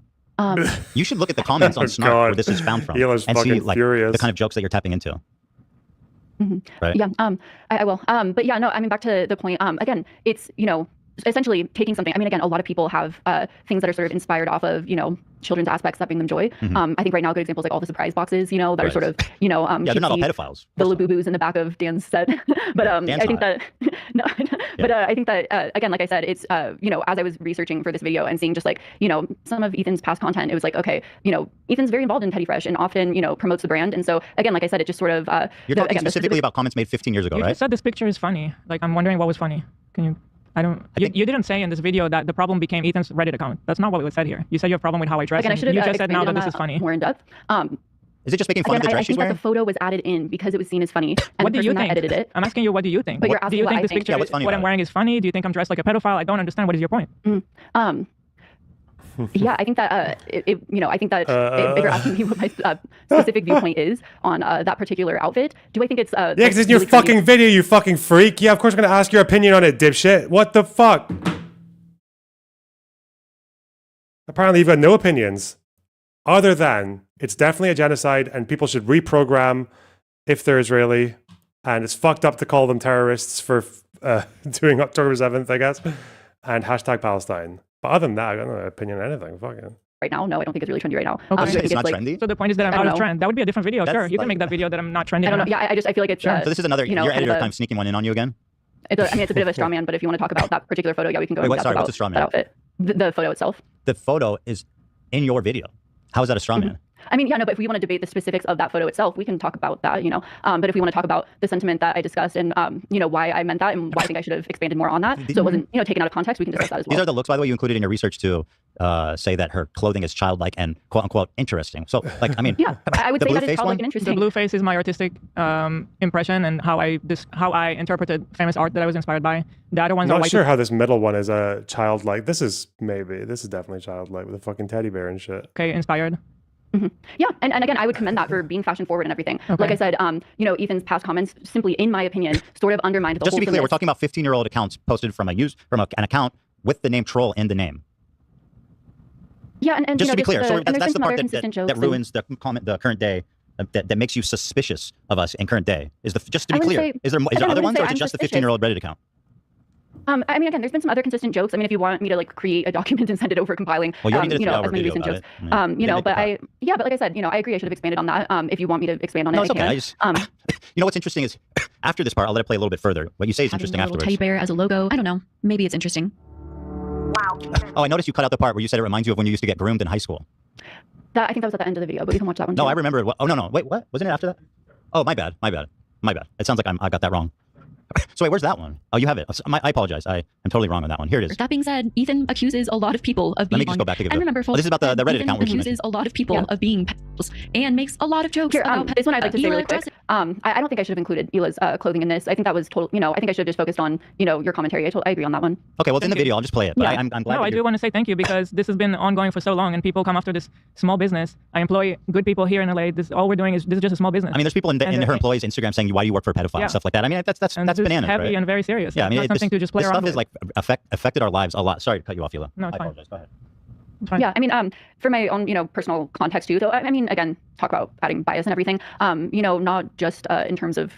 You should look at the comments on Snark where this is found from and see like the kind of jokes that you're tapping into. Right? Yeah, I will. But yeah, no, I mean, back to the point. Again, it's, essentially taking something. I mean, again, a lot of people have things that are sort of inspired off of, children's aspects that bring them joy. I think right now good examples like all the surprise boxes, that are sort of, yeah, they're not all pedophiles. The Labubu's in the back of Dan's set. But I think that, no, but I think that, again, like I said, it's, as I was researching for this video and seeing just like, some of Ethan's past content, it was like, okay, Ethan's very involved in Teddy Fresh and often, promotes the brand. And so again, like I said, it just sort of, you're talking specifically about comments made 15 years ago, right? You just said this picture is funny. Like, I'm wondering what was funny. Can you... You didn't say in this video that the problem became Ethan's Reddit account. That's not what was said here. You said you have a problem with how I dress. Again, I should have you just said now that this is funny. More in depth. Is it just making fun of the dress she's wearing? I think that the photo was added in because it was seen as funny. And what do you think? Edited it. I'm asking you, what do you think? But you're asking do you think what this I think. picture, what I'm wearing is funny? Do you think I'm dressed like a pedophile? I don't understand. What is your point? Yeah, I think that I think that if you're asking me what my specific viewpoint is on that particular outfit, do I think it's yeah, because it's in your fucking video, you fucking freak. Yeah, of course I'm gonna ask your opinion on it, dipshit. What the fuck? Apparently you've got no opinions other than it's definitely a genocide and people should reprogram if they're Israeli, and it's fucked up to call them terrorists for doing October 7th, I guess, and hashtag Palestine. But other than that, I got no opinion on anything. Fuck it. Right now, no, I don't think it's really trendy right now. Okay. It's not trendy? So the point is that I'm out of trend. That would be a different video. Sure, you can make that video that I'm not trendy. I don't know. Yeah, I feel like it's... So this is another, your editor time sneaking one in on you again? I mean, it's a bit of a straw man, but if you want to talk about that particular photo, yeah, we can go into depth about that outfit. The photo itself. The photo is in your video. How is that a straw man? I mean, yeah, no, but if we want to debate the specifics of that photo itself, we can talk about that, But if we want to talk about the sentiment that I discussed and, why I meant that and why I think I should have expanded more on that, so it wasn't, taken out of context, we can discuss that as well. These are the looks, by the way, you included in your research to say that her clothing is childlike and quote unquote interesting. So, like, I mean, yeah, I would say that is childlike and interesting. The blue face is my artistic impression and how I interpreted famous art that I was inspired by. The other ones I'm are not sure how this middle one is childlike. This is definitely childlike with a fucking teddy bear and shit. Okay, inspired. Yeah, and again, I would commend that for being fashion forward and everything. Like I said, Ethan's past comments simply, in my opinion, sort of undermined the Just to be clear, we're wholesomeness. talking about 15-year-old accounts posted from an account with the name troll in the name. Yeah, and Just to be there's clear, so and there's that's been the some other part consistent jokes that and- ruins the current day, that makes you suspicious of us in current day. Just to I be wouldn't clear, say- is there again, I other wouldn't ones, say or is it I'm just the suspicious. 15-year-old Reddit account? I mean, again, there's been some other consistent jokes. I mean, if you want me to like create a document and send it over compiling, Well, you already did a you know, 3-hour as many video recent about jokes, it. I mean, you know, make but the but like I said, you know, I agree I should have expanded on that. If you want me to expand on No, it, it's okay. I can. You know what's interesting is after this part, I'll let it play a little bit further. What you say is Having interesting a little afterwards. teddy bear as a logo. I don't know. Maybe it's interesting. Oh, I noticed you cut out the part where you said it reminds you of when you used to get groomed in high school. That I think that was at the end of the video, but you can watch that one. No, too. I remember it. Oh, no. Wait, what? Wasn't it after that? Oh, my bad. It sounds like I got that wrong. So wait, where's that one? Oh, you have it. I apologize. I'm totally wrong on that one. Here it is. That being said, Ethan accuses a lot of people of being. Let me just go back to give and the- remember, Oh, this is about the Reddit Ethan account we're accuses a lot of people of being pedophiles and makes a lot of jokes about this one I'd like to say really quick. I don't think I should have included Hila's clothing in this. I think that was total. You know, I think I should have just focused on your commentary. I agree on that one. Okay, well, it's in the video. I'll just play it. But I'm glad. No, I do want to say thank you because this has been ongoing for so long, and people come after this small business. I employ good people here in LA. All we're doing is this is just a small business. I mean, there's people in her employees' Instagram saying, "Why do you work for a pedophile?" and stuff like that. I mean, that's this bananas, is heavy right? and very serious. Yeah, I mean, not something to just play this around stuff with. is like affected our lives a lot. Sorry to cut you off, Hila. No, it's I fine. apologize. Go ahead. Yeah, I mean, for my own, personal context too. So, I mean, again, talk about adding bias and everything. Not just in terms of,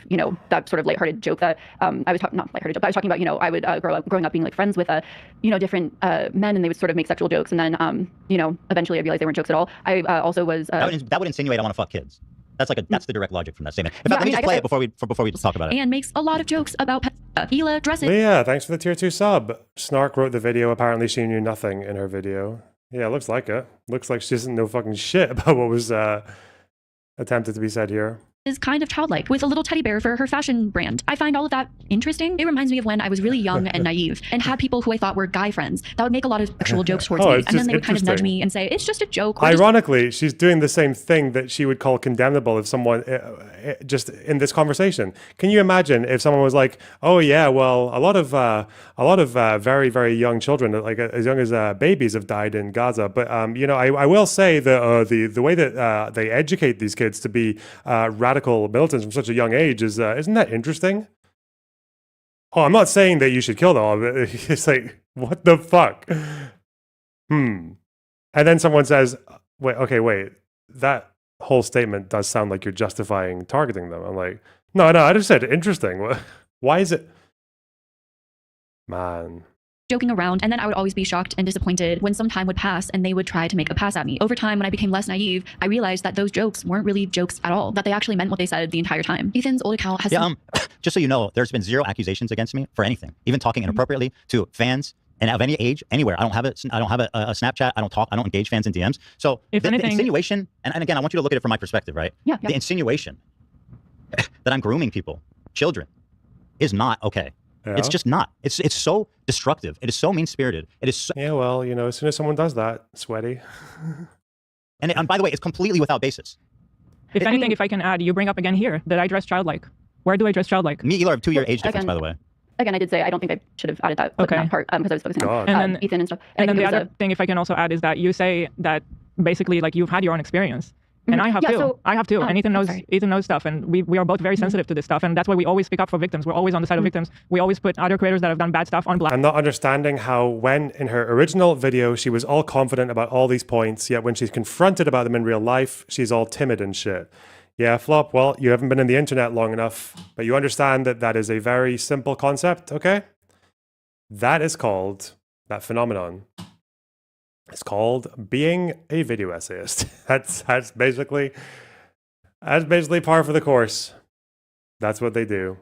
that sort of lighthearted joke that I was talking, not lighthearted joke, but I was talking about, I would growing up being like friends with, different men, and they would sort of make sexual jokes, and then, eventually I realized they weren't jokes at all. I also was. That would insinuate I want to fuck kids. That's that's the direct logic from that statement. In fact, Yeah, let me I just mean, play I it before we talk about it. and makes a lot of jokes about Hila dressing. But yeah, thanks for the tier 2 sub. Snark wrote the video. Apparently she knew nothing in her video. Yeah, looks like it. Looks like she doesn't know fucking shit about what was attempted to be said here. Is kind of childlike with a little teddy bear for her fashion brand. I find all of that interesting. It reminds me of when I was really young and naive and had people who I thought were guy friends that would make a lot of sexual jokes towards me. It's And then just they would kind of nudge interesting. me and say, it's just a joke. or just Ironically, she's doing the same thing that she would call condemnable if someone just in this conversation. Can you imagine if someone was like, "Oh yeah, well, a lot of very very young children, like as young as babies, have died in Gaza." But I will say that the way that they educate these kids to be radical militants from such a young age isn't that interesting? Oh, I'm not saying that you should kill them all, but it's like, what the fuck? And then someone says, wait, that whole statement does sound like you're justifying targeting them. I'm like, no, I just said interesting. Why is it? Man. joking around, and then I would always be shocked and disappointed when some time would pass and they would try to make a pass at me. Over time, when I became less naive, I realized that those jokes weren't really jokes at all, that they actually meant what they said the entire time. Ethan's old account has just so you know, there's been 0 accusations against me for anything, even talking inappropriately to fans and of any age, anywhere. I don't have a Snapchat. I don't engage fans in DMs. So the insinuation, and again, I want you to look at it from my perspective, right? Yeah. The insinuation that I'm grooming people, children, is not okay. Yeah. It's just not. It's so destructive. It is so mean-spirited. It is so... Yeah, well, as soon as someone does that, sweaty. and by the way, it's completely without basis. If anything, if I can add, you bring up again here that I dress childlike. Where do I dress childlike? Me, Eli, have 2-year age difference, by the way. Again, I did say I don't think I should have added that, that part because I was focusing on and then, Ethan and stuff. And then I the think it other thing, if I can also add, is that you say that basically like you've had your own experience. And I have too. So, I have too. And Ethan knows stuff. And we are both very sensitive to this stuff. And that's why we always speak up for victims. We're always on the side of victims. We always put other creators that have done bad stuff on blast. I'm not understanding how when in her original video she was all confident about all these points, yet when she's confronted about them in real life, she's all timid and shit. Yeah, Flop, well, you haven't been in the internet long enough, but you understand that that is a very simple concept, okay? That is called, that phenomenon, it's called being a video essayist. That's basically par for the course. That's what they do.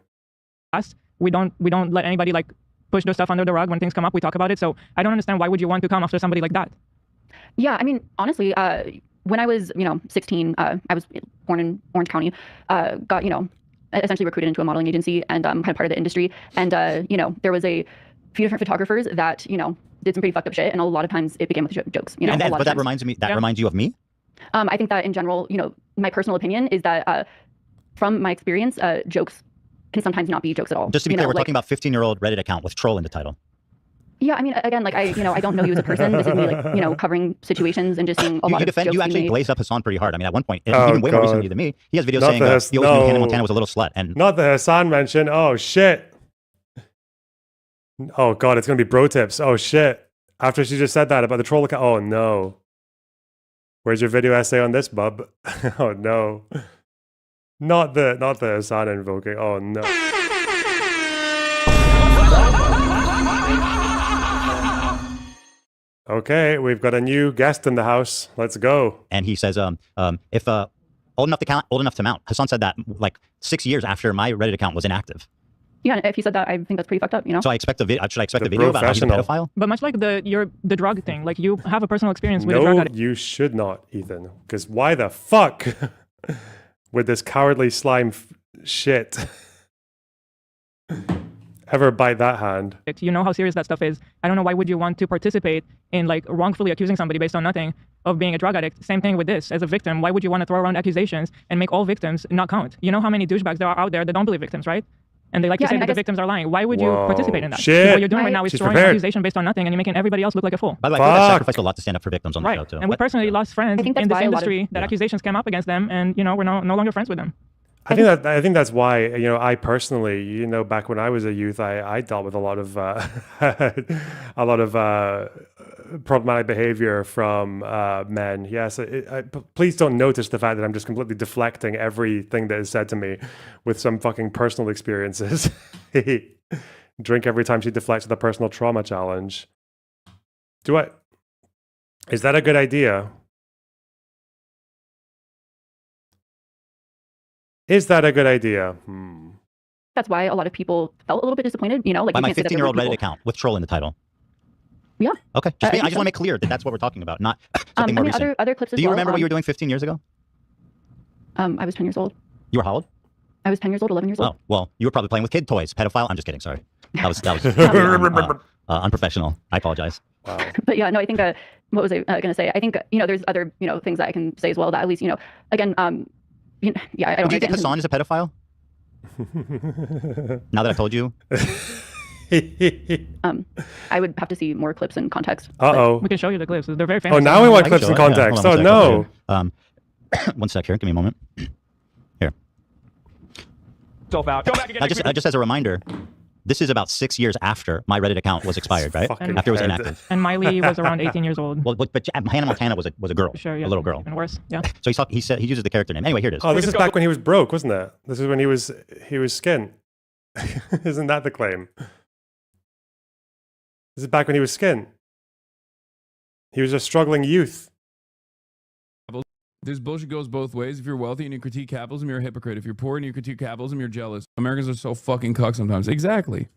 We don't let anybody like push their stuff under the rug. When things come up, we talk about it. So I don't understand why would you want to come after somebody like that? Yeah, I mean, honestly, when I was, 16, I was born in Orange County, got, essentially recruited into a modeling agency and kind of part of the industry. And, there was a few different photographers that, did some pretty fucked up shit. And a lot of times it began with jokes, But that reminds me, reminds you of me? I think that in general, my personal opinion is that from my experience, jokes can sometimes not be jokes at all. Just to be clear, we're talking about 15-year-old Reddit account with troll in the title. Yeah, I mean, again, like I don't know you as a person. This is me, like, covering situations and just seeing a lot of jokes You actually being made. glazed up Hassan pretty hard. I mean, at one point, even way more recently than me, he has videos saying he always knew Hannah Montana was a little slut. And not the Hassan mention. Oh shit. Oh god, it's gonna be bro tips. Oh shit. After she just said that about the troll account. Oh no. Where's your video essay on this, bub? Oh no. Not the Hassan invoking. Oh no. Okay, we've got a new guest in the house. Let's go. And he says, if old enough to count, old enough to mount. Hassan said that like 6 years after my Reddit account was inactive. Yeah, if he said that, I think that's pretty fucked up, you know? So I expect a video. Should I expect a video about how he's a pedophile? But much like the drug thing, like you have a personal experience with a drug addict. No, you should not, Ethan. Because why the fuck would this cowardly slime shit ever bite that hand? You know how serious that stuff is. I don't know why would you want to participate in like wrongfully accusing somebody based on nothing of being a drug addict. Same thing with this. As a victim, why would you want to throw around accusations and make all victims not count? You know how many douchebags there are out there that don't believe victims, right? And they like to say that the victims are lying. Why would you participate in that? Shit. What you're doing right now is throwing an accusation based on nothing, and you're making everybody else look like a fool. By the way, I feel like I sacrificed a lot to stand up for victims on the show too. And we personally lost friends in this industry that accusations came up against them, and you know we're no longer friends with them. I think that's why, you know, I personally, you know, back when I was a youth, I dealt with a lot of problematic behavior from men. Yes, please don't notice the fact that I'm just completely deflecting everything that is said to me with some fucking personal experiences. Drink every time she deflects with a personal trauma challenge. Is that a good idea? Is that a good idea? That's why a lot of people felt a little bit disappointed, you know? Like by my 15-year-old Reddit account with troll in the title. Yeah. Okay. I just want to make clear that that's what we're talking about, not something more recent. Other clips as well. Do you remember what you were doing 15 years ago? I was 10 years old. You were how old? I was 10 years old, 11 years old. Oh, well, you were probably playing with kid toys. Pedophile? I'm just kidding. Sorry. That was unprofessional. I apologize. Wow. But yeah, no, I think, what was I going to say? I think, you know, there's other, you know, things that I can say as well that at least, you know, again, yeah, I don't Do you think Hassan is a pedophile? Now that I've told you? I would have to see more clips in context. Uh-oh. We can show you the clips. They're very famous. Oh, now we want clips in context. Oh, no. One sec here. Give me a moment. Here. Just as a reminder, this is about 6 years after my Reddit account was expired, right? After it was inactive. And Miley was around 18 years old. Well, but Hannah Montana was a girl, sure, yeah, a little girl. Even worse, yeah. So he uses the character name. Anyway, here it is. Oh, this is back when he was broke, wasn't it? This is when he was skin. Isn't that the claim? This is back when he was skin. He was a struggling youth. This bullshit goes both ways. If you're wealthy and you critique capitalism, you're a hypocrite. If you're poor and you critique capitalism, you're jealous. Americans are so fucking cuck sometimes. Exactly.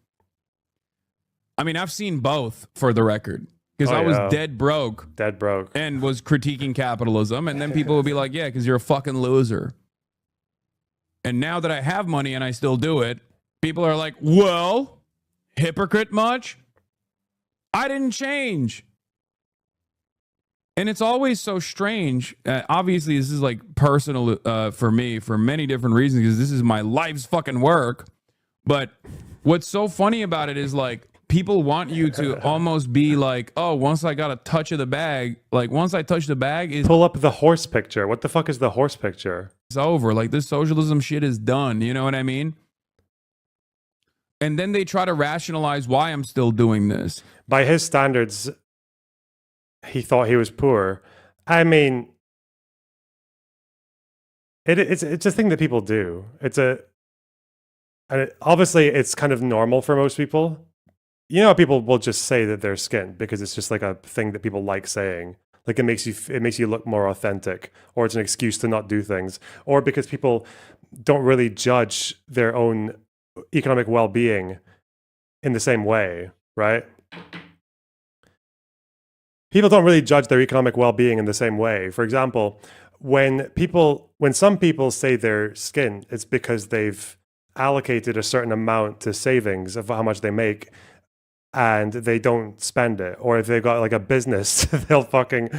I mean, I've seen both, for the record. Because I was dead broke. Dead broke. And was critiquing capitalism. And then people would be like, yeah, because you're a fucking loser. And now that I have money and I still do it, people are like, well, hypocrite much? I didn't change. And it's always so strange. Obviously, this is like personal for me for many different reasons because this is my life's fucking work. But what's so funny about it is like people want you to almost be like, oh, once I got a touch of the bag, like once I touch the bag, is pull up the horse picture. What the fuck is the horse picture? It's over. Like this socialism shit is done. You know what I mean? And then they try to rationalize why I'm still doing this. By his standards, he thought he was poor. I mean, it's a thing that people do. Obviously it's kind of normal for most people. You know, people will just say that they're skint because it's just like a thing that people like saying. Like it makes you look more authentic, or it's an excuse to not do things, or because people don't really judge their own economic well-being in the same way, right? People don't really judge their economic well-being in the same way. For example, when some people say they're skint, it's because they've allocated a certain amount to savings of how much they make and they don't spend it. Or if they've got like a business, they'll fucking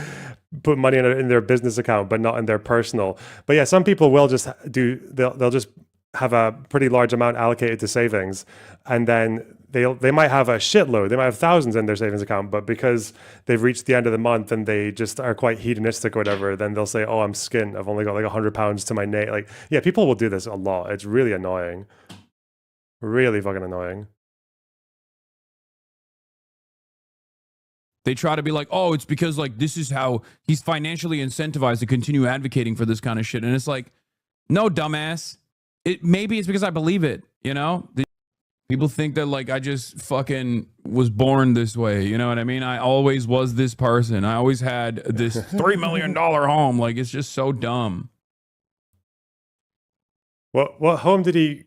put money in their business account, but not in their personal. But yeah, some people will just they'll just have a pretty large amount allocated to savings, and then they might have a shitload, they might have thousands in their savings account, but because they've reached the end of the month and they just are quite hedonistic or whatever, then they'll say, oh, I'm skint, I've only got like £100 to my name. Like, yeah, people will do this a lot. It's really annoying. Really fucking annoying. They try to be like, oh, it's because like this is how he's financially incentivized to continue advocating for this kind of shit. And it's like, no, dumbass. Maybe it's because I believe it, you know? People think that like I just fucking was born this way, you know what I mean? I always was this person. I always had this $3 million home. Like, it's just so dumb. What home did he...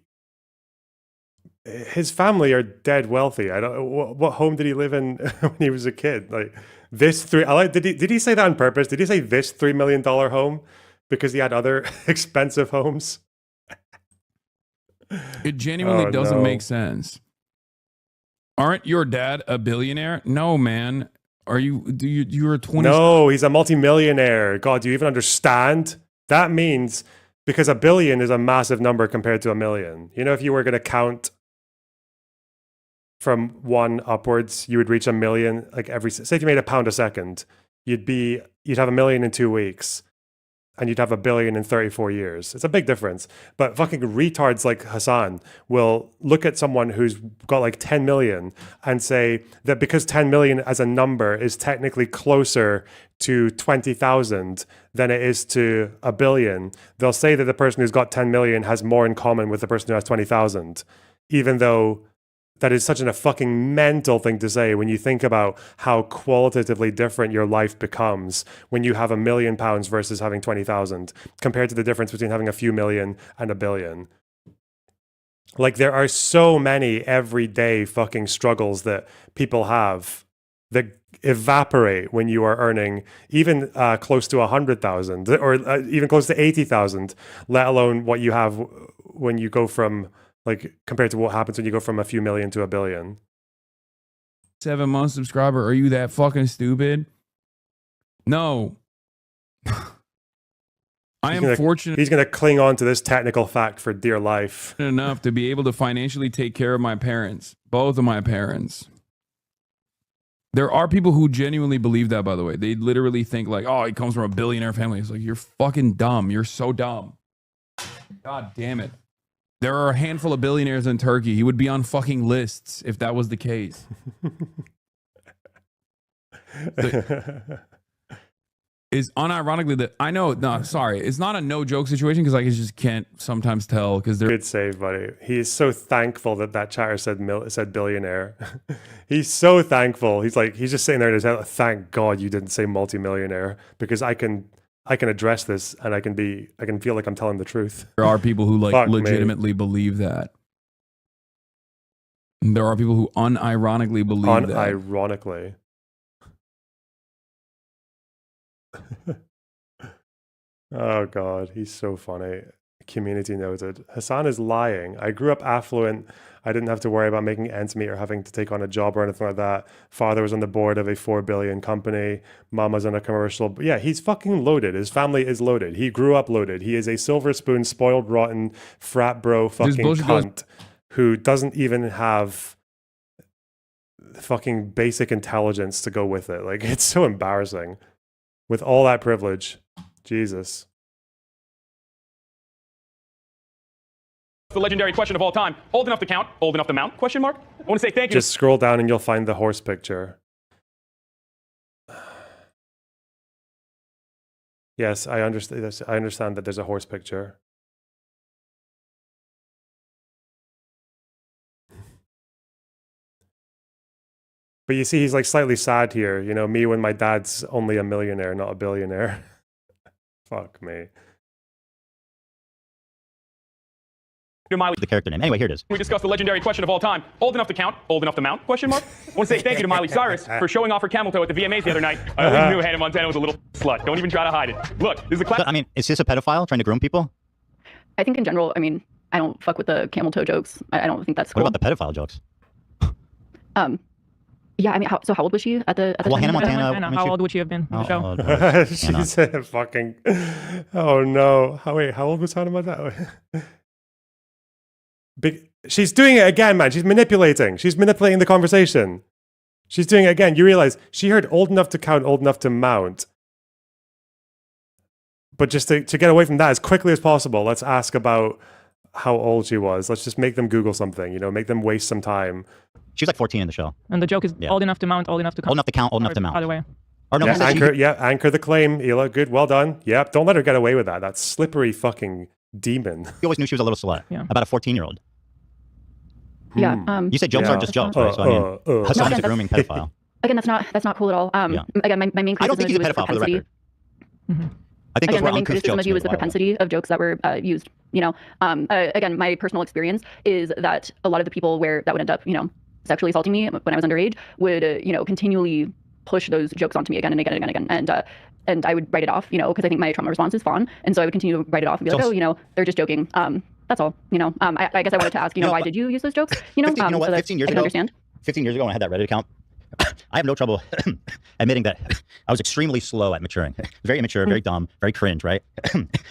His family are dead wealthy. I don't. What home did he live in when he was a kid? Like this three. Did he say that on purpose? Did he say this $3 million home because he had other expensive homes? It genuinely doesn't make sense. Aren't your dad a billionaire? No, man. Are you? You're a 20? No, he's a multimillionaire. God, do you even understand? That means because a billion is a massive number compared to a million. You know, if you were going to count from 1 upwards, you would reach a million. Like say if you made £1 a second, you'd have a million in 2 weeks, and you'd have a billion in 34 years. It's a big difference. But fucking retards like Hassan will look at someone who's got like 10 million and say that because 10 million as a number is technically closer to 20,000 than it is to a billion, they'll say that the person who's got 10 million has more in common with the person who has 20,000, even though that is such a fucking mental thing to say when you think about how qualitatively different your life becomes when you have £1 million versus having 20,000 compared to the difference between having a few million and a billion. Like, there are so many everyday fucking struggles that people have that evaporate when you are earning even close to 100,000 or even close to 80,000, let alone what you have when you go from, like, compared to what happens when you go from a few million to a billion. 7-month subscriber. Are you that fucking stupid? No. I am fortunate. He's going to cling on to this technical fact for dear life. Enough to be able to financially take care of my parents. Both of my parents. There are people who genuinely believe that, by the way. They literally think like, oh, he comes from a billionaire family. It's like, you're fucking dumb. You're so dumb. God damn it. There are a handful of billionaires in Turkey. He would be on fucking lists if that was the case. Is unironically that I know, no, sorry. It's not a no joke situation because I just can't sometimes tell because they're good save, buddy. He is so thankful that chatter said billionaire. He's so thankful. He's just sitting there in his head, thank God you didn't say multimillionaire because I can address this and I can feel like I'm telling the truth. There are people who like legitimately believe that. And there are people who unironically believe that. Unironically. Oh God, he's so funny. Community noted. Hassan is lying. I grew up affluent. I didn't have to worry about making ends meet or having to take on a job or anything like that. Father was on the board of a 4 billion company. Mama's on a commercial. Yeah, he's fucking loaded. His family is loaded. He grew up loaded. He is a silver spoon, spoiled, rotten, frat bro fucking cunt who doesn't even have fucking basic intelligence to go with it. Like, it's so embarrassing. With all that privilege. Jesus. The legendary question of all time. Old enough to count, old enough to mount? Question mark. I want to say thank you. Just scroll down and you'll find the horse picture. Yes, I understand this. I understand that there's a horse picture. But you see, he's like slightly sad here. You know, me when my dad's only a millionaire, not a billionaire. Fuck me. The character name. Anyway, here it is. We discussed the legendary question of all time. Old enough to count, old enough to mount? Question mark. I want to say thank you to Miley Cyrus for showing off her camel toe at the VMAs the other night. I always knew Hannah Montana was a little slut. Don't even try to hide it. Look, this is a class. I mean, is this a pedophile trying to groom people? I think in general, I mean, I don't fuck with the camel toe jokes. I don't think that's cool. What about the pedophile jokes? Yeah, I mean, how old was she at the well, time? Hannah Montana. I mean, how old would she have been on the show? She's a fucking. Oh no! How old was Hannah Montana? She's doing it again, man. She's manipulating. She's manipulating the conversation. She's doing it again. You realize she heard old enough to count, old enough to mount. But just to get away from that as quickly as possible, let's ask about how old she was. Let's just make them Google something, make them waste some time. She was like 14 in the show. And the joke is old enough to mount, old enough to count. Old enough to count, old enough to mount. By the way. Or no, anchor the claim, Hila. Good, well done. Yep, don't let her get away with that. That slippery fucking demon. You always knew she was a little slut. Yeah. About a 14-year-old. Yeah. You said jokes aren't just jokes, right? So I mean, Hassan's a grooming pedophile. Again, that's not cool at all. Again, my main criticism I don't think he's a of you was pedophile, for the record. I think again, those were my main uncouth criticism jokes of you was made the a while ago. propensity of jokes that were used. Again, my personal experience is that a lot of the people that would end up, sexually assaulting me when I was underage would, continually push those jokes onto me again and again and again and again. And I would write it off, because I think my trauma response is fawn, and so I would continue to write it off and be like, they're just joking. That's all. I guess I wanted to ask, why did you use those jokes? 15 years I can ago, understand. 15 years ago when I had that Reddit account, I have no trouble admitting that I was extremely slow at maturing. Very immature, very dumb, very cringe, right?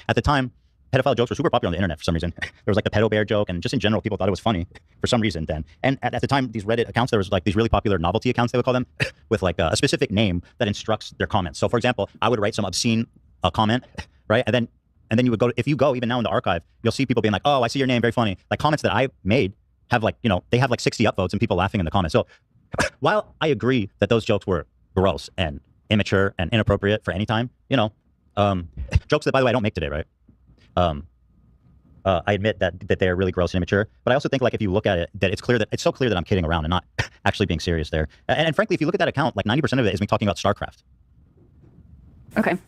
At the time, pedophile jokes were super popular on the internet for some reason. There was like the pedo bear joke, and just in general, people thought it was funny for some reason then. And at the time, these Reddit accounts, there was like these really popular novelty accounts, they would call them, with like a specific name that instructs their comments. So for example, I would write some obscene comment, right? And then you would go, if you go even now in the archive, you'll see people being like, oh, I see your name, very funny. Like comments that I made have like, they have like 60 upvotes and people laughing in the comments. So while I agree that those jokes were gross and immature and inappropriate for any time, jokes that, by the way, I don't make today, right? I admit that they're really gross and immature, but I also think like if you look at it, that it's so clear that I'm kidding around and not actually being serious there. And frankly, if you look at that account, like 90% of it is me talking about StarCraft. Okay.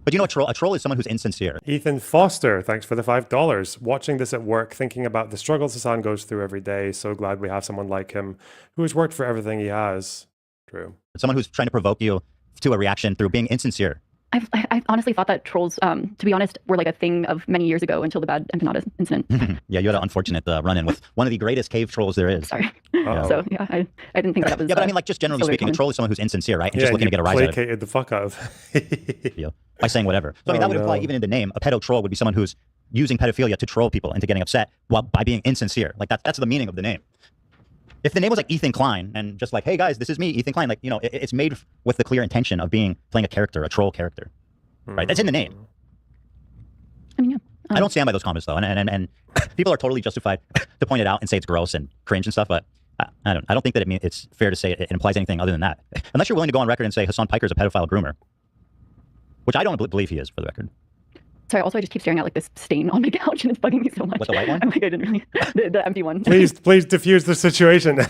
But a troll is someone who's insincere. Ethan Foster, thanks for the $5. Watching this at work, thinking about the struggles Hassan goes through every day. So glad we have someone like him who has worked for everything he has. True. Someone who's trying to provoke you to a reaction through being insincere. I honestly thought that trolls, to be honest, were like a thing of many years ago until the Bad Empanada incident. Yeah, you had an unfortunate run-in with one of the greatest cave trolls there is. Sorry. So yeah, I didn't think that was. Yeah, but I mean, like just generally speaking, a troll is someone who's insincere, right? And just looking to get a rise out of it. Placated the fuck out of by saying whatever. So I mean, that would imply even in the name, a pedo troll would be someone who's using pedophilia to troll people into getting upset by being insincere. Like that's the meaning of the name. If the name was like Ethan Klein and just like, hey guys, this is me, Ethan Klein, like, it's made with the clear intention of playing a character, a troll character. Right, that's in the name. I mean, yeah. I don't stand by those comments though, and people are totally justified to point it out and say it's gross and cringe and stuff. But I don't think that it's fair to say it implies anything other than that, unless you're willing to go on record and say Hassan Piker is a pedophile groomer, which I don't believe he is, for the record. Sorry. Also, I just keep staring at like this stain on my couch, and it's bugging me so much. What, the white one? I'm like, I didn't really the empty one. Please diffuse the situation.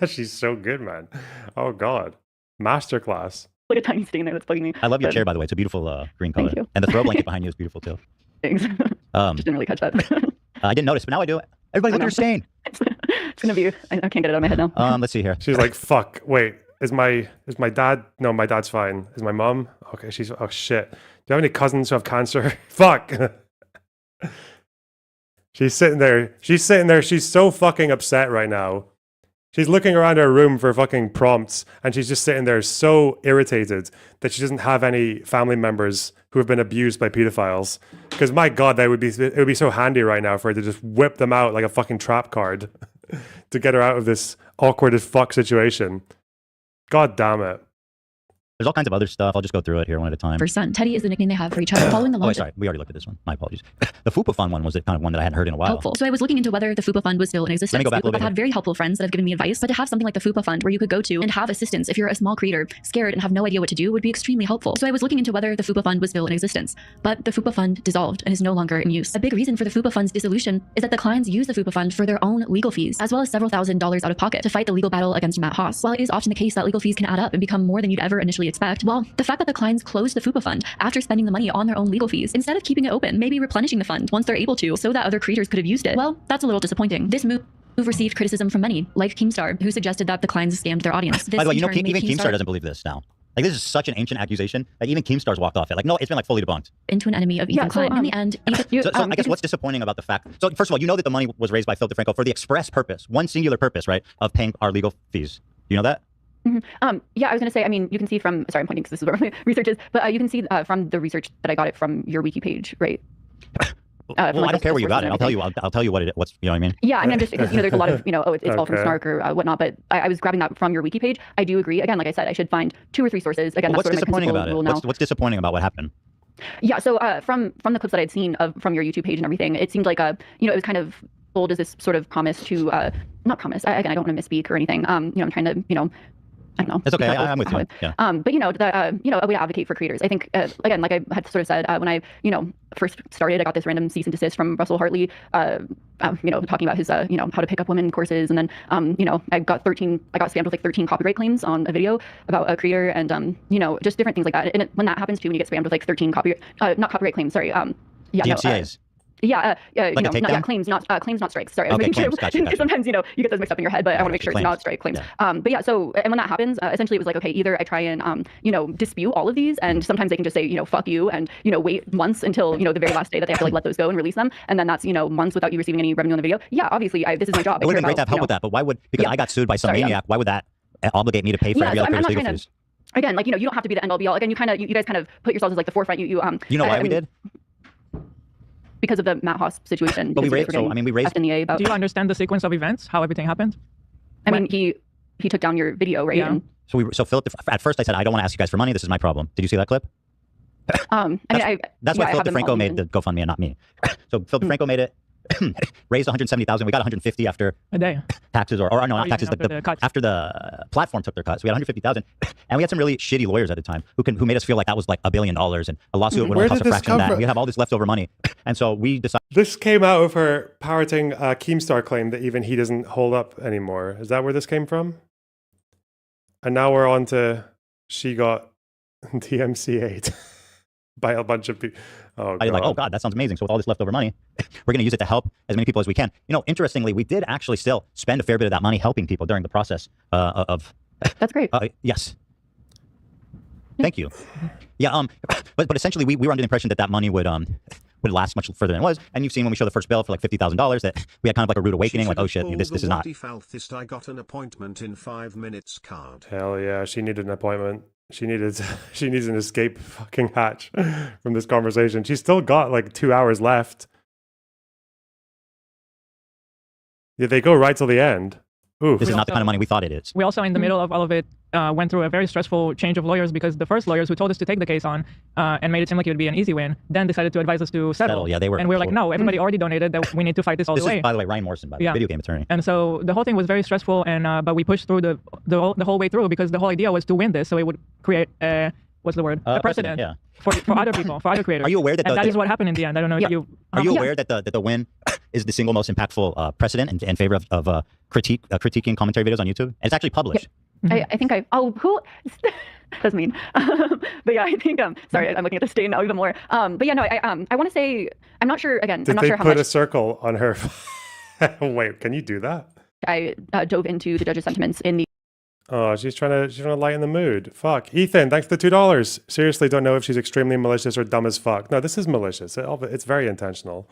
She's so good, man. Oh God, masterclass. Like a tiny stain there that's bugging me. I love your chair, by the way. It's a beautiful green color. Thank you. And the throw blanket behind you is beautiful too. Thanks. Just didn't really catch that. I didn't notice, but now I do. Everybody look at her stain. It's gonna be. I can't get it out of my head now. Let's see here. She's like, fuck. Wait, is my dad? No, my dad's fine. Is my mom? Okay, she's. Oh shit. Do you have any cousins who have cancer? Fuck. She's sitting there. She's so fucking upset right now. She's looking around her room for fucking prompts, and she's just sitting there so irritated that she doesn't have any family members who have been abused by pedophiles. Because my God, it would be so handy right now for her to just whip them out like a fucking trap card to get her out of this awkward as fuck situation. God damn it. There's all kinds of other stuff. I'll just go through it here one at a time. For Son, Teddy is the nickname they have for each other. Following the launch. Sorry, we already looked at this one. My apologies. The FUA Fund one was the kind of one that I hadn't heard in a while. Helpful. So I was looking into whether the FUA Fund was still in existence. Let me go back a little I've had very helpful friends that have given me advice, but to have something like the FUA Fund where you could go to and have assistance if you're a small creator, scared and have no idea what to do would be extremely helpful. So I was looking into whether the FUA Fund was still in existence, but the FUA Fund dissolved and is no longer in use. A big reason for the FUA Fund's dissolution is that the Kleins use the FUA Fund for their own legal fees, as well as several $1,000s out of pocket to fight the legal battle against Matt Haas. While it is often the case that legal fees can add up and become more than you'd ever initially expect, well, the fact that the Kleins closed the FUA Fund after spending the money on their own legal fees, instead of keeping it open, maybe replenishing the fund once they're able to, so that other creators could have used it, well, that's a little disappointing. This move received criticism from many, like Keemstar, who suggested that the Kleins scammed their audience. This by the way, even Keemstar doesn't believe this now. Like, this is such an ancient accusation that even Keemstar's walked off it. Like, no, it's been like fully debunked. Into an enemy of Ethan Klein. In the end, so I guess what's disappointing about the fact, so first of all, you know that the money was raised by Phil DeFranco for the express purpose, one singular purpose, right, of paying our legal fees. You know that? Yeah, I was going to say, I mean, you can see from, sorry, I'm pointing because this is where my research is, but you can see from the research that I got it from your wiki page, right? Well, I don't care where you got it. I'll tell you. I'll tell you what it. What's you know what I mean? Yeah, I mean, I'm just because there's a lot of it's all from Snark or whatnot. But I was grabbing that from your wiki page. I do agree. Again, like I said, I should find 2 or 3 sources. Again, what's that's sort of my disappointing about it? rule now. What's disappointing about what happened? Yeah, so from the clips that I'd seen from your YouTube page and everything, it seemed like it was kind of sold as this sort of promise to not promise. Again, I don't want to misspeak or anything. I'm trying to I don't know. It's okay. I'm with you. Yeah. But a way to advocate for creators. I think again, like I had sort of said when I first started, I got this random cease and desist from Russell Hartley, talking about his how to pick up women courses, and then I got spammed with like 13 copyright claims on a video about a creator, and just different things like that. And when that happens too, when you get spammed with like 13 not copyright claims, sorry, DMCAs. Claims, not strikes. Sorry, okay, making claims, sure gotcha. Because sometimes you get those mixed up in your head, but I want to make sure it's not strike claims. But yeah, so and when that happens, essentially it was like, okay, either I try and dispute all of these, and sometimes they can just say fuck you, and wait months until the very last day that they have to like let those go and release them, and then that's months without you receiving any revenue on the video. Yeah, obviously this is my job. It would have been great to have help with that, but why would I got sued by some maniac? Why would that obligate me to pay for every other creator's legal fees? Again, like you don't have to be the end all be all. Again, you guys kind of put yourselves as like the forefront. You know why we did? Because of the Matt Haas situation. But we raised FNEA about. Do you understand the sequence of events? How everything happened? I mean, he took down your video, right? Yeah. And so Philip, at first I said I don't want to ask you guys for money. This is my problem. Did you see that clip? That's why Philip DeFranco made the GoFundMe and not me. So Philip DeFranco made it. Raised 170,000. We got 150 after a day taxes, or no, not taxes, but after the platform took their cut. So we had 150,000, and we had some really shitty lawyers at the time who made us feel like that was like $1 billion, and a lawsuit would only cost a fraction of that. And we have all this leftover money, and so we decided. This came out of her parroting Keemstar claim that even he doesn't hold up anymore. Is that where this came from? And now we're on to she got DMCA'd by a bunch of people. Oh, I like, oh God, that sounds amazing. So with all this leftover money, we're going to use it to help as many people as we can. Interestingly, we did actually still spend a fair bit of that money helping people during the process of. That's great. Yes. Thank you. Yeah. But essentially, we were under the impression that money would last much further than it was. And you've seen when we show the first bill for like $50,000 that we had kind of like a rude awakening, like, oh shit, this is not. I got an appointment in 5 minutes card. Hell yeah, she needed an appointment. She needs an escape fucking hatch from this conversation. She's still got like 2 hours left. Yeah, they go right till the end. Oof. This is not the kind of money we thought it is. We also, in the middle of all of it, went through a very stressful change of lawyers because the first lawyers who told us to take the case on and made it seem like it would be an easy win, then decided to advise us to settle. Yeah, they were. And we were like, no, everybody already donated. That we need to fight this all the way. This is, by the way, Ryan Morrison, video game attorney. And so the whole thing was very stressful, and but we pushed through the whole way through because the whole idea was to win this, so it would create a a precedent for other people, for other creators. Are you aware that that is what happened in the end? I don't know if you. Are you aware that the win is the single most impactful precedent in favor of critiquing commentary videos on YouTube? And it's actually published. Yeah. I think who that's mean. But yeah, I think sorry, I'm looking at the stain now even more. But yeah, no, I want to say I'm not sure. Again, I'm not sure how much. Did they put a circle on her? Wait, can you do that? I dove into the judge's sentiments in the. Oh, she's trying to lighten the mood. Fuck. Ethan, thanks for the $2. Seriously, don't know if she's extremely malicious or dumb as fuck. No, this is malicious. It's very intentional.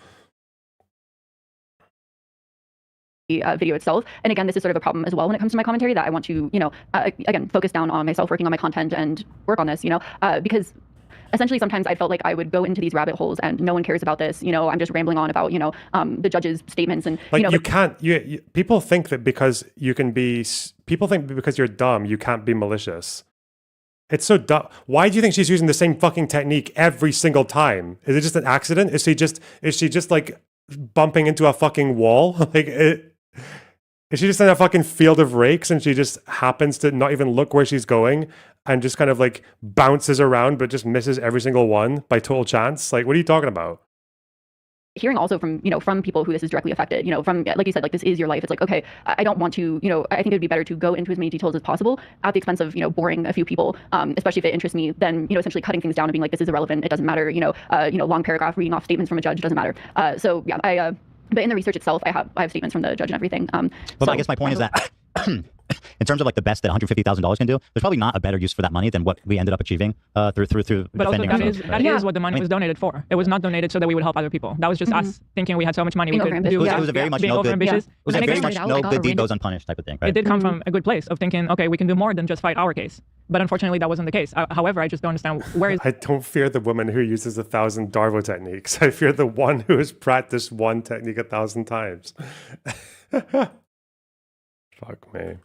Video itself. And again, this is sort of a problem as well when it comes to my commentary, that I want to, again, focus down on myself, working on my content and work on this, because essentially sometimes I felt like I would go into these rabbit holes and no one cares about this. I'm just rambling on about, the judge's statements and, people think that because because you're dumb, you can't be malicious. It's so dumb. Why do you think she's using the same fucking technique every single time? Is it just an accident? Is she just like bumping into a fucking wall? Is she just in a fucking field of rakes and she just happens to not even look where she's going and just kind of like bounces around but just misses every single one by total chance? Like, what are you talking about? Hearing also from, from people who this is directly affected, from, like you said, like this is your life. It's like, okay, I don't want to, I think it'd be better to go into as many details as possible at the expense of, boring a few people, especially if it interests me, then, essentially cutting things down and being like, this is irrelevant. It doesn't matter. Long paragraph reading off statements from a judge doesn't matter. So yeah, but in the research itself, I have statements from the judge and everything. But I guess my point is that in terms of like the best that $150,000 can do, there's probably not a better use for that money than what we ended up achieving through but defending ourselves. That is what the money was donated for. It was not donated so that we would help other people. That was just us thinking we had so much money we could do. It was a very much no good. It was a very much no good deed goes unpunished type of thing. Right? It did come from a good place of thinking, okay, we can do more than just fight our case. But unfortunately, that wasn't the case. However, I just don't understand where is. I don't fear the woman who uses 1,000 Darvo techniques. I fear the one who has practiced one technique 1,000 times. Fuck me.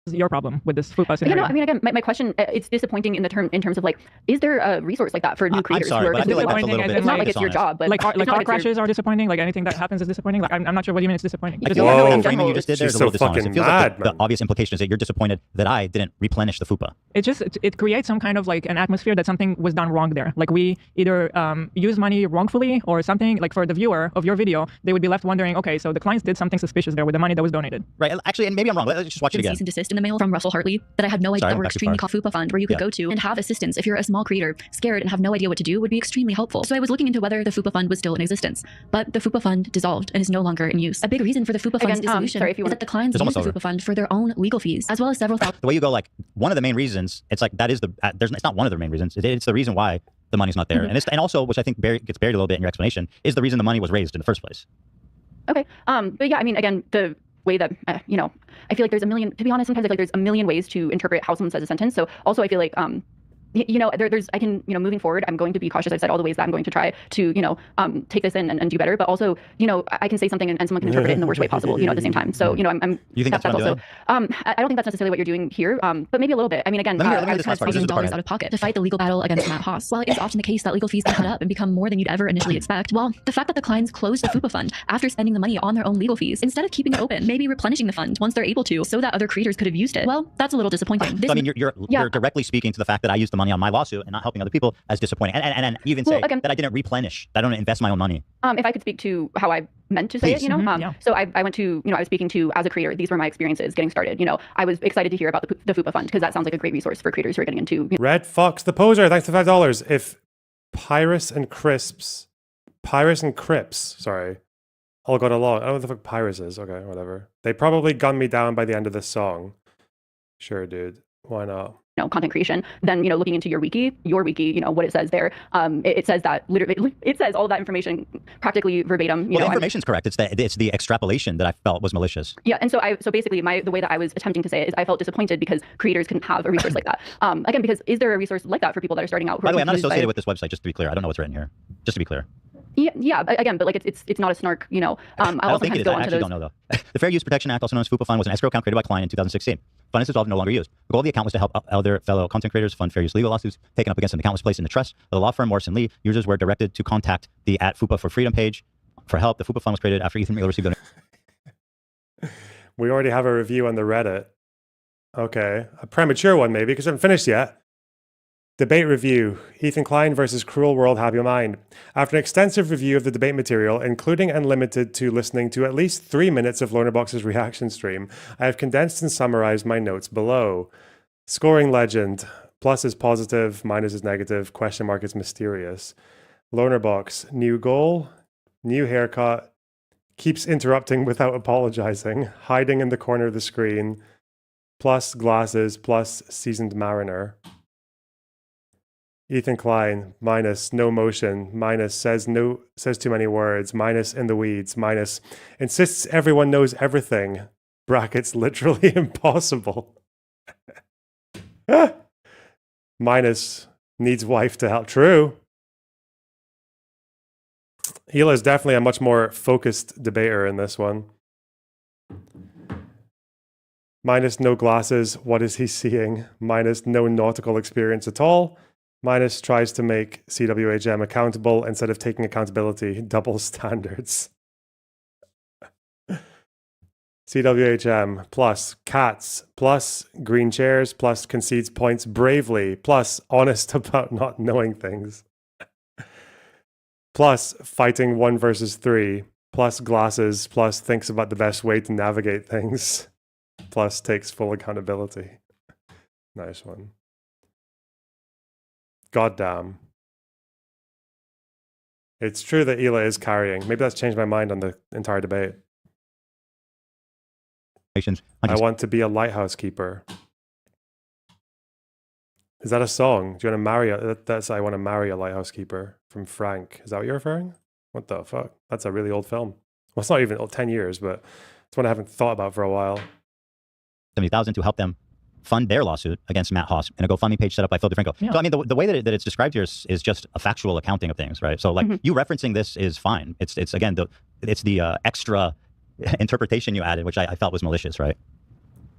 Your problem with this FUPA You scenario? know, I mean, again, my question, it's disappointing in terms of like, is there a resource like that for new creators? sorry, who are but I feel like that's a disappointing? little bit It's not like it's your dishonest. job, but like it's not car like it's your- crashes are disappointing. Like anything that happens is disappointing. Like I'm not sure what do you mean it's disappointing. I Because feel like, like in the framing you general, just did there is She's a little so dishonest. It fucking feels mad, like the obvious implication is that you're disappointed that I didn't replenish the FUPA. it just it creates some kind of like an atmosphere that something was done wrong there. Like we either use money wrongfully or something. Like for the viewer of your video, they would be left wondering, okay, so the clients did something suspicious there with the money that was donated. Right. Actually, and maybe I'm wrong. Let's just watch it again. Cease and desist in the mail from Russell Hartley that I had no idea Sorry, that were back too extremely far. called FUPA Fund, where you could Yeah. go to and have assistance if you're a small creator, scared and have no idea what to do, would be extremely helpful. So I was looking into whether the FUPA Fund was still in existence, but the FUPA Fund dissolved and is no longer in use. A big reason for the FUPA Fund's dissolution is that the clients It's use almost the over. FUPA Fund for their own legal fees, as well as several The way you go, like one of the main reasons, it's like that is the it's not one of the main reasons. It's the reason why the money's not there, and also, which I think gets buried a little bit in your explanation, is the reason the money was raised in the first place. Okay. But yeah, I mean, again, the way that, you know, I feel like there's a million, to be honest, sometimes I feel like there's a million ways to interpret how someone says a sentence. So also I feel like, you know, there's, I can, you know, moving forward, I'm going to be cautious. I've said all the ways that I'm going to try to, you know, take this in and do better. But also, you know, I can say something and someone can interpret it in the worst way possible, you know, at the same time. So, you know, You think that's what I'm also, doing? I don't think that's necessarily what you're doing here, but maybe a little bit. I mean, again, Let me hear I was this kind last of part. This is taking the part dollars I- out of pocket to fight the legal battle against Matt Haas. While it is often the case that legal fees can add up and become more than you'd ever initially expect, well, the fact that the clients closed the FUPA Fund after spending the money on their own legal fees, instead of keeping it open, maybe replenishing the fund once they're able to, so that other creators could have used it, well, that's a little disappointing. So, I mean, you're directly speaking to the fact that I used the money on my lawsuit and not helping other people as disappointing. And you even say that I didn't replenish, that I don't invest my own money. If I could speak to how I meant to say it, you know, so I went to, you know, I was speaking to, as a creator, these were my experiences getting started. You know, I was excited to hear about the FUPA Fund because that sounds like a great resource for creators who are getting into. You know, Red Fox the Poser, thanks for $5. If Pyrus and Crips, sorry, all got along. I don't know what the fuck Pyrus is. Okay, whatever. They probably gunned me down by the end of this song. Sure, dude. Why not? you know, content creation, then, you know, looking into your wiki, you know, what it says there, it says that literally, it says all that information practically verbatim. Well, the information's correct. It's the extrapolation that I felt was malicious. Yeah, and so basically the way that I was attempting to say it is I felt disappointed because creators couldn't have a resource like that. Again, because is there a resource like that for people that are starting out? By the way, I'm not associated with this website, just to be clear. I don't know what's written here. Just to be clear. Yeah, again, but like it's not a snark, you know. I don't think it is. I actually don't know though. The Fair Use Protection Act, also known as FUPA Fund, was an escrow account created by Klein in 2016. Fund is dissolved and no longer used. The goal of the account was to help other fellow content creators fund fair use legal lawsuits taken up against them. The account was placed in the trust of the law firm Morrison Lee. Users were directed to contact the @FUPA for Freedom page for help. The FUPA Fund was created after Ethan Klein received We already have a review on the Reddit. Okay, a premature one maybe because I haven't finished yet. Debate review, Ethan Klein versus Cruel World Have Your Mind. After an extensive review of the debate material, including and limited to listening to at least 3 minutes of LonerBox's reaction stream, I have condensed and summarized my notes below. Scoring legend, plus is positive, minus is negative, question mark is mysterious. LonerBox, new goal, new haircut, keeps interrupting without apologizing, hiding in the corner of the screen, plus glasses, plus seasoned mariner. Ethan Klein, minus no motion, minus says too many words, minus in the weeds, minus insists everyone knows everything, brackets literally impossible. Minus needs wife to help. True. Hila is definitely a much more focused debater in this one. Minus no glasses, what is he seeing? Minus no nautical experience at all. Minus tries to make CWHM accountable instead of taking accountability. Double standards. CWHM plus cats plus green chairs plus concedes points bravely plus honest about not knowing things. Plus fighting 1 versus 3 plus glasses plus thinks about the best way to navigate things plus takes full accountability. Nice one. Goddamn. It's true that Hila is carrying. Maybe that's changed my mind on the entire debate. I want to be a lighthouse keeper. Is that a song? Do you want to marry that's I want to marry a lighthouse keeper from Frank. Is that what you're referring? What the fuck? That's a really old film. Well, it's not even 10 years, but it's one I haven't thought about for a while. 70,000 to help them fund their lawsuit against Matt Haas in a GoFundMe page set up by Phil DeFranco. Yeah. So I mean, the way that it's described here is just a factual accounting of things, right? So like you referencing this is fine. It's again the extra interpretation you added, which I felt was malicious, right?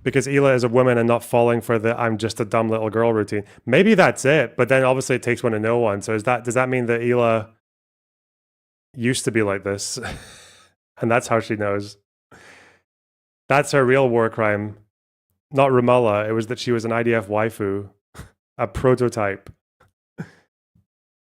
Because Hila is a woman and not falling for the "I'm just a dumb little girl" routine. Maybe that's it, but then obviously it takes one to know one. So does that mean that Hila used to be like this, and that's how she knows? That's her real war crime, not Ramallah. It was that she was an IDF waifu, a prototype.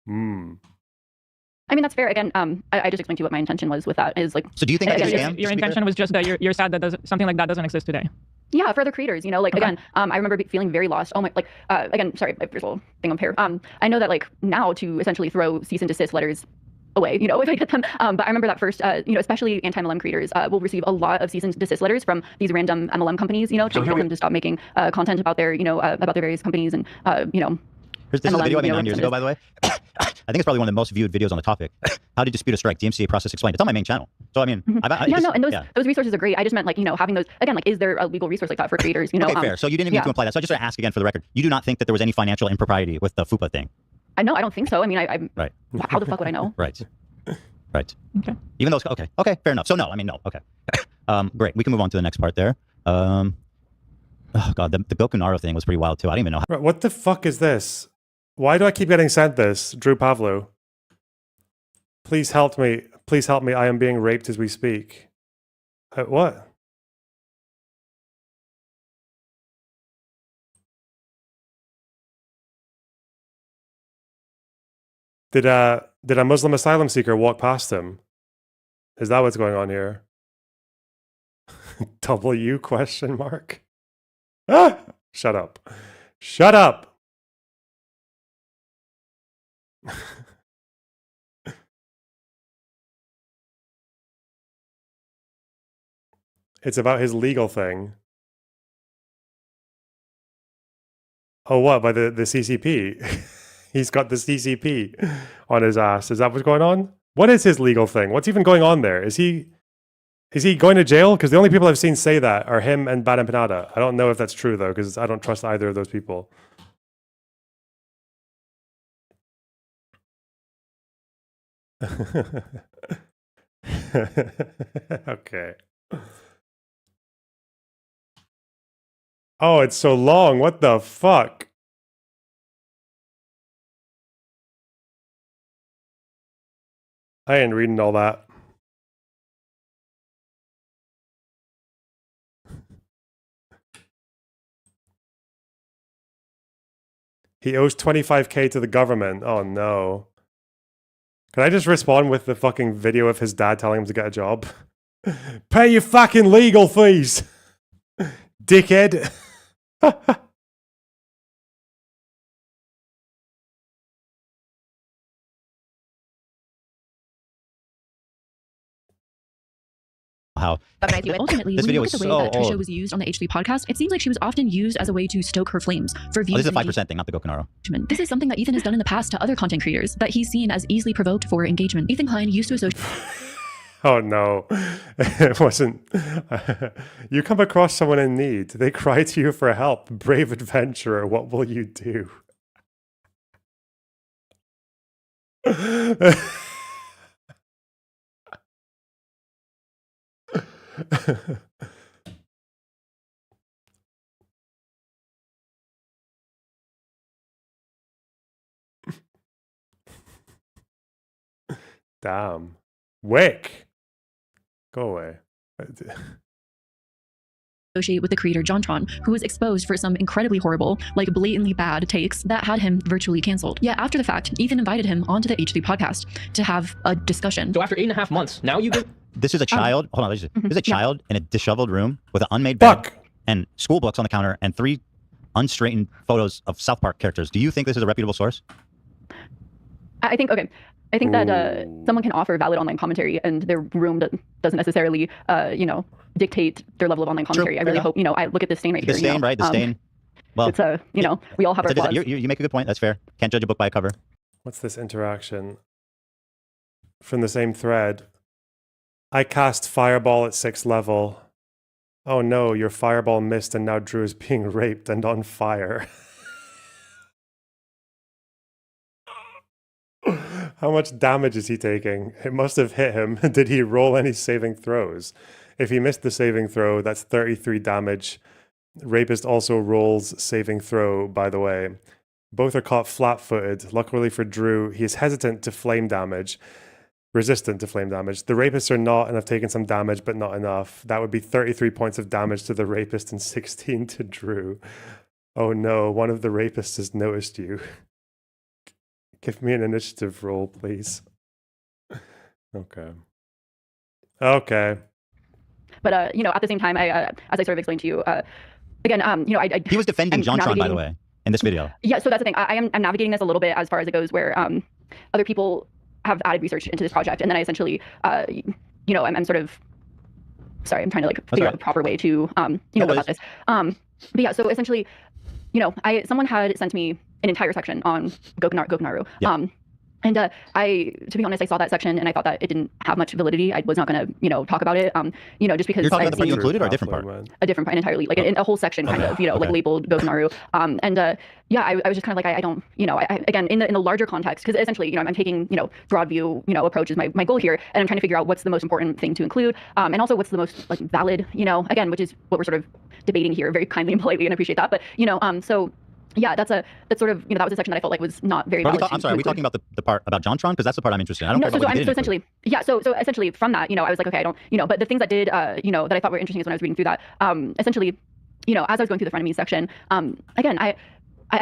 I mean, that's fair. Again, I just explained to you what my intention was with that. Is like. So do you think that's a scam? Your intention was just that you're sad that something like that doesn't exist today. Yeah, for other creators, you know, like again, I remember feeling very lost. Oh my, like again, sorry, my visual thing up here. I know that like now to essentially throw cease and desist letters away, you know, if I get them. But I remember that first, you know, especially anti-MLM creators will receive a lot of cease and desist letters from these random MLM companies, you know, to get them to stop making content about their, you know, about their various companies and, you know. This is a video I made 9 years ago, by the way. I think it's probably one of the most viewed videos on the topic. How to dispute a strike, DMCA process explained. It's on my main channel. So I mean, and those resources are great. I just meant like, you know, having those, again, like, is there a legal resource like that for creators, you know? Okay, fair. So you didn't mean to imply that. So I just want to ask again for the record. You do not think that there was any financial impropriety with the FUPA thing? I don't think so. I mean, I'm right. How the fuck would I know? Right. Okay. Even though it's, okay, fair enough. So no, I mean, no, okay. Great. We can move on to the next part there. Oh God, the Goku Naro thing was pretty wild too. I don't even know how. What the fuck is this? Why do I keep getting sent this? Drew Pavlo. Please help me. Please help me. I am being raped as we speak. What? Did a Muslim asylum seeker walk past him? Is that what's going on here? W question mark? Ah! Shut up. Shut up. It's about his legal thing. Oh, what? By the CCP? He's got the CCP on his ass. Is that what's going on? What is his legal thing? What's even going on there? Is he going to jail? Because the only people I've seen say that are him and Bad Empanada. I don't know if that's true, though, because I don't trust either of those people. Okay. Oh, it's so long. What the fuck? I ain't reading all that. He owes 25K to the government. Oh no. Can I just respond with the fucking video of his dad telling him to get a job? Pay your fucking legal fees, dickhead. How ultimately, this when you video look is at the way so that Trisha old. was used on the H3 podcast, it seems like she was often used as a way to stoke her flames for views. This is a 5% thing, not the Goku Naro. This is something that Ethan has done in the past to other content creators that he's seen as easily provoked for engagement. Ethan Klein used to associate. Oh no, it wasn't. You come across someone in need. They cry to you for help. Brave adventurer, what will you do? Damn. Wick. Go away. Associate with the creator Johntron, who was exposed for some incredibly horrible, like blatantly bad takes that had him virtually canceled. Yet after the fact, Ethan invited him onto the H3 podcast to have a discussion. So after 8.5 months, now you get... This is a child. Hold on. This is a child in a disheveled room with an unmade bed and school books on the counter and 3 unstraightened photos of South Park characters. Do you think this is a reputable source? I think that someone can offer valid online commentary, and their room doesn't necessarily, you know, dictate their level of online commentary. True. I really hope, you know, I look at this stain right The here. stain, you know, right? The stain. Well, it's a, you know, we all have our flaws. You make a good point. That's fair. Can't judge a book by a cover. What's this interaction? From the same thread. I cast Fireball at 6th level. Oh no, your fireball missed and now Drew is being raped and on fire. How much damage is he taking? It must have hit him. Did he roll any saving throws? If he missed the saving throw, that's 33 damage. Rapist also rolls saving throw, by the way. Both are caught flat-footed. Luckily for Drew, he is hesitant to flame damage. Resistant to flame damage. The rapists are not and have taken some damage, but not enough. That would be 33 points of damage to the rapist and 16 to Drew. Oh no, one of the rapists has noticed you. Give me an initiative roll, please. Okay. Okay. But you know, at the same time, I as I sort of explained to you, again, you know, I he was defending Johntron, by the way, in this video. Yeah, so that's the thing. I'm navigating this a little bit as far as it goes, where other people have added research into this project, and then I essentially, you know, I'm sort of sorry, I'm trying to like figure out the proper way to you know, go about this. But yeah, so essentially, you know, someone had sent me an entire section on Gokunaru. Yeah. And I, to be honest, I saw that section and I thought that it didn't have much validity. I was not going to, you know, talk about it. You know, just because you're talking about the part you included or a different part? A different part entirely, like a whole section, kind of, you know, like labeled Gokunaru. And yeah, I was just kind of like, I don't, you know, again in the larger context, because essentially, you know, I'm taking, you know, broad view, you know, approach is my goal here, and I'm trying to figure out what's the most important thing to include, and also what's the most like valid, you know, again, which is what we're sort of debating here, very kindly and politely, and I appreciate that. But you know, so. Yeah, that's sort of, you know, that was a section that I felt like was not very valid. I'm sorry, are we talking about the part about Johntron? Because that's the part I'm interested in. I don't care about what you did. So essentially, yeah, so essentially from that, you know, I was like, okay, I don't, you know, but the things that did, you know, that I thought were interesting is when I was reading through that, essentially, you know, as I was going through the frenemies section, again, I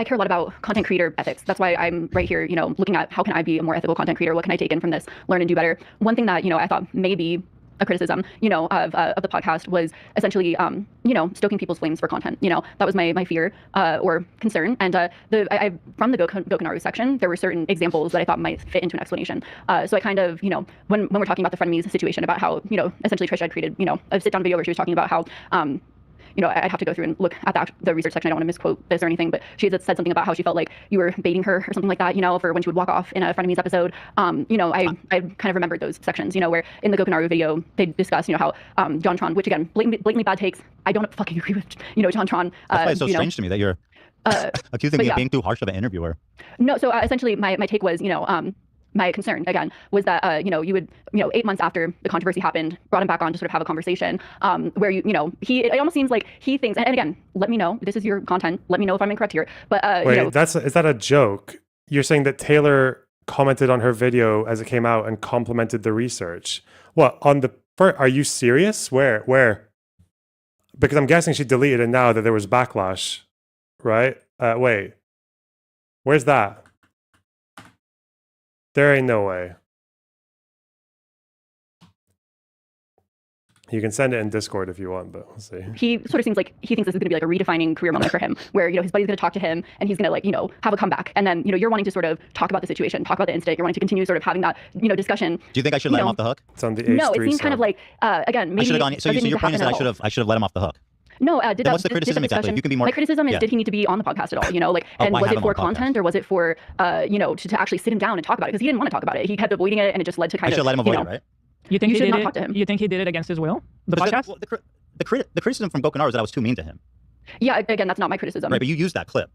care a lot about content creator ethics. That's why I'm right here, you know, looking at how can I be a more ethical content creator? What can I take in from this? Learn and do better. One thing that, you know, I thought maybe a criticism, you know, of the podcast was essentially, you know, stoking people's flames for content. You know, that was my fear or concern. And from the Gokunaru section, there were certain examples that I thought might fit into an explanation. So I kind of, you know, when we're talking about the frenemies situation, about how, you know, essentially Trisha had created, you know, a sit-down video where she was talking about how, you know, I'd have to go through and look at the research section. I don't want to misquote this or anything, but she had said something about how she felt like you were baiting her or something like that, you know, for when she would walk off in a frenemies episode. You know, I kind of remembered those sections, you know, where in the Gokunaru video, they discuss, you know, how Johntron, which again, blatantly bad takes. I don't fucking agree with, you know, Johntron. That's why it's so strange to me that you're accusing me of being too harsh of an interviewer. No, so essentially my take was, you know, my concern again was that you know, you would, you know, 8 months after the controversy happened, brought him back on to sort of have a conversation where you know, it almost seems like he thinks, and again, let me know, this is your content, let me know if I'm incorrect here, but wait, you know, is that a joke? You're saying that Taylor commented on her video as it came out and complimented the research? What, on the are you serious? Where? Because I'm guessing she deleted it now that there was backlash, right? Wait, where's that? There ain't no way. You can send it in Discord if you want, but we'll see. He sort of seems like he thinks this is going to be like a redefining career moment for him, where, you know, his buddy's going to talk to him and he's going to, like, you know, have a comeback. And then, you know, you're wanting to sort of talk about the situation, talk about the incident. You're wanting to continue sort of having that, you know, discussion. Do you think I should let him off the hook? It's on the No, it seems kind of like, again, maybe. I should have gone. So your point is that I should have let him off the hook. No, what's the criticism exactly? You can be more. My criticism is, did he need to be on the podcast at all? You know, like, and was it for content or was it for, you know, to actually sit him down and talk about it? Because he didn't want to talk about it. He kept avoiding it, and it just led to kind of. I should let him avoid it, right? You think you he should did not it? talk to him. You think he did it against his will? The podcast. The criticism from Gokunaru is that I was too mean to him. Yeah, again, that's not my criticism. Right, but you used that clip.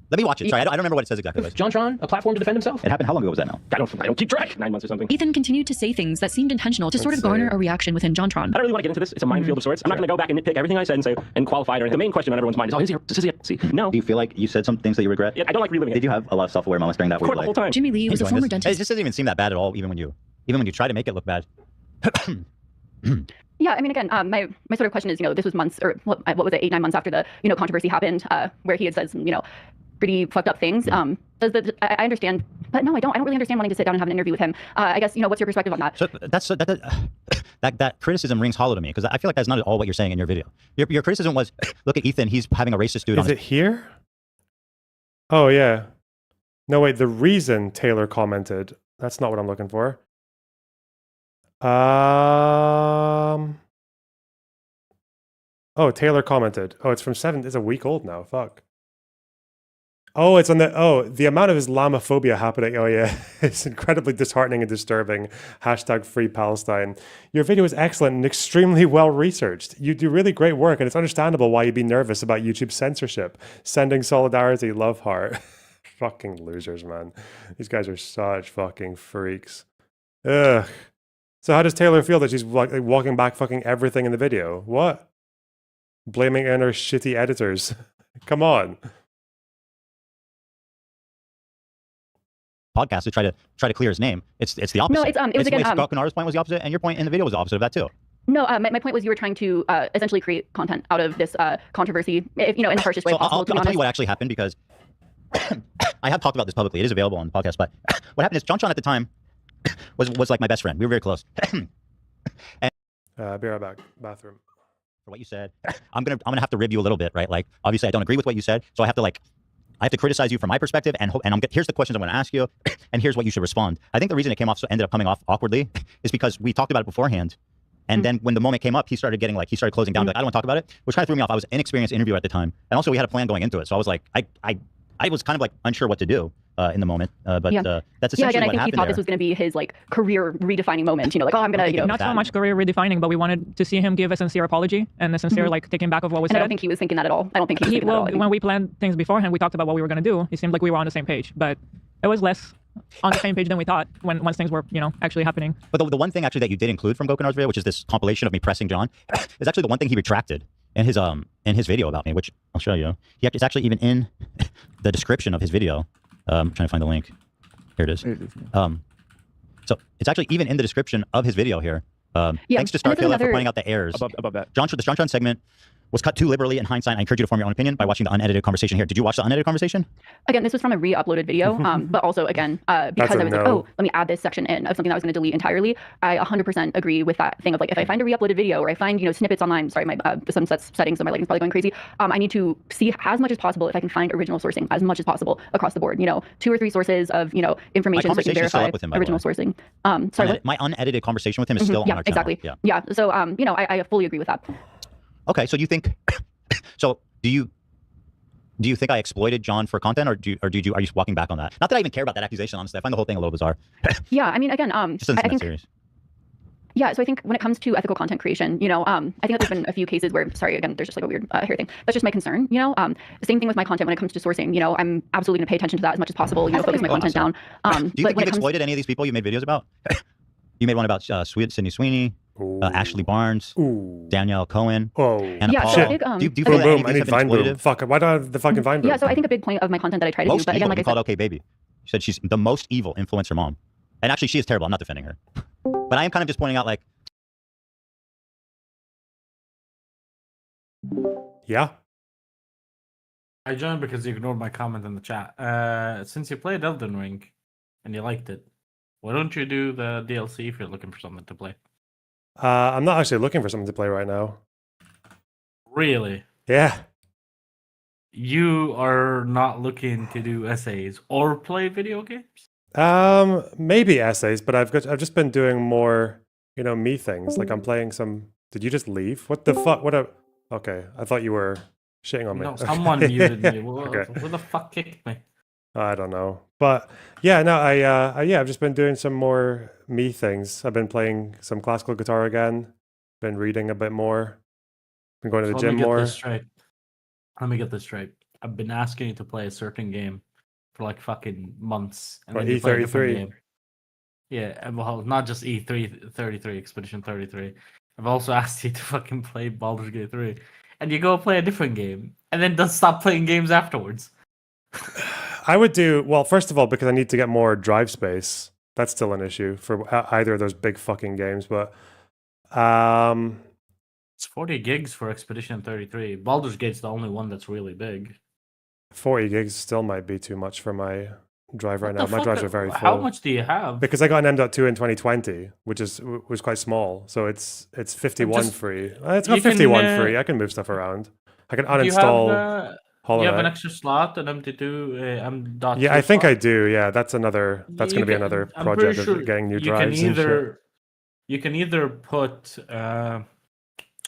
Let me watch it. Sorry, I don't remember what it says exactly. Johntron, a platform to defend himself. It happened. How long ago was that now? I don't keep track. 9 months or something. Ethan continued to say things that seemed intentional to sort of garner a reaction within Johntron. I don't really want to get into this. It's a minefield of sorts. I'm not going to go back and nitpick everything I said and qualify it. Or the main question on everyone's mind is, oh, is he? See, no. Do you feel like you said some things that you regret? Yeah, I don't like reliving it. Did you have a lot of self-aware moments during that? Of course, the whole time. Jimmy Lee was a former dentist. It just doesn't even seem that bad at all, even when you try to make it look bad. Yeah, I mean, again, my sort of question is, you know, this was months, or what was it, 8-9 months after the, you know, controversy happened, where he had said some, you know, pretty fucked up things. I understand, but no, I don't really understand wanting to sit down and have an interview with him. I guess, you know, what's your perspective on that? So that criticism rings hollow to me, because I feel like that's not at all what you're saying in your video. Your criticism was, look at Ethan, he's having a racist dude. Is it here? Oh yeah. No wait, the reason Taylor commented. That's not what I'm looking for. Oh, Taylor commented. Oh, it's from 7. It's a week old now. Fuck. Oh, it's on the amount of Islamophobia happening. Oh yeah, it's incredibly disheartening and disturbing. Hashtag Free Palestine. Your video is excellent and extremely well researched. You do really great work, and it's understandable why you'd be nervous about YouTube censorship. Sending solidarity, love heart. Fucking losers, man. These guys are such fucking freaks. Ugh. So how does Taylor feel that she's like walking back fucking everything in the video? What? Blaming in her shitty editors. Come on. Podcast to try to clear his name. It's the opposite. No, it was again. Gokunara's point was the opposite, and your point in the video was the opposite of that too. No, my point was you were trying to essentially create content out of this controversy, in the harshest way possible. I'll tell you what actually happened, because I have talked about this publicly. It is available on the podcast. But what happened is Johntron at the time was like my best friend. We were very close. And be right back. Bathroom. For what you said, I'm gonna have to rib you a little bit, right? Like, obviously I don't agree with what you said, so I have to criticize you from my perspective, and here's the questions I'm going to ask you, and here's what you should respond. I think the reason it ended up coming off awkwardly is because we talked about it beforehand, and then when the moment came up, he started closing down. Like, I don't want to talk about it, which kind of threw me off. I was an inexperienced interviewer at the time, and also we had a plan going into it, so I was like, I was kind of like unsure what to do in the moment, but that's essentially again, I what think happened he thought this was going to be his like career redefining moment. Like, oh, I'm going to, not so much career redefining, but we wanted to see him give a sincere apology and a sincere like taking back of what was said. I don't think he was thinking that at all. I don't think he was thinking that at all. When we planned things beforehand, we talked about what we were going to do. It seemed like we were on the same page, but it was less on the same page than we thought once things were, actually happening. But the one thing actually that you did include from Gokunar's video, which is this compilation of me pressing John, is actually the one thing he retracted in his video about me, which I'll show you. It's actually even in the description of his video. I'm trying to find the link. Here it is. So it's actually even in the description of his video here. Thanks to Starkiller for pointing out the errors. Above that. The Johntron segment was cut too liberally in hindsight. I encourage you to form your own opinion by watching the unedited conversation here. Did you watch the unedited conversation? Again, this was from a re-uploaded video, but also, again, because I was like, oh, let me add this section in of something that I was going to delete entirely. I 100% agree with that thing of like, if I find a re-uploaded video or I find, snippets online, sorry, my some settings on my lighting's probably going crazy. I need to see as much as possible if I can find original sourcing as much as possible across the board. 2 or 3 sources of, information so I can verify original sourcing. Sorry, my unedited conversation with him is still on our channel. Exactly. Yeah. So, I fully agree with that. Okay, so you think... So do you think I exploited John for content, or are you walking back on that? Not that I even care about that accusation, honestly. I find the whole thing a little bizarre. Yeah, I mean, again, just I think serious. Yeah, so I think when it comes to ethical content creation, I think that there's been a few cases where, sorry, again, there's just like a weird hair thing. That's just my concern, Same thing with my content when it comes to sourcing, I'm absolutely going to pay attention to that as much as possible, focus my content down. Do you think you've exploited any of these people you made videos about? You made one about Sydney Sweeney, Ashley Barnes, Danielle Cohen, and yeah, Paul. so I think, do you feel that any of I these need have been Vine Boom. exploited? Fuck, why don't I have the fucking Vine Boom? Yeah, so I think a big point of my content that I try to do, but again, like I said, called Okay Baby. She said she's the most evil influencer mom. And actually, she is terrible. I'm not defending her. But I am kind of just pointing out, like... Yeah. I joined because you ignored my comment in the chat. Since you played Elden Ring and you liked it, why don't you do the DLC if you're looking for something to play? I'm not actually looking for something to play right now. Really? Yeah. You are not looking to do essays or play video games? Maybe essays, but I've just been doing more, me things. Like I'm playing some... Did you just leave? What the fuck? Okay, I thought you were shitting on me. No, someone muted me. Okay. Who the fuck kicked me? I don't know. But yeah, no, I've just been doing some more me things. I've been playing some classical guitar again. Been reading a bit more. Been going to the gym more. Let me get this straight. I've been asking you to play a certain game for like fucking months. And then you play a different game. Yeah, and well, not just E33, Expedition 33. I've also asked you to fucking play Baldur's Gate 3. And you go play a different game. And then don't stop playing games afterwards. I would do, well, first of all, because I need to get more drive space. That's still an issue for either of those big fucking games, but... It's 40 gigs for Expedition 33. Baldur's Gate's the only one that's really big. 40 gigs still might be too much for my drive right now. My drives are very full. How much do you have? Because I got an M.2 in 2020, which was quite small. So it's 51 free. It's got 51 free. I can move stuff around. I can uninstall... You have an extra slot, an M.2, M.2 Yeah, I think I do. Yeah, that's going to be another project of getting new drives and shit. You can either put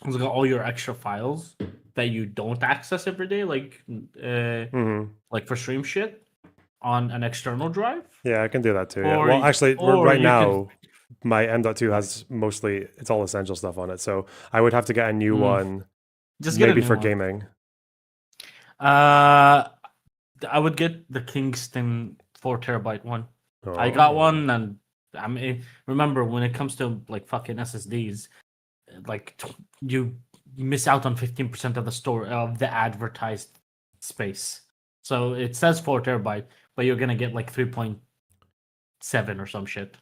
It's got all your extra files that you don't access every day, like like for stream shit on an external drive. Yeah, I can do that too. Yeah. Or Well, y- actually, or right you now, my M.2 has mostly, it's all essential stuff on it. So I would have to get a new one, Just get a maybe new for one. gaming. I would get the Kingston 4 TB one. I got one, and I mean, remember when it comes to like fucking SSDs, like you miss out on 15% of the store of the advertised space. So it says 4 TB, but you're gonna get like 3.7 or some shit.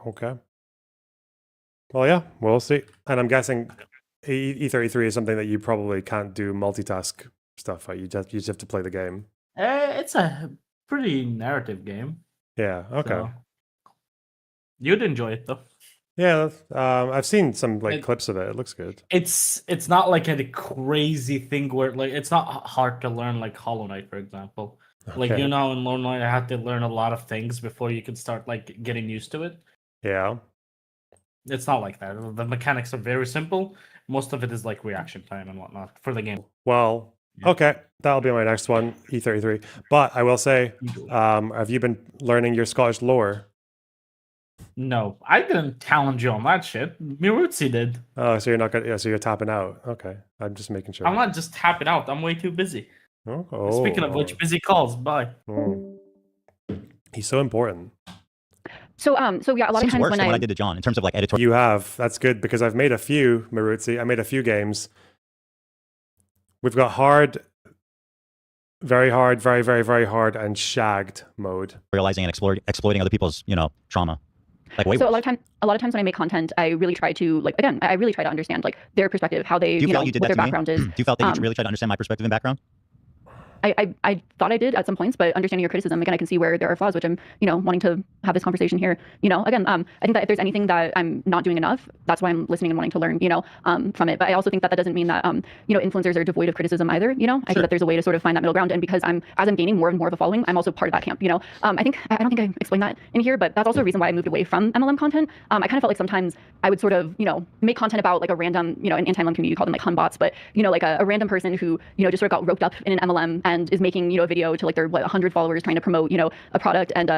Okay. Well, yeah, we'll see. And I'm guessing E33 is something that you probably can't do multitask stuff. Right? You just have to play the game. It's a pretty narrative game. Yeah. Okay. So you'd enjoy it though. Yeah. I've seen some clips of it. It looks good. It's not like a crazy thing where like it's not hard to learn like Hollow Knight, for example. Like Okay. in Lone Knight, I had to learn a lot of things before you can start like getting used to it. Yeah. It's not like that. The mechanics are very simple. Most of it is like reaction time and whatnot for the game. Well, okay. That'll be my next one, E33. But I will say, have you been learning your Scottish lore? No, I didn't challenge you on that shit. Miruzzi did. Oh, so you're not gonna, yeah, so you're tapping out. Okay. I'm just making sure. I'm not just tapping out. I'm way too busy. Oh. Speaking of which, busy calls. Bye. He's so important. So yeah, a lot of Seems times worse when than what I did to John in terms of like editorial. You have. That's good because I've made a few, Maruzzi. I made a few games. We've got hard, very hard, very, very, very hard, and shagged mode. Realizing and exploiting other people's, trauma. Like way so worse. a lot of times when I make content, I really try to I really try to understand like their perspective, how they Do you feel know like you did what that their to me? background is. Do you felt that you really tried to understand my perspective and background? I thought I did at some points, but understanding your criticism, again, I can see where there are flaws, which I'm, wanting to have this conversation here. Again, I think that if there's anything that I'm not doing enough, that's why I'm listening and wanting to learn, from it. But I also think that doesn't mean that, influencers are devoid of criticism either. I think that there's a way to sort of find that middle ground. And because as I'm gaining more and more of a following, I'm also part of that camp. I don't think I explained that in here, but that's also a reason why I moved away from MLM content. I kind of felt like sometimes I would sort of, make content about like a random, an anti-MLM community, you call them like Hunbots, but like a random person who, just sort of got roped up in an MLM and is making, a video to like their 100 followers trying to promote a product and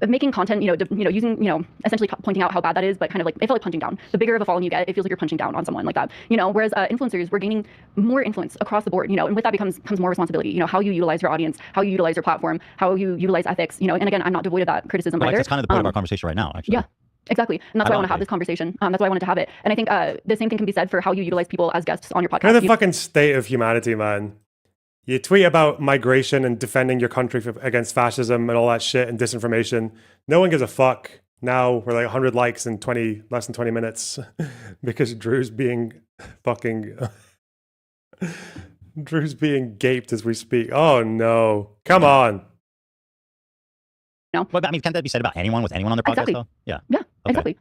making content using essentially pointing out how bad that is, but kind of like it felt like punching down. The bigger of a following you get, it feels like you're punching down on someone like that. Whereas influencers, we're gaining more influence across the board, and with that comes more responsibility. How you utilize your audience, how you utilize your platform, how you utilize ethics, and again, I'm not devoid of that criticism either. That's kind of the point of our conversation right now, actually. Yeah. Exactly. And that's why I want to have this conversation. That's why I wanted to have it. And I think the same thing can be said for how you utilize people as guests on your podcast. Kind of the fucking state of humanity, man. You tweet about migration and defending your country against fascism and all that shit and disinformation. No one gives a fuck. Now we're like 100 likes in less than 20 minutes because Drew's being fucking Drew's being gaped as we speak. Oh no. Come on. No. But I mean, can't that be said about anyone with anyone on their podcast Exactly. though? Yeah. Yeah, exactly.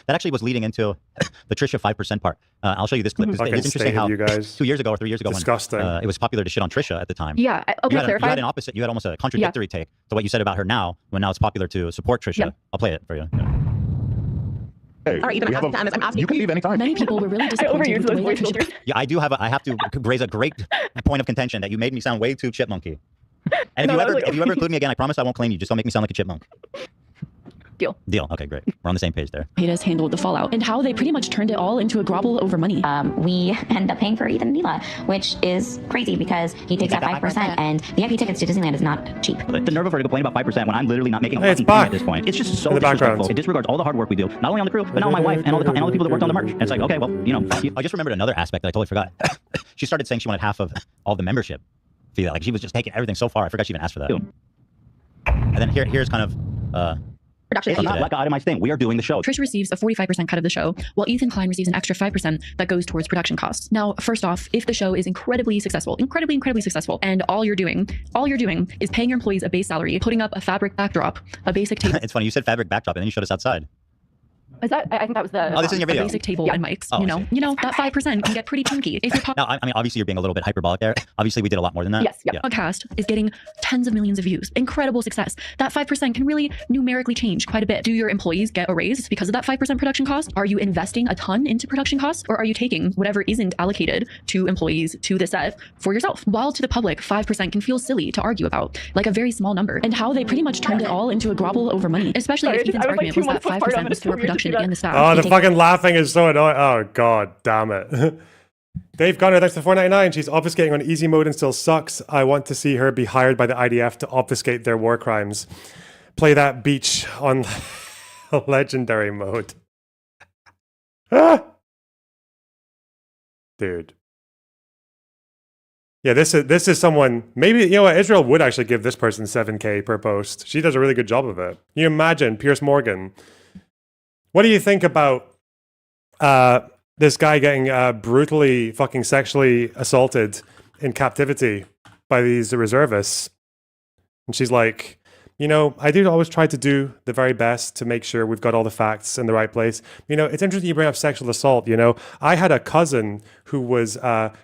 That actually was leading into the Trisha 5% part. I'll show you this clip. It's interesting how you guys. 2 years ago or 3 years ago Disgusting. when it was popular to shit on Trisha at the time. Yeah. Okay, you had an opposite, you had almost a contradictory take to what you said about her now, when now it's popular to support Trisha. Yeah. I'll play it for you. Hey, all right, Ethan, I'm asking you can leave anytime. Many people were really disappointed with the way that Trisha... Yeah, I have to raise a great point of contention that you made me sound way too chipmunky. And if you ever include me again, I promise I won't claim you. Just don't make me sound like a chipmunk. Deal. Okay, great. We're on the same page there. Paytas handled the fallout and how they pretty much turned it all into a grovel over money. We end up paying for Ethan and Nila, which is crazy because he takes that 5% and the VIP tickets to Disneyland is not cheap. The nerve of her to complain about 5% when I'm literally not making a it's fucking back. penny at this point. It's just so In the background. disrespectful. It disregards all the hard work we do, not only on the crew, but now on my wife and all the people that worked on the merch. And it's like, okay, well, fuck you. I just remembered another aspect that I totally forgot. She started saying she wanted half of all the membership fee. Like she was just taking everything so far. I forgot she even asked for that. And then here's kind of Production. It's not like an itemized thing. We are doing the show. Trisha receives a 45% cut of the show, while Ethan Klein receives an extra 5% that goes towards production costs. Now, first off, if the show is incredibly successful, incredibly successful, and all you're doing is paying your employees a base salary, putting up a fabric backdrop, a basic table. It's funny, you said fabric backdrop, and then you showed us outside. Is that? I think that was the, this is in your video. basic table and mics. Oh, You know that 5% can get pretty chunky if you're. Now, I mean, obviously you're being a little bit hyperbolic there. Obviously, we did a lot more than that. Yes, yeah. Podcast is getting tens of millions of views. Incredible success. That 5% can really numerically change quite a bit. Do your employees get a raise because of that 5% production cost? Are you investing a ton into production costs, or are you taking whatever isn't allocated to employees to the set for yourself? While to the public, 5% can feel silly to argue about, like a very small number, and how they pretty much turned it all into a grovel over money. Especially if Ethan's argument was that 5% was for production and the staff. Oh, the fucking laughing is so annoying. Oh, god damn it. Dave Gunner, thanks for $4.99. She's obfuscating on easy mode and still sucks. I want to see her be hired by the IDF to obfuscate their war crimes. Play that beach on legendary mode. Dude. Yeah, this is someone, maybe, you know what, Israel would actually give this person 7K per post. She does a really good job of it. Can you imagine Piers Morgan? What do you think about this guy getting brutally fucking sexually assaulted in captivity by these reservists? And she's like, you know, I do always try to do the very best to make sure we've got all the facts in the right place. You know, it's interesting you bring up sexual assault. You know, I had a cousin who was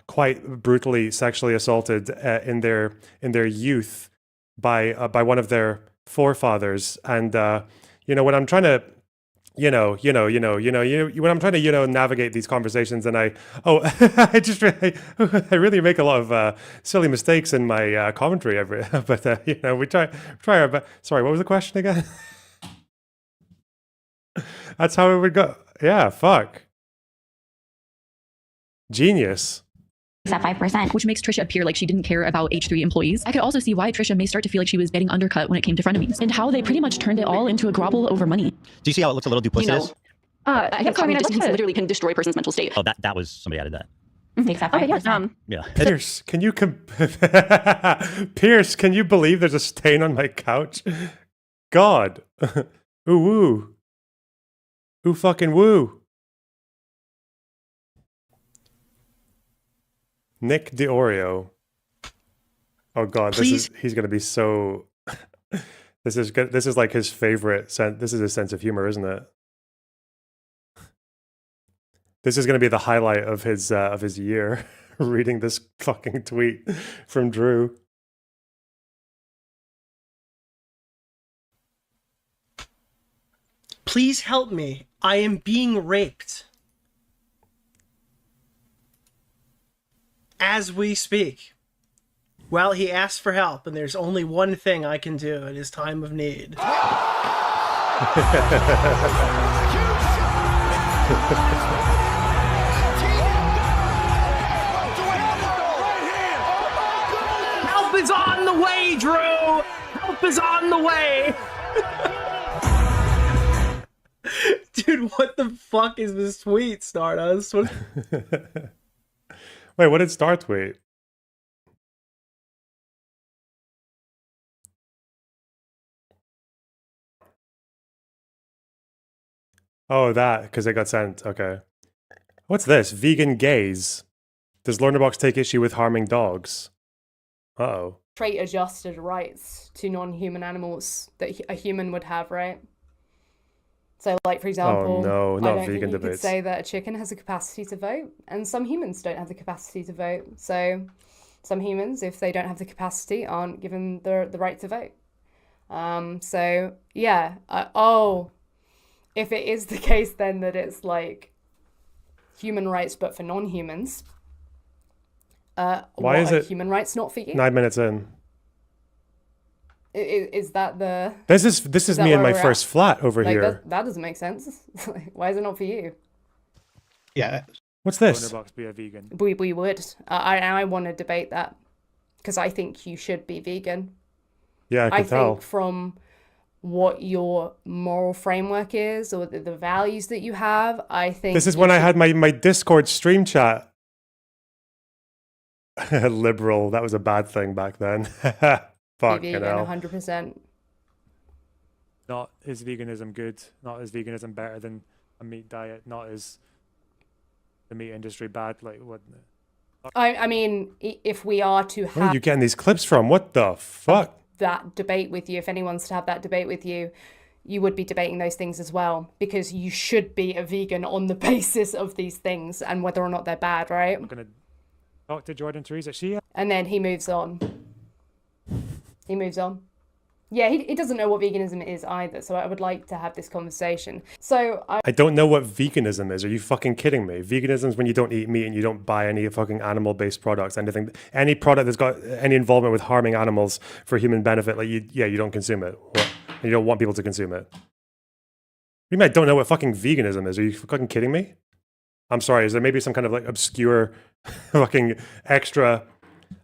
quite brutally sexually assaulted in their youth by one of their forefathers. And you know, when I'm trying to when I'm trying to, navigate these conversations, and I really make a lot of silly mistakes in my commentary but we try our best. Sorry, what was the question again? That's how it would go. Yeah, fuck. Genius. At 5%. Which makes Trisha appear like she didn't care about H3 employees. I could also see why Trisha may start to feel like she was getting undercut when it came to frenemies, and how they pretty much turned it all into a grovel over money. Do you see how it looks a little duplicitous? I think communism literally can destroy a person's mental state. Oh, that was, somebody added that. Okay, yes. Yeah. Pierce, can you Pierce, can you believe there's a stain on my couch? God. Ooh woo. Ooh fucking woo. Nick DiOrio. Oh god, he's gonna be so. This is like his favorite this is his sense of humor, isn't it? This is gonna be the highlight of his year. Reading this fucking tweet from Drew. Please help me. I am being raped. As we speak. Well, he asked for help, and there's only one thing I can do in his time of need. Help is on the way, Drew! Help is on the way! Dude, what the fuck is this tweet, Stardust? Wait, what did Star tweet? Oh, that, because it got sent. Okay. What's this? Vegan gays. Does LonerBox take issue with harming dogs? Uh-oh. Trait-adjusted rights to non-human animals that a human would have, right? So, like, for example, no, not I don't vegan think you debates. could say that a chicken has the capacity to vote, and some humans don't have the capacity to vote. So, some humans, if they don't have the capacity, aren't given the right to vote. So, yeah. If it is the case, then that it's like human rights, but for non-humans. Why is it human rights not for you? 9 minutes in. Is that the? This is me in my first flat over here. That doesn't make sense. Why is it not for you? Yeah. What's this? LonerBox be a vegan. We would. I want to debate that because I think you should be vegan. Yeah, I can tell. think from what your moral framework is or the values that you have, I think This is when I had my Discord stream chat. Liberal. That was a bad thing back then. Fuck, vegan, 100%. Not is veganism good? Not is veganism better than a meat diet? Not is the meat industry bad? Like what? I mean, if we are to Where are have you getting these clips from? What the fuck? that debate with you, if anyone's to have that debate with you, you would be debating those things as well, because you should be a vegan on the basis of these things and whether or not they're bad, right? I'm gonna talk to Jordan Teresa. She And then he moves on. He moves on. Yeah, he doesn't know what veganism is either, so I would like to have this conversation. So I don't know what veganism is. Are you fucking kidding me? Veganism is when you don't eat meat and you don't buy any fucking animal-based products. Any product that's got any involvement with harming animals for human benefit, like you don't consume it. And you don't want people to consume it. You mean I don't know what fucking veganism is? Are you fucking kidding me? I'm sorry. Is there maybe some kind of like obscure fucking extra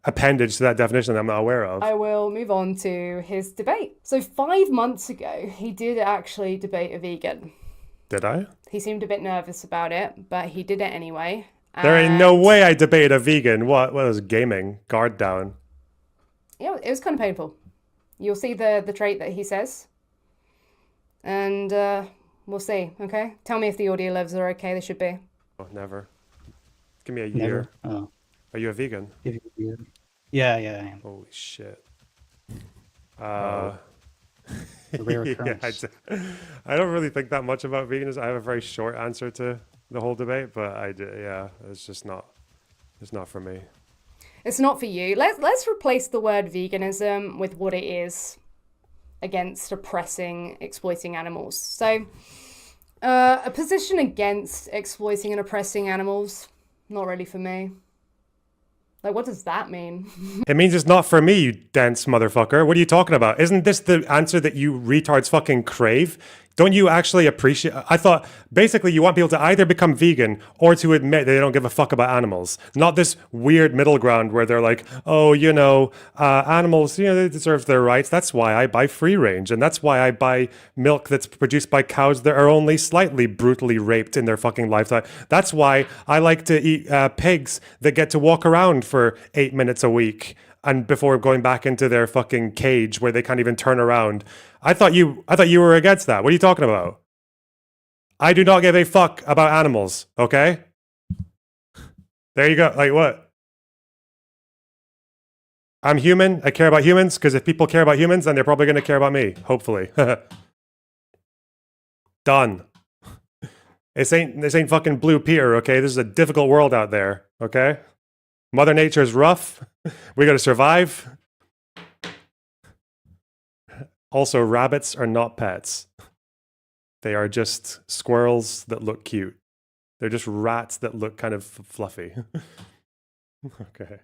appendage to that definition that I'm not aware of? I will move on to his debate. So 5 months ago, he did actually debate a vegan. Did I? He seemed a bit nervous about it, but he did it anyway. There ain't no way I debated a vegan. What was gaming? Guard down. Yeah, it was kind of painful. You'll see the trait that he says. And we'll see, okay? Tell me if the audio levels are okay. They should be. Oh, never. Give me a Never. year. Oh. Are you a vegan? Yeah, I am. Holy shit. A rare occurrence. I don't really think that much about veganism. I have a very short answer to the whole debate, but it's just not. It's not for me. It's not for you. Let's replace the word veganism with what it is against oppressing, exploiting animals. So, a position against exploiting and oppressing animals, not really for me. Like, what does that mean? It means it's not for me, you dense motherfucker. What are you talking about? Isn't this the answer that you retards fucking crave? Don't you actually appreciate... I thought, basically, you want people to either become vegan or to admit that they don't give a fuck about animals. Not this weird middle ground where they're like, oh, animals, they deserve their rights. That's why I buy free range. And that's why I buy milk that's produced by cows that are only slightly brutally raped in their fucking lifetime. That's why I like to eat pigs that get to walk around for 8 minutes a week. And before going back into their fucking cage where they can't even turn around. I thought you were against that. What are you talking about? I do not give a fuck about animals, okay? There you go. Like what? I'm human. I care about humans, because if people care about humans, then they're probably going to care about me, hopefully. Done. This ain't fucking Blue Peter, okay? This is a difficult world out there, okay? Mother Nature is rough. We got to survive. Also, rabbits are not pets. They are just squirrels that look cute. They're just rats that look kind of fluffy. Okay.